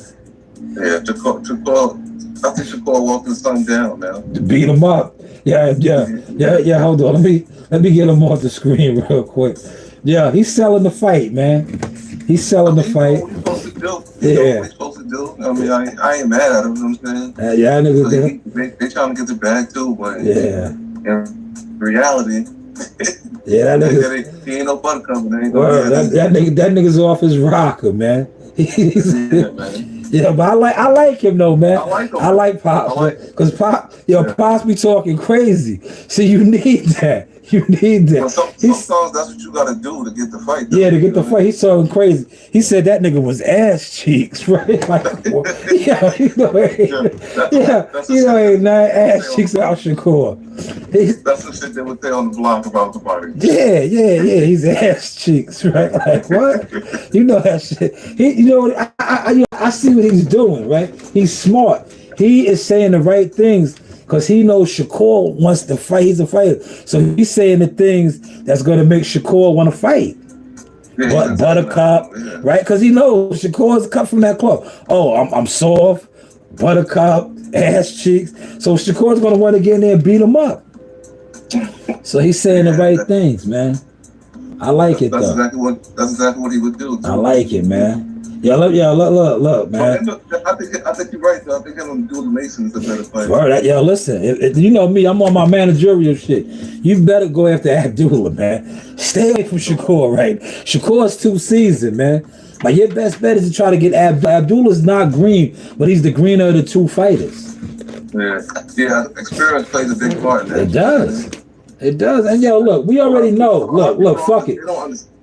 Yeah, Shakur, I think Shakur walked his son down, man. To beat him up. Yeah, hold on. Let me get him off the screen real quick. Yeah, he's selling the fight, man. He's selling the fight. What he's supposed to do. Yeah. What he's supposed to do. I mean, I ain't mad at him, you know what I'm saying? Yeah, I know. They trying to get the bag too, but yeah. In reality, yeah, that nigga. He ain't no buttercup. That nigga's off his rocker, man. Yeah, man. Yeah, but I like him though, man. I like him. I like Pop, because Pop's be talking crazy. So you need that. You need that. Well, sometimes that's what you gotta do to get the fight. Yeah, to get the fight. He's talking crazy. He said that nigga was ass cheeks, right? Like, ain't nine ass cheeks out Shakur. That's the shit they would say on the block about the party. Yeah. He's ass cheeks, right? Like what? You know that shit. I see what he's doing, right? He's smart. He is saying the right things because he knows Shakur wants to fight. He's a fighter, so he's saying the things that's going to make Shakur want to fight. Yeah, Buttercup, right? Because he knows Shakur's cut from that cloth. Oh, I'm soft. buttercup, ass cheeks. So Shakur's gonna want to get in there and beat him up. So he's saying the right things, man. I like it though. That's exactly what he would do. I like it, man. Look, man. I think you're right though. I think him Abdullah Mason is a better fighter. Word, listen, if you know me, I'm on my managerial shit. You better go after Abdullah, man. Stay away from Shakur, right? Shakur's too seasoned, man. Like your best bet is to try to get Abdullah's not green, but he's the greener of the two fighters. Yeah. Experience plays a big part in that. It does. And look, we already know. Look, fuck it.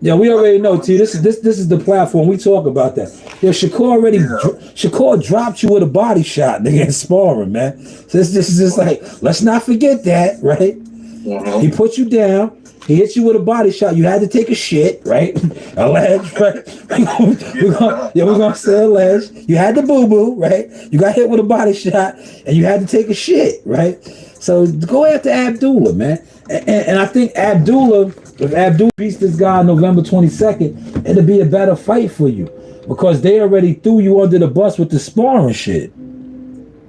Yeah, we already know, T. This is the platform. We talk about that. Shakur dropped you with a body shot, nigga, in sparring, man. So this is just like, let's not forget that, right? Mm-hmm. He put you down. He hit you with a body shot. You had to take a shit, right? Alleged, right? We're gonna say alleged. You had the boo-boo, right? You got hit with a body shot, and you had to take a shit, right? So go after Abdullah, man. And I think if Abdullah beats this guy on November 22nd, it'll be a better fight for you because they already threw you under the bus with the sparring shit.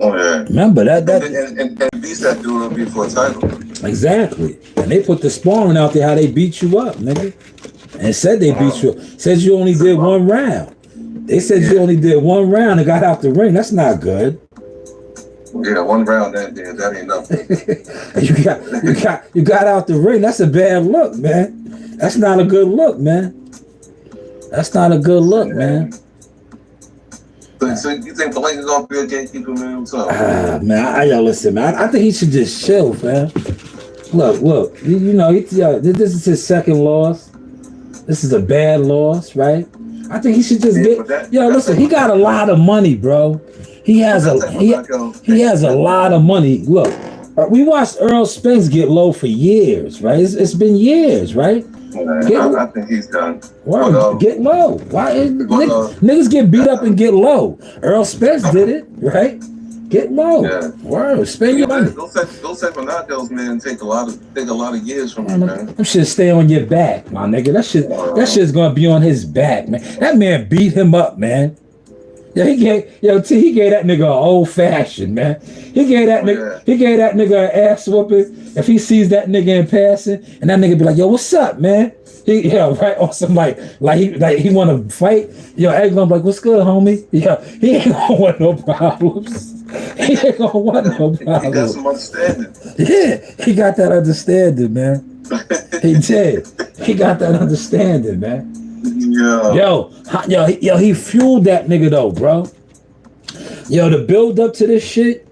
Oh yeah. Remember that and beats Abdullah before a title. Exactly. And they put the sparring out there how they beat you up, nigga. And said they beat you up. Says you only did one round. They said you only did one round and got out the ring. That's not good. Yeah, one round that ain't nothing. you got out the ring. That's a bad look, man. That's not a good look, man. That's not a good look, man. So you think Blake is gonna be a gatekeeper, man? What's up? Man, listen, man. I think he should just chill, man. Look. This is his second loss. This is a bad loss, right? I think he should just listen. He got a lot of money, bro. He has a lot of money. Look, we watched Earl Spence get low for years, right? It's been years, right? I think he's done. Get low. Why niggas get beat up and get low? Earl Spence did it, right? Get low. Yeah. Word. Spend your money. Those second knockouts, man, take a lot of years from you, man. Them shit stay on your back, my nigga. That shit's gonna be on his back, man. That man beat him up, man. Yeah, he gave that nigga an old fashioned, man. He gave that nigga an ass whooping. If he sees that nigga in passing, and that nigga be like, yo, what's up, man? Right on some like he wanna fight. Egg gonna be like, what's good, homie? He ain't gonna want no problems. He ain't gonna want no problems. He got some understanding. Yeah, he got that understanding, man. He did. He got that understanding, man. Yeah. Yo, he fueled that nigga though, bro. The build up to this shit,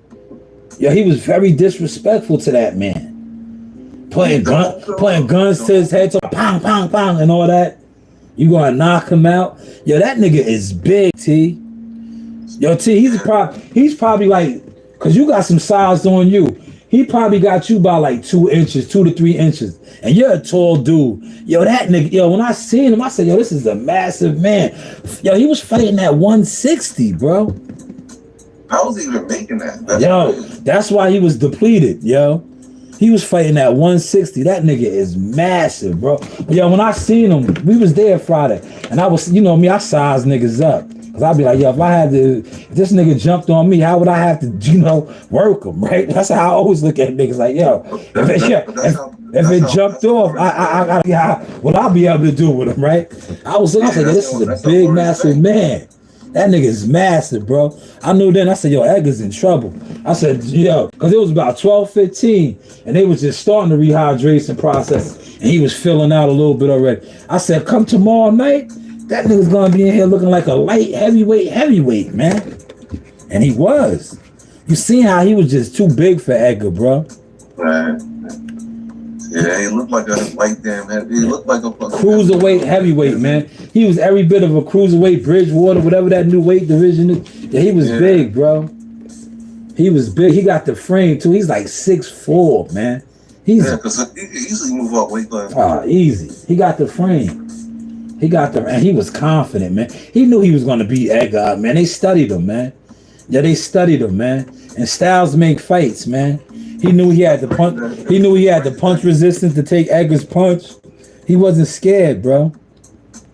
he was very disrespectful to that man. Playing guns to his head, so pong, pong, pong, and all that. You gonna knock him out? That nigga is big, T. T, he's probably like, cause you got some size on you. He probably got you by like 2 inches, 2 to 3 inches. And you're a tall dude. That nigga, when I seen him, I said, this is a massive man. He was fighting at 160, bro. How was he even making that? That's why he was depleted, He was fighting at 160. That nigga is massive, bro. When I seen him, we was there Friday. And I was, I size niggas up. Cause I'd be like, if this nigga jumped on me, how would I have to, work him, right? That's how I always look at niggas like, if it jumped off, what I'll be able to do with him, right? I was like, this is a big, massive man. That nigga is massive, bro. I knew then, I said, Edgar's in trouble. I said, because it was about 12:15, and they was just starting the rehydration process, and he was filling out a little bit already. I said, come tomorrow night, that nigga's gonna be in here looking like a light heavyweight, man. And he was. You seen how he was just too big for Edgar, bro. Right. Yeah, he looked like a light damn heavy. He looked like a cruiserweight heavyweight, man. He was every bit of a cruiserweight, Bridgewater, whatever that new weight division is. Yeah, he was big, bro. He was big. He got the frame too. He's like 6'4", man. Because he easily move up weight class. Easy. He got the frame. And he was confident, man. He knew he was going to beat Edgar, man. They studied him, man. They studied him, man. And styles make fights, man. He knew he had the punch. He knew he had the punch resistance to take Edgar's punch. He wasn't scared, bro.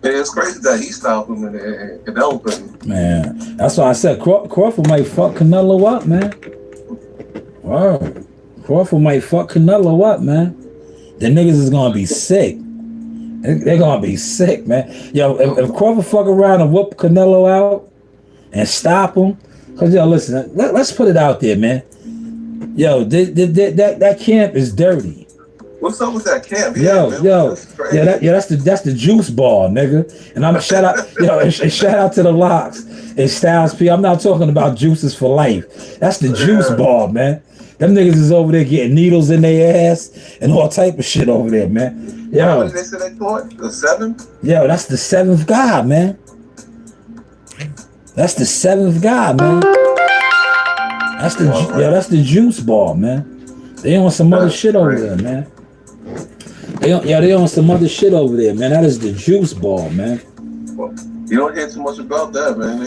It's crazy that he stopped him and Canelo couldn't. Man, that's why I said Crawford might fuck Canelo up, man. Wow. Crawford might fuck Canelo up, man. The niggas is gonna be sick. They're gonna be sick, man. Yo, if Crawford fuck around and whoop Canelo out and stop him, cause yo, listen, let's put it out there, man. Yo, that camp is dirty. What's up with that camp? Yo, that's the juice ball, nigga. And I'm shout out, and shout out to the Locks and Styles P. I'm not talking about juices for life. That's the juice ball, man. Them niggas is over there getting needles in their ass and all type of shit over there, man. Yo, what did they say they caught? The 7th? Yo, that's the 7th guy, man. That's the 7th guy, man. That's the juice ball, man. They on some other shit over there, man. They on some other shit over there, man. That is the juice ball, man. Well, you don't hear too much about that, man.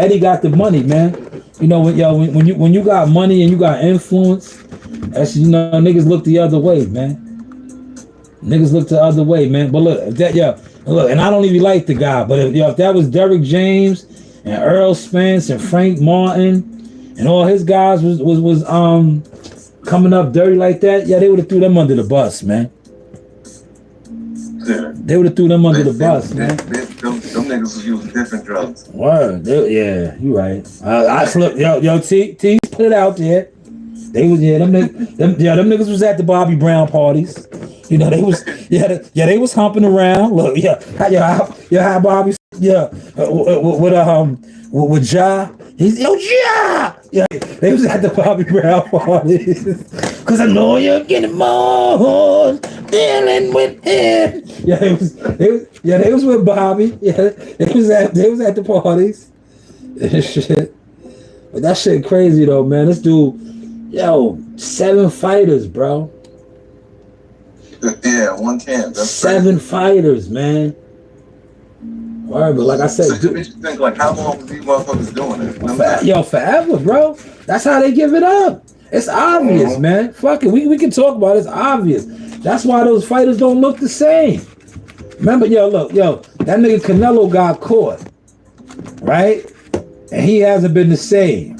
Eddie got the money, man. You know, when you got money and you got influence, that's niggas look the other way, man. Niggas look the other way, man. But look, and I don't even like the guy, but if that was Derrick James and Earl Spence and Frank Martin and all his guys was coming up dirty like that, they would have threw them under the bus, man. Yeah. They would have threw them under the bus, man. Them niggas was using different drugs. Word, you right. T put it out there. They was them niggas was at the Bobby Brown parties. You know, they was they was humping around. Look, how Bobby with Ja. He's Ja. Yeah, they was at the Bobby Brown parties. Cause I know you're getting more dealing with him. They was with Bobby. Yeah, they was at the parties. Shit. But that shit crazy though, man. This dude, 7 fighters, bro. Yeah, one camp. That's 7 fighters, man. Word, but like I said, you think like how long was these motherfuckers doing it? Forever, bro. That's how they give it up. It's obvious, man. Fuck it. We can talk about it. It's obvious. That's why those fighters don't look the same. Remember, that nigga Canelo got caught, right? And he hasn't been the same.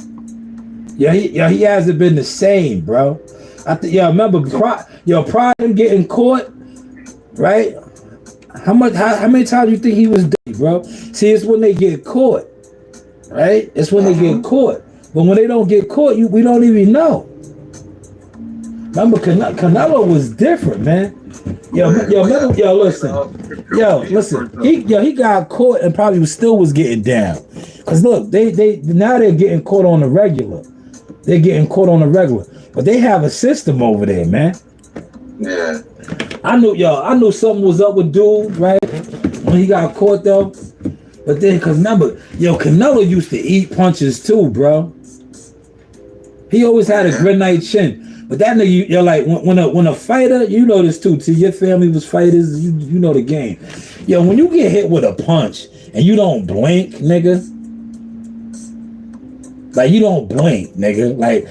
He hasn't been the same, bro. Remember, prior to him getting caught, right? How many times you think he was dead, bro? See, it's when they get caught, right? It's when they get caught. But when they don't get caught, we don't even know. Remember, Canelo was different, man. Listen. He got caught and probably still was getting down. Cause look, they now they're getting caught on the regular. They're getting caught on the regular, but they have a system over there, man. Yeah. I knew something was up with dude, right? When he got caught though. But then, cause remember, Canelo used to eat punches too, bro. He always had a grenade chin. But that nigga, like when a fighter, you know this too. See, your family was fighters, you know the game. When you get hit with a punch and you don't blink, nigga. Like you don't blink, nigga. Like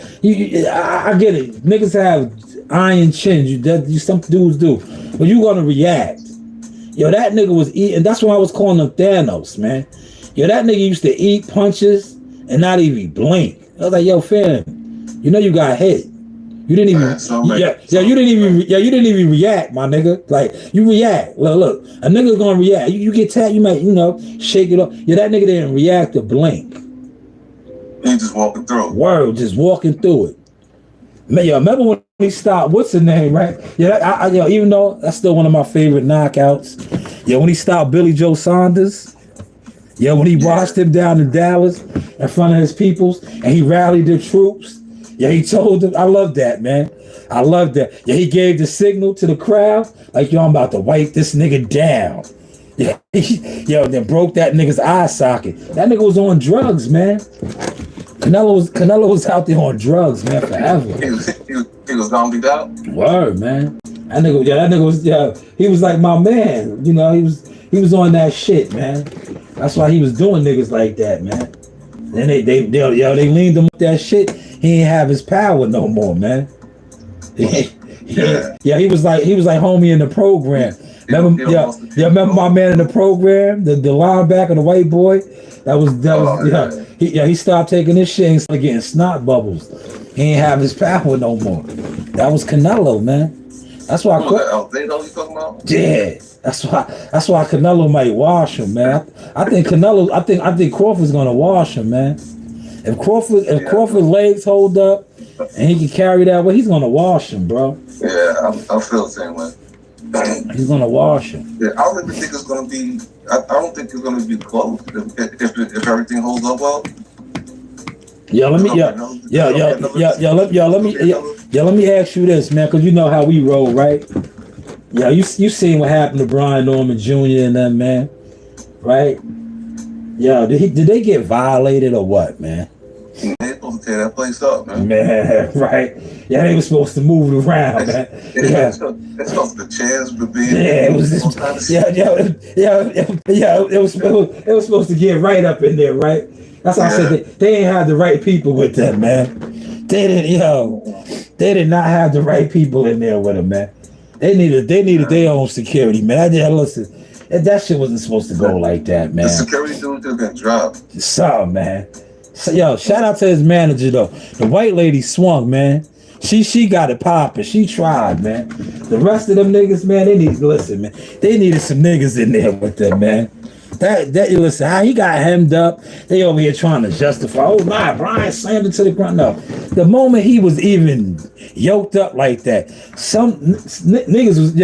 I get it. Niggas have iron chins. You some dudes do, but you gonna react. That nigga was eating. That's why I was calling him Thanos, man. That nigga used to eat punches and not even blink. I was like, fam, you got hit. You didn't even. You didn't even react, my nigga. Like you react. Look, a nigga's gonna react. You get tapped, you might, shake it off. That nigga didn't react or blink. He just walking through. Word, just walking through it. Man, remember when he stopped? What's the name, right? Even though that's still one of my favorite knockouts. When he stopped Billy Joe Saunders. When he washed him down in Dallas in front of his peoples and he rallied the troops. He told them, I love that, man. I love that. He gave the signal to the crowd, like, I'm about to wipe this nigga down. Then broke that nigga's eye socket. That nigga was on drugs, man. Canelo was out there on drugs, man, forever. He was zombied out. Word, man. That nigga was, he was like my man. He was on that shit, man. That's why he was doing niggas like that, man. Then they leaned him with that shit. He ain't have his power no more, man. He was like homie in the program. Remember my man in the program, the linebacker, the white boy. He stopped taking his shit and started getting snot bubbles. He ain't have his power no more. That was Canelo, man. That's why. They know you talking about? Yeah, that's why Canelo might wash him, man. I think Crawford's gonna wash him, man. If Crawford's legs hold up and he can carry that way, he's gonna wash him, bro. Yeah, I feel the same way. He's gonna wash him. Yeah, I don't even think it's gonna be. I don't think it's gonna be close if everything holds up well. Let me ask you this, man, because you know how we roll, right? Yeah, you seen what happened to Brian Norman Jr. and them, man, right? Yeah, did they get violated or what, man? They supposed to tear that place up, man. Man, right? Yeah, they were supposed to move it around, man. Yeah, it's supposed to chance for being. Yeah, it was. It was supposed to get right up in there, right? That's why I said they ain't have the right people with them, man. They did not have the right people in there with them, man. They needed their own security, man. Listen, that shit wasn't supposed to go like that, man. The security dude just got dropped. So, man. So, shout out to his manager though. The white lady swung, man. She got it popping. She tried, man. The rest of them niggas, man, they needed some niggas in there with them, man. That listen, how he got hemmed up, they over here trying to justify, oh my, Brian slammed it to the ground. No. The moment he was even yoked up like that, some niggas was,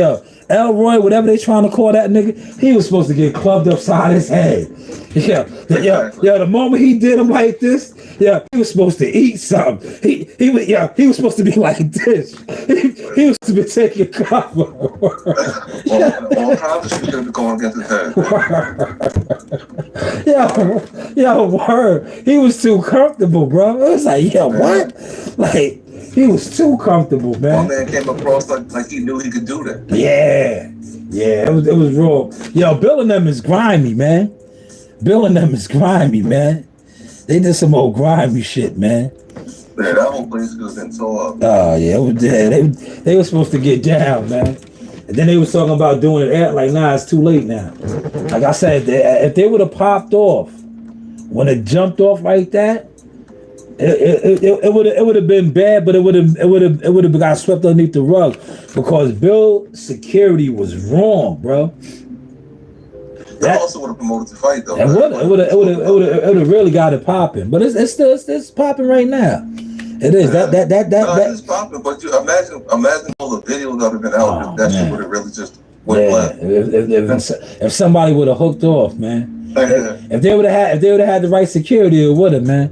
Elroy, whatever they trying to call that nigga, he was supposed to get clubbed upside his head. The moment he did him like this, he was supposed to eat something. He was supposed to be like this. He was to be taking cover. All kinds of shit could be going against his head. Word. He was too comfortable, bro. It was like, what? Like, he was too comfortable, man. One man came across like he knew he could do that. Yeah, it was raw. Bill and them is grimy, man. They did some old grimy shit, man. Yeah, that whole place was been tore up. Oh yeah, they were supposed to get down, man. And then they was talking about doing it like, nah, it's too late now. Like I said, if they would have popped off when it jumped off like that, it would have been bad, but it would have got swept underneath the rug because Bill's security was wrong, bro. That also would have promoted the fight though. It would have really got it popping, but it's popping right now. It is that it's popping. But you imagine all the videos that have been out. That shit would have really just went left. If somebody would have hooked off, man. If they would have had the right security, it would have, man.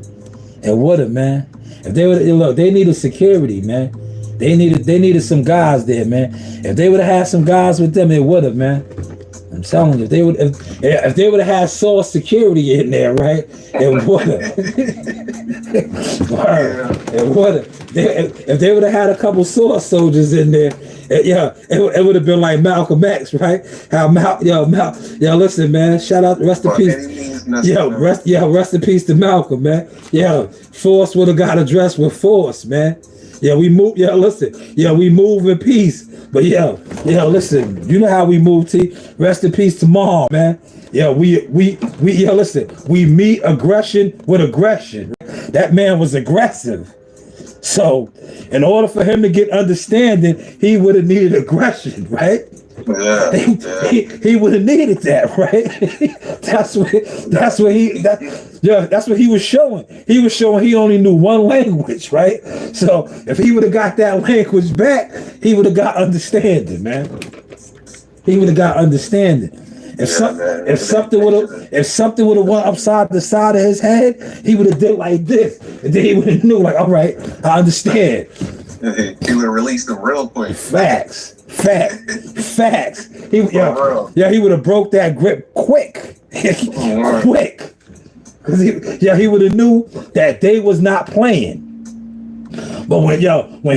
It would have, man. If they would look, they needed security, man. They needed some guys there, man. If they would have had some guys with them, it would have, man. I'm telling you, if they would have had Source security in there, right? It would have. It would have. If they would have had a couple Source soldiers in there, it would have been like Malcolm X, right? Listen, man. Shout out, rest in peace. Rest in peace to Malcolm, man. Force would have got addressed with force, man. We move. We move in peace. But listen. You know how we move, T. Rest in peace to Mom, man. We meet aggression with aggression. That man was aggressive. So, in order for him to get understanding, he would have needed aggression, right? He would have needed that, right? That's what he was showing. He was showing he only knew one language, right? So if he would have got that language back, he would have got understanding, man. He would have got understanding. If something would have went upside the side of his head, he would have did like this, and then he would have knew, like, all right, I understand. He would have released them real quick. Facts. He would have broke that grip quick. Quick. Because he would have knew that they was not playing. But when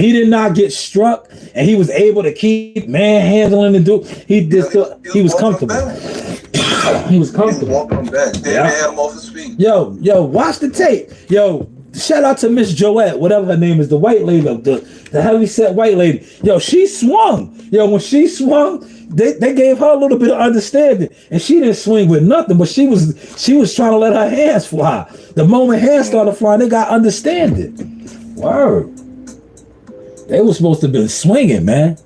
he did not get struck and he was able to keep manhandling the dude, he was comfortable. He was comfortable. He was walking him back. They had him off his feet. Watch the tape. Shout out to Miss Joette, whatever her name is, the white lady, the heavy set white lady. She swung. When she swung, they gave her a little bit of understanding, and she didn't swing with nothing, but she was trying to let her hands fly. The moment hands started flying, they got understanding. Word. They were supposed to have been swinging, man.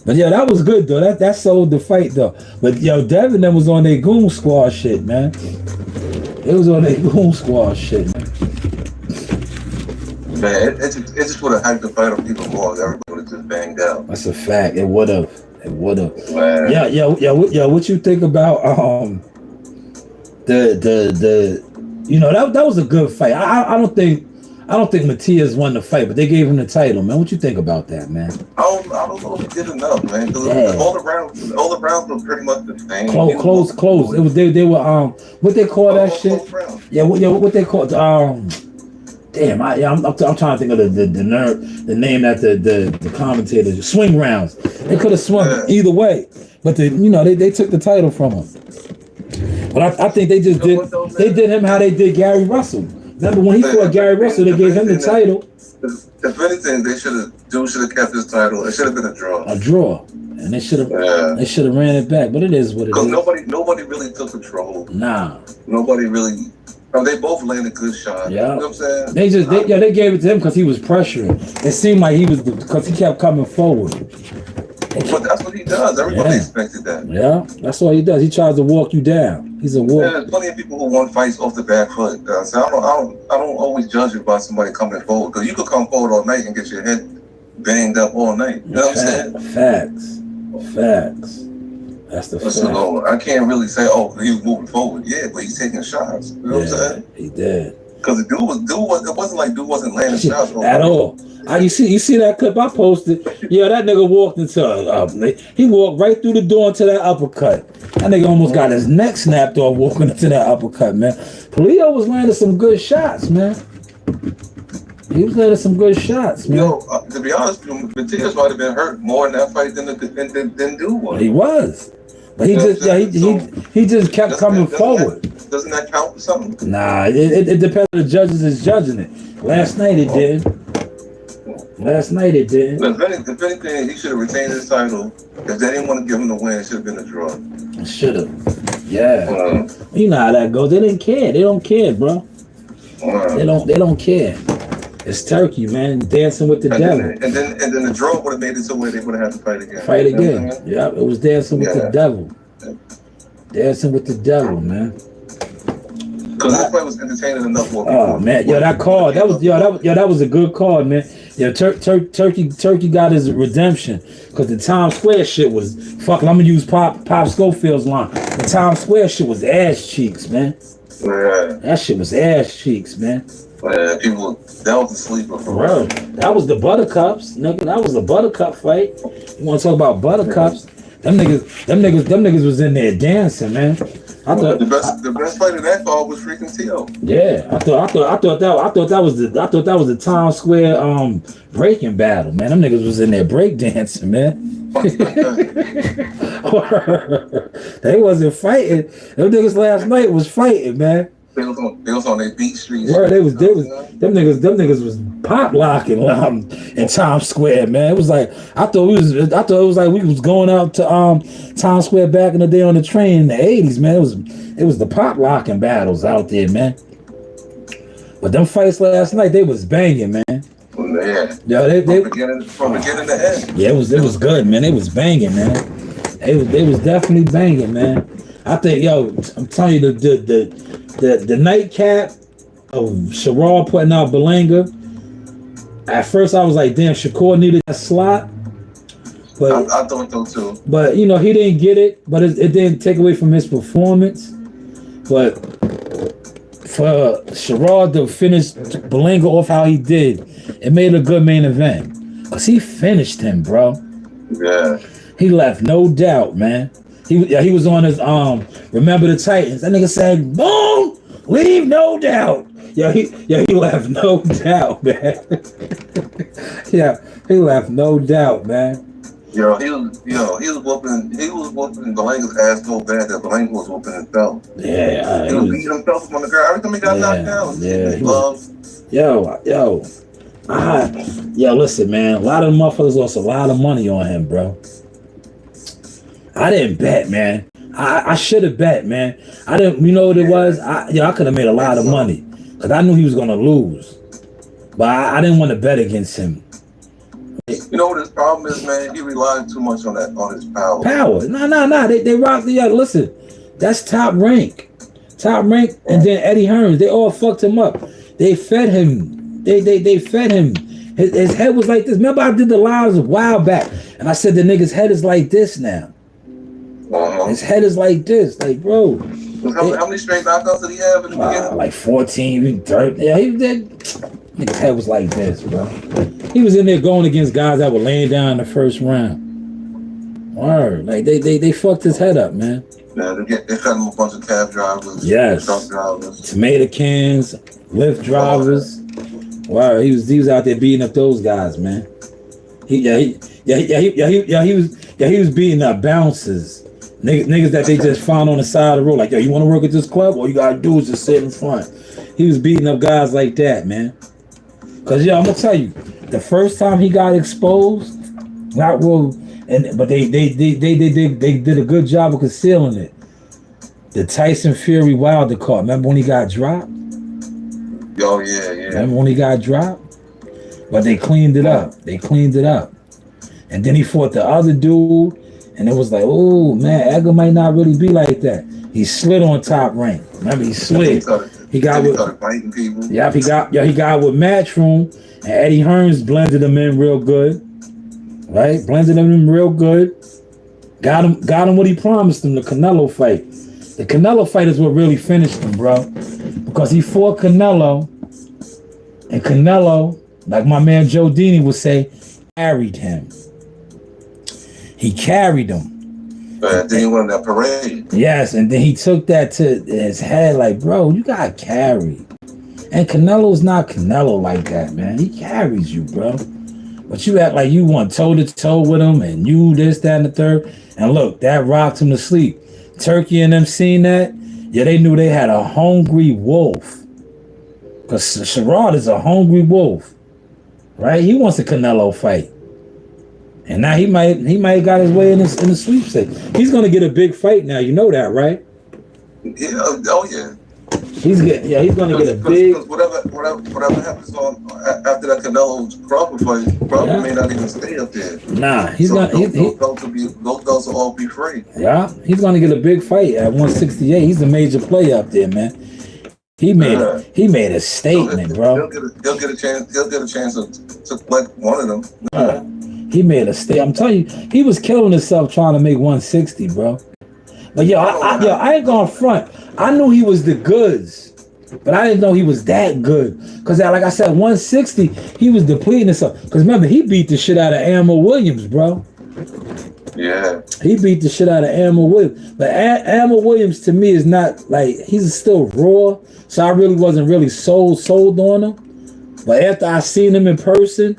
But yeah, that was good though. That sold the fight though. But yo, Devin them was on their goon squad shit, man. It was on their goon squad shit, man. Man, it just would have hyped the fight up even more if everybody would have just banged out. That's a fact. It would have. Man. Yeah. What you think about the you know that was a good fight. I don't think Matias won the fight, but they gave him the title, man. What you think about that, man? I don't know if he did enough, man. Yeah. All the rounds were pretty much the same. Close. It was they were what they call that shit? Yeah, what they call damn, I'm trying to think of the name that the commentators swing rounds. They could have swung either way, but they took the title from him. But I think they just did him how they did Gary Russell. Remember when he fought Gary Russell, they gave him the title. If anything, they should have kept his title. It should have been a draw. And they should have ran it back. But it is what it is. Because nobody really took control. Nah. Nobody really. They both landed good shots. Yeah. You know what I'm saying? They gave it to him because he was pressuring. It seemed like he was because he kept coming forward. But that's what he does. Everybody expected that. Yeah, that's what he does. He tries to walk you down. He's a walk. There's plenty of people who won fights off the back foot. So I don't always judge it by somebody coming forward, because you could come forward all night and get your head banged up all night. You know what I'm saying? Facts. That's the fact. So I can't really say, he was moving forward. Yeah, but he's taking shots. You know what I'm saying? He did. Because it wasn't like dude wasn't landing shots at all. You see that clip I posted? Yeah, that nigga walked into he walked right through the door into that uppercut. That nigga almost got his neck snapped off walking into that uppercut, man. Polio was landing some good shots, man. He was landing some good shots, man. To be honest, Matias might have been hurt more in that fight than dude was. He was. But he just kept coming forward. Doesn't that count for something? Nah, it depends on the judges is judging it. Last night it did. If anything, he should have retained his title. If they didn't want to give him the win, it should have been a draw. Should have. Yeah. You know how that goes. They didn't care. They don't care, bro. They don't care. It's Turkey, man, dancing with the devil. And then the draw would have made it to where they would have had to fight again. Fight again. Yeah, it was dancing with the devil. Dancing with the devil, man. Because that fight was entertaining enough for people. Oh man, that card, that was a good card, man. Yeah, Turkey got his redemption, because the Times Square shit was fucking. I'm gonna use Pop Schofield's line. The Times Square shit was ass cheeks, man. Yeah. That shit was ass cheeks, man. Yeah, that was the sleeper for real. That was the Buttercups, nigga. That was the Buttercup fight. You want to talk about Buttercups? Them niggas was in there dancing, man. I thought the best fight in that card was freaking T.O. Yeah, I thought that was the Times Square breaking battle, man. Them niggas was in there break dancing, man. They wasn't fighting. Them niggas last night was fighting, man. They was on their beat streets. Them niggas was pop locking in Times Square, man. It was like I thought it was like we was going out to Times Square back in the day on the train in the 80s, man. It was the pop locking battles out there, man. But them fights last night, they was banging, man. Yeah, from beginning to end. Yeah, it was good, man. They was banging, man. They was definitely banging, man. I think, I'm telling you, the nightcap of Sherrod putting out Belanga. At first, I was like, damn, Shakur needed that slot. But I thought so too. But he didn't get it. But it didn't take away from his performance. But for Sherrod to finish Belanga off how he did, it made a good main event. Cause he finished him, bro. Yeah. He left no doubt, man. He was on his Remember the Titans. That nigga said, boom, leave no doubt. He left no doubt, man. He left no doubt, man. He was whooping Belanga's ass so bad that Belanga was whooping himself. Yeah, he was beating himself on the ground every time he got knocked down. Yeah, listen, man. A lot of motherfuckers lost a lot of money on him, bro. I didn't bet, man. I should have bet, man. I didn't. You know what it was? I could have made a lot of money because I knew he was gonna lose, but I didn't want to bet against him. You know what his problem is, man? He relied too much on his power. No. They rocked the other. Listen, that's top rank, and then Eddie Hearns. They all fucked him up. They fed him. They fed him. His head was like this. Remember, I did the lives a while back, and I said the nigga's head is like this now. His head is like this, like bro. How many straight knockouts did he have in the beginning? Like 14, 30. Yeah, he did. Nigga's head was like this, bro. He was in there going against guys that were laying down in the first round. Word, like they fucked his head up, man. Yeah, they cut him a bunch of cab drivers, yes, truck drivers, tomato cans, Lyft drivers. Wow, he was out there beating up those guys, man. He was beating up bouncers. Niggas that they just found on the side of the road, like, yo, you want to work at this club? All you gotta do is just sit in front. He was beating up guys like that, man. Cause I'm gonna tell you, the first time he got exposed, but they did a good job of concealing it. The Tyson Fury Wilder card. Remember when he got dropped? Oh yeah. Remember when he got dropped? But they cleaned it up. And then he fought the other dude. And it was like, oh man, Edgar might not really be like that. He slid on Top Rank. Remember, he slid. He got with fighting people. Yeah, he got with Matchroom, and Eddie Hearns blended him in real good. Right? Blended him in real good. Got him what he promised him, the Canelo fight. The Canelo fight is what really finished him, bro. Because he fought Canelo, and Canelo, like my man Joe Dini would say, carried him. He carried him. Then he won that parade. Yes, and then he took that to his head like, bro, you got carried. And Canelo's not Canelo like that, man. He carries you, bro. But you act like you went toe-to-toe with him and you this, that, and the third. And look, that rocked him to sleep. Turkey and them seen that, yeah, they knew they had a hungry wolf. Because Sherrod is a hungry wolf. Right? He wants a Canelo fight. And now he might got his way in the sweepstakes. He's gonna get a big fight now. You know that, right? Yeah. Oh yeah. He's gonna get a big. Whatever happens on after that Canelo Crawford fight, Crawford may not even stay up there. Nah, those belts will all be free. Yeah, he's gonna get a big fight at 168. He's a major player up there, man. He made a statement, bro. He'll get a chance. He'll get a chance to like one of them. He made a statement. I'm telling you, he was killing himself trying to make 160, bro. But I ain't gonna front. I knew he was the goods, but I didn't know he was that good. Cause like I said, 160, he was depleting himself. Cause remember, he beat the shit out of Ammo Williams, bro. Yeah. He beat the shit out of Ammo Williams. But Ammo Williams to me is not like, he's still raw. So I really wasn't really sold on him. But after I seen him in person,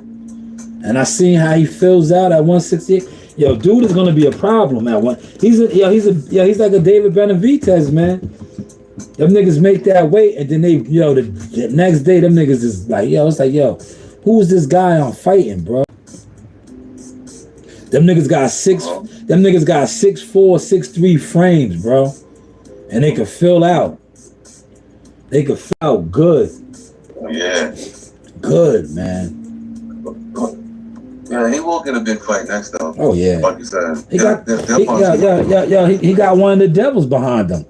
and I seen how he fills out at 168. Yo, dude is gonna be a problem at one. He's like a David Benavidez, man. Them niggas make that weight, and then the next day them niggas is like, it's like, who's this guy I'm fighting, bro? Them niggas got 6'4", 6'3" frames, bro. And they could fill out. They could fill out good. Yeah. Good, man. Yeah, he will get a big fight next though. Oh yeah. Like you said. He got one of the Devils behind him.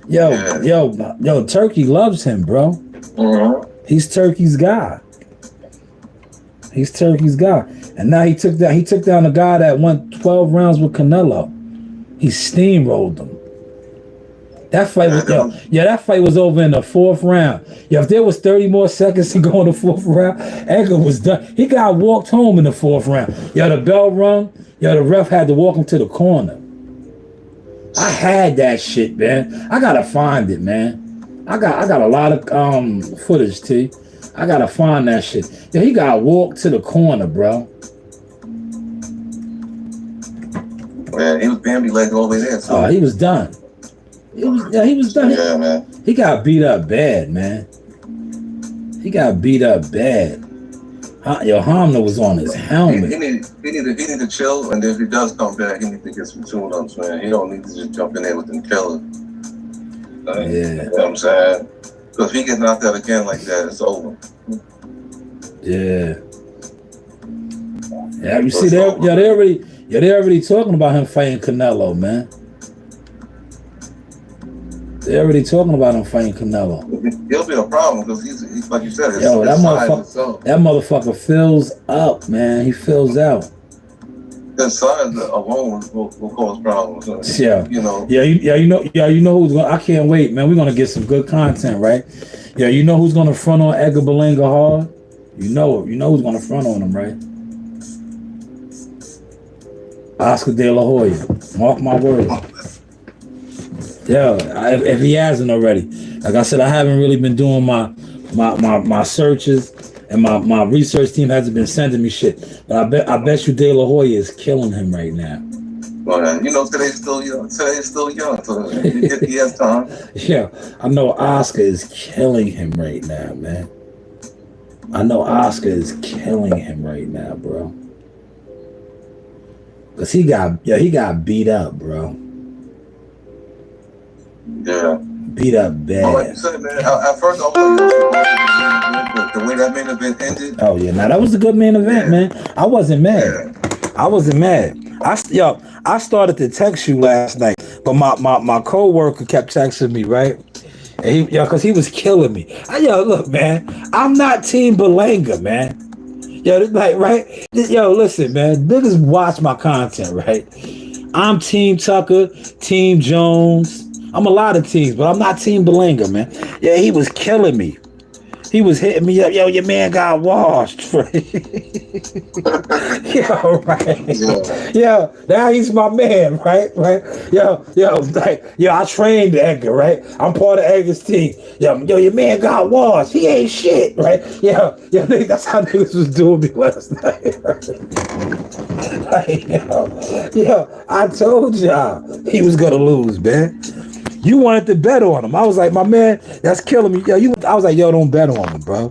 Yo, Turkey loves him, bro. Uh-huh. He's Turkey's guy. And now he took down a guy that won 12 rounds with Canelo. He steamrolled him. That fight was over in the 4th round. If there was 30 more seconds to go in the 4th round, Edgar was done. He got walked home in the 4th round. The bell rung. The ref had to walk him to the corner. I had that shit, man. I gotta find it, man. I got a lot of footage, T. I gotta find that shit. He got walked to the corner, bro. Man, he was Bambi-legged all the way there. So. Oh, he was done. He was done. Yeah, man. He got beat up bad, man. He got beat up bad. Yo, Hamner was on his helmet. He need to chill, and if he does come back, he need to get some tune-ups, man. He don't need to just jump in there with them killers. Yeah. You know what I'm saying? Because if he get knocked out again like that, it's over. Yeah. Yeah, you see, they already talking about him fighting Canelo, man. They're already talking about him fighting Canelo. He'll be a problem because he's like you said. Yo, that motherfucker fills up, man. He fills out. His size alone will cause problems. Yeah, you know. You know who's going. I can't wait, man. We're gonna get some good content, right? Yeah, you know who's gonna front on Edgar Berlanga hard? You know who's gonna front on him, right? Oscar De La Hoya. Mark my words. Yeah, if he hasn't already. Like I said, I haven't really been doing my searches, and my research team hasn't been sending me shit. But I bet you De La Hoya is killing him right now. Well, you know, today's still young, so he has time. Yeah, I know Oscar is killing him right now, man. I know Oscar is killing him right now, bro. Cause he got beat up, bro. Yeah. Beat up bad. Like you said, man, at first I was like, the way that main event ended. Oh yeah, now that was a good main event, man. I wasn't mad. Yeah. I wasn't mad. I started to text you last night, but my co-worker kept texting me, right? And cause he was killing me. Look, man, I'm not Team Berlanga, man. Like, right? Listen, man, niggas watch my content, right? I'm Team Tucker, Team Jones. I'm a lot of teams, but I'm not Team Berlanga, man. Yeah, he was killing me. He was hitting me up. Yo, your man got washed. Right? Right. Yo, now he's my man, right? I trained Edgar, right? I'm part of Edgar's team. Yo, your man got washed. He ain't shit, right? Yo, that's how niggas was doing me last night. I told y'all he was gonna lose, man. You wanted to bet on him. I was like, my man, that's killing me. I was like, don't bet on him, bro.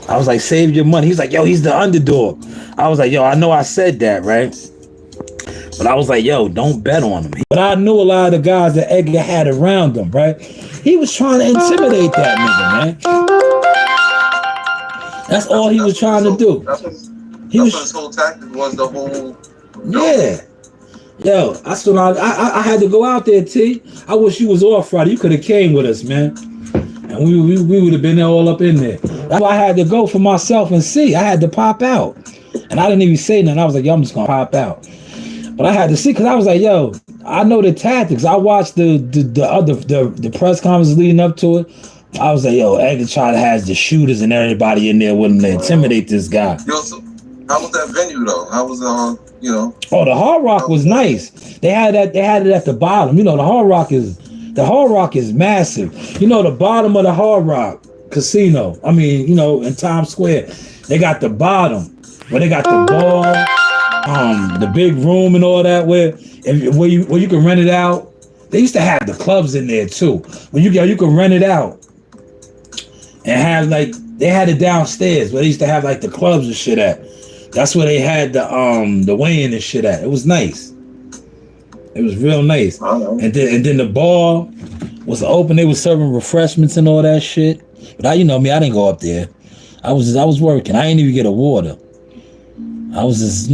I was like, save your money. He's like, he's the underdog. I was like, I know I said that, right? But I was like, don't bet on him. But I knew a lot of the guys that Edgar had around him, right? He was trying to intimidate that nigga, man. That's all he was trying to do. His whole tactic was the whole... Yeah. That's when I had to go out there, T. I wish you was off Friday. You could have came with us, man. And we would have been all up in there. That's why I had to go for myself and see. I had to pop out. And I didn't even say nothing. I was like, I'm just going to pop out. But I had to see because I was like, I know the tactics. I watched the press conference leading up to it. I was like, Edgar Child has the shooters and everybody in there with him to intimidate this guy. So how was that venue, though? How was Oh, the Hard Rock was nice. They had it at the bottom. The Hard Rock is massive. The bottom of the Hard Rock casino. I mean, in Times Square, they got the bottom where they got the bar, the big room and all that where you can rent it out. They used to have the clubs in there too. When you can rent it out and have they had it downstairs where they used to have the clubs and shit at. That's where they had the weigh-in and shit at. It was nice. It was real nice. And then the bar was open. They was serving refreshments and all that shit. But I didn't go up there. I was working. I didn't even get a water. I was just,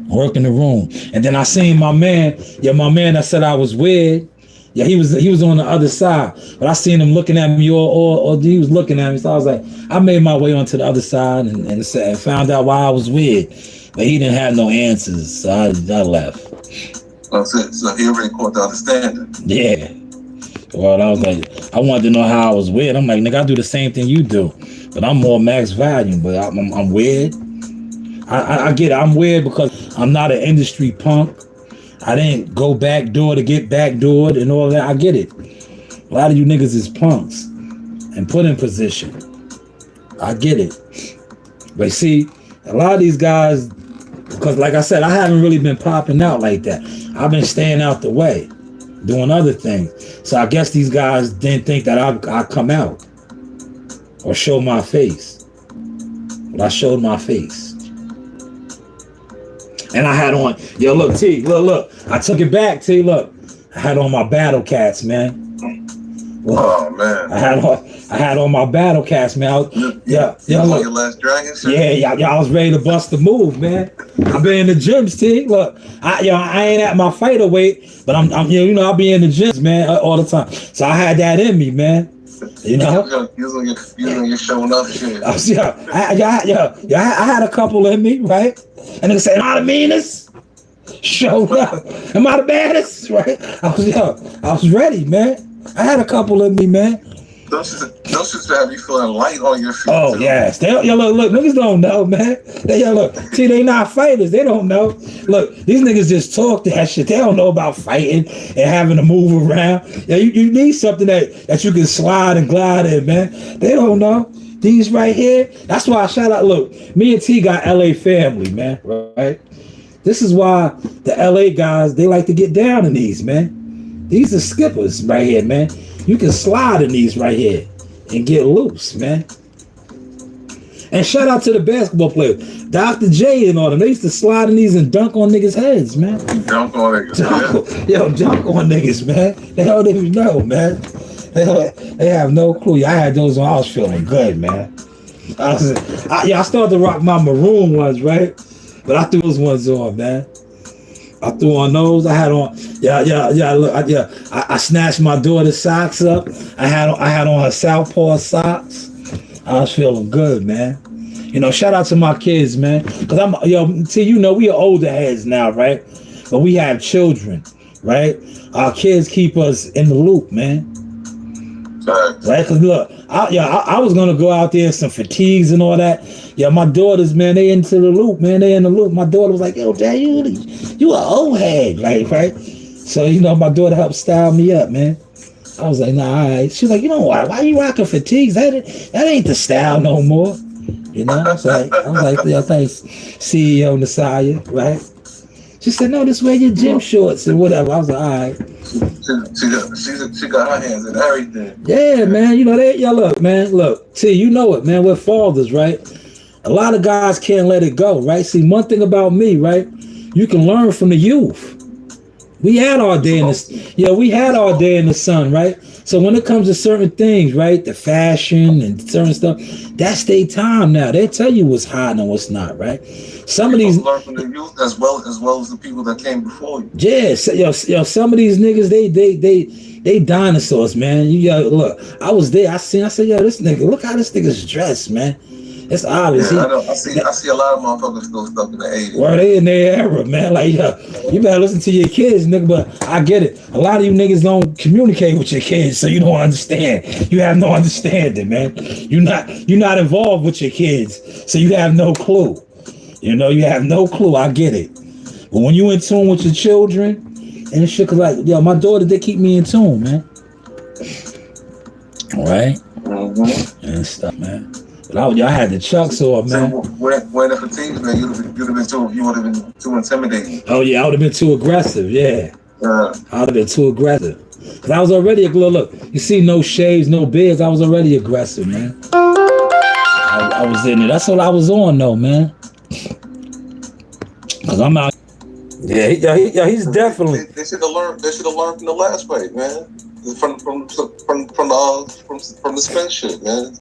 working the room. And then I seen my man that said I was weird. Yeah, he was on the other side, but I seen him looking at me, or he was looking at me. So I was like, I made my way onto the other side and found out why I was weird, but he didn't have no answers, so I left. So he already caught the understanding. Yeah. Well, I was like, I wanted to know how I was weird. I'm like, nigga, I do the same thing you do, but I'm more max volume, but I'm weird. I get it. I'm weird because I'm not an industry punk. I didn't go back door to get backdoored and all that. I get it. A lot of you niggas is punks and put in position. I get it. But see, a lot of these guys, because like I said, I haven't really been popping out like that. I've been staying out the way, doing other things. So I guess these guys didn't think that I'd come out or show my face. but I showed my face. And I had on, yo, look, T, look. I took it back, T, look. I had on my battle cats, man. Look, oh man. I had on my battle cats, man. Look. On your last dragon shit? Yeah, I was ready to bust the move, man. I've been in the gyms, T. Look, I ain't at my fighter weight, but I'm I'll be in the gyms, man, all the time. So I had that in me, man. You know, you was on your showing up shit. I had a couple in me, right? And they say, "Am I the meanest?" Showed up. Am I the baddest? Right? I was ready, man. I had a couple in me, man. Those should have you feeling light on your feet. Oh, yes. Look, niggas don't know, man. See, they not fighters. They don't know. Look, these niggas just talk that shit. They don't know about fighting and having to move around. Yeah, you need something that you can slide and glide in, man. They don't know. These right here, that's why I shout out. Look, me and T got LA family, man, right? This is why the LA guys, they like to get down in these, man. These are skippers right here, man. You can slide in these right here and get loose, man. And shout out to the basketball players. Dr. J and all them. They used to slide in these and dunk on niggas' heads, man. Dunk on niggas, dunk on niggas, man. They don't even know, man. They have no clue. I had those when I was feeling good, man. I started to rock my maroon ones, right? But I threw those ones on, man. I threw on those. I had on, look, I snatched my daughter's socks up. I had on her Southpaw socks. I was feeling good, man. Shout out to my kids, man. Cause we are older heads now, right? But we have children, right? Our kids keep us in the loop, man. Right? Cause look, I was gonna go out there in some fatigues and all that. Yeah, my daughters, man, they into the loop, man. They in the loop. My daughter was like, "Yo, Dad, you an old head," right? So my daughter helped style me up, man. I was like, "Nah, all right." She was like, "You know what? Why you rocking fatigues? That ain't the style no more." I was like, "Yeah, thanks, CEO Nasaya," right? She said, "No, this way your gym shorts and whatever." I was like, "All right." She got her hands in everything. Yeah, man. Look, man. Look, T, you know it, man. We're fathers, right? A lot of guys can't let it go, right? See, one thing about me, right? You can learn from the youth. We had our day in the sun, right? So when it comes to certain things, right? The fashion and certain stuff, that's their time now. They tell you what's hot and what's not, right? Some of these learn from the youth as well as the people that came before you. Yeah, some of these niggas, they dinosaurs, man. Look, I was there. I said, yo, this nigga, look how this nigga's dressed, man. It's obvious. Yeah, I know. I see a lot of motherfuckers still stuck in the 80s. Well, they in their era, man. Like, you better listen to your kids, nigga. But I get it. A lot of you niggas don't communicate with your kids, so you don't understand. You have no understanding, man. You're not involved with your kids, so you have no clue. You have no clue. I get it. But when you in tune with your children and shit, cause like, my daughter, they keep me in tune, man. All right? Mm-hmm. And stuff, man. But I had the chucks on, man. So when the fatigues, man, you would have been too intimidating. Oh yeah, I would have been too aggressive. Yeah, I would have been too aggressive. Cause I was already look. You see, no shaves, no beards. I was already aggressive, man. I was in it. That's what I was on, though, man. Cause I'm out. Yeah, he's definitely. They should have learned. They should have learned from the last fight, man. From the spin shit, man.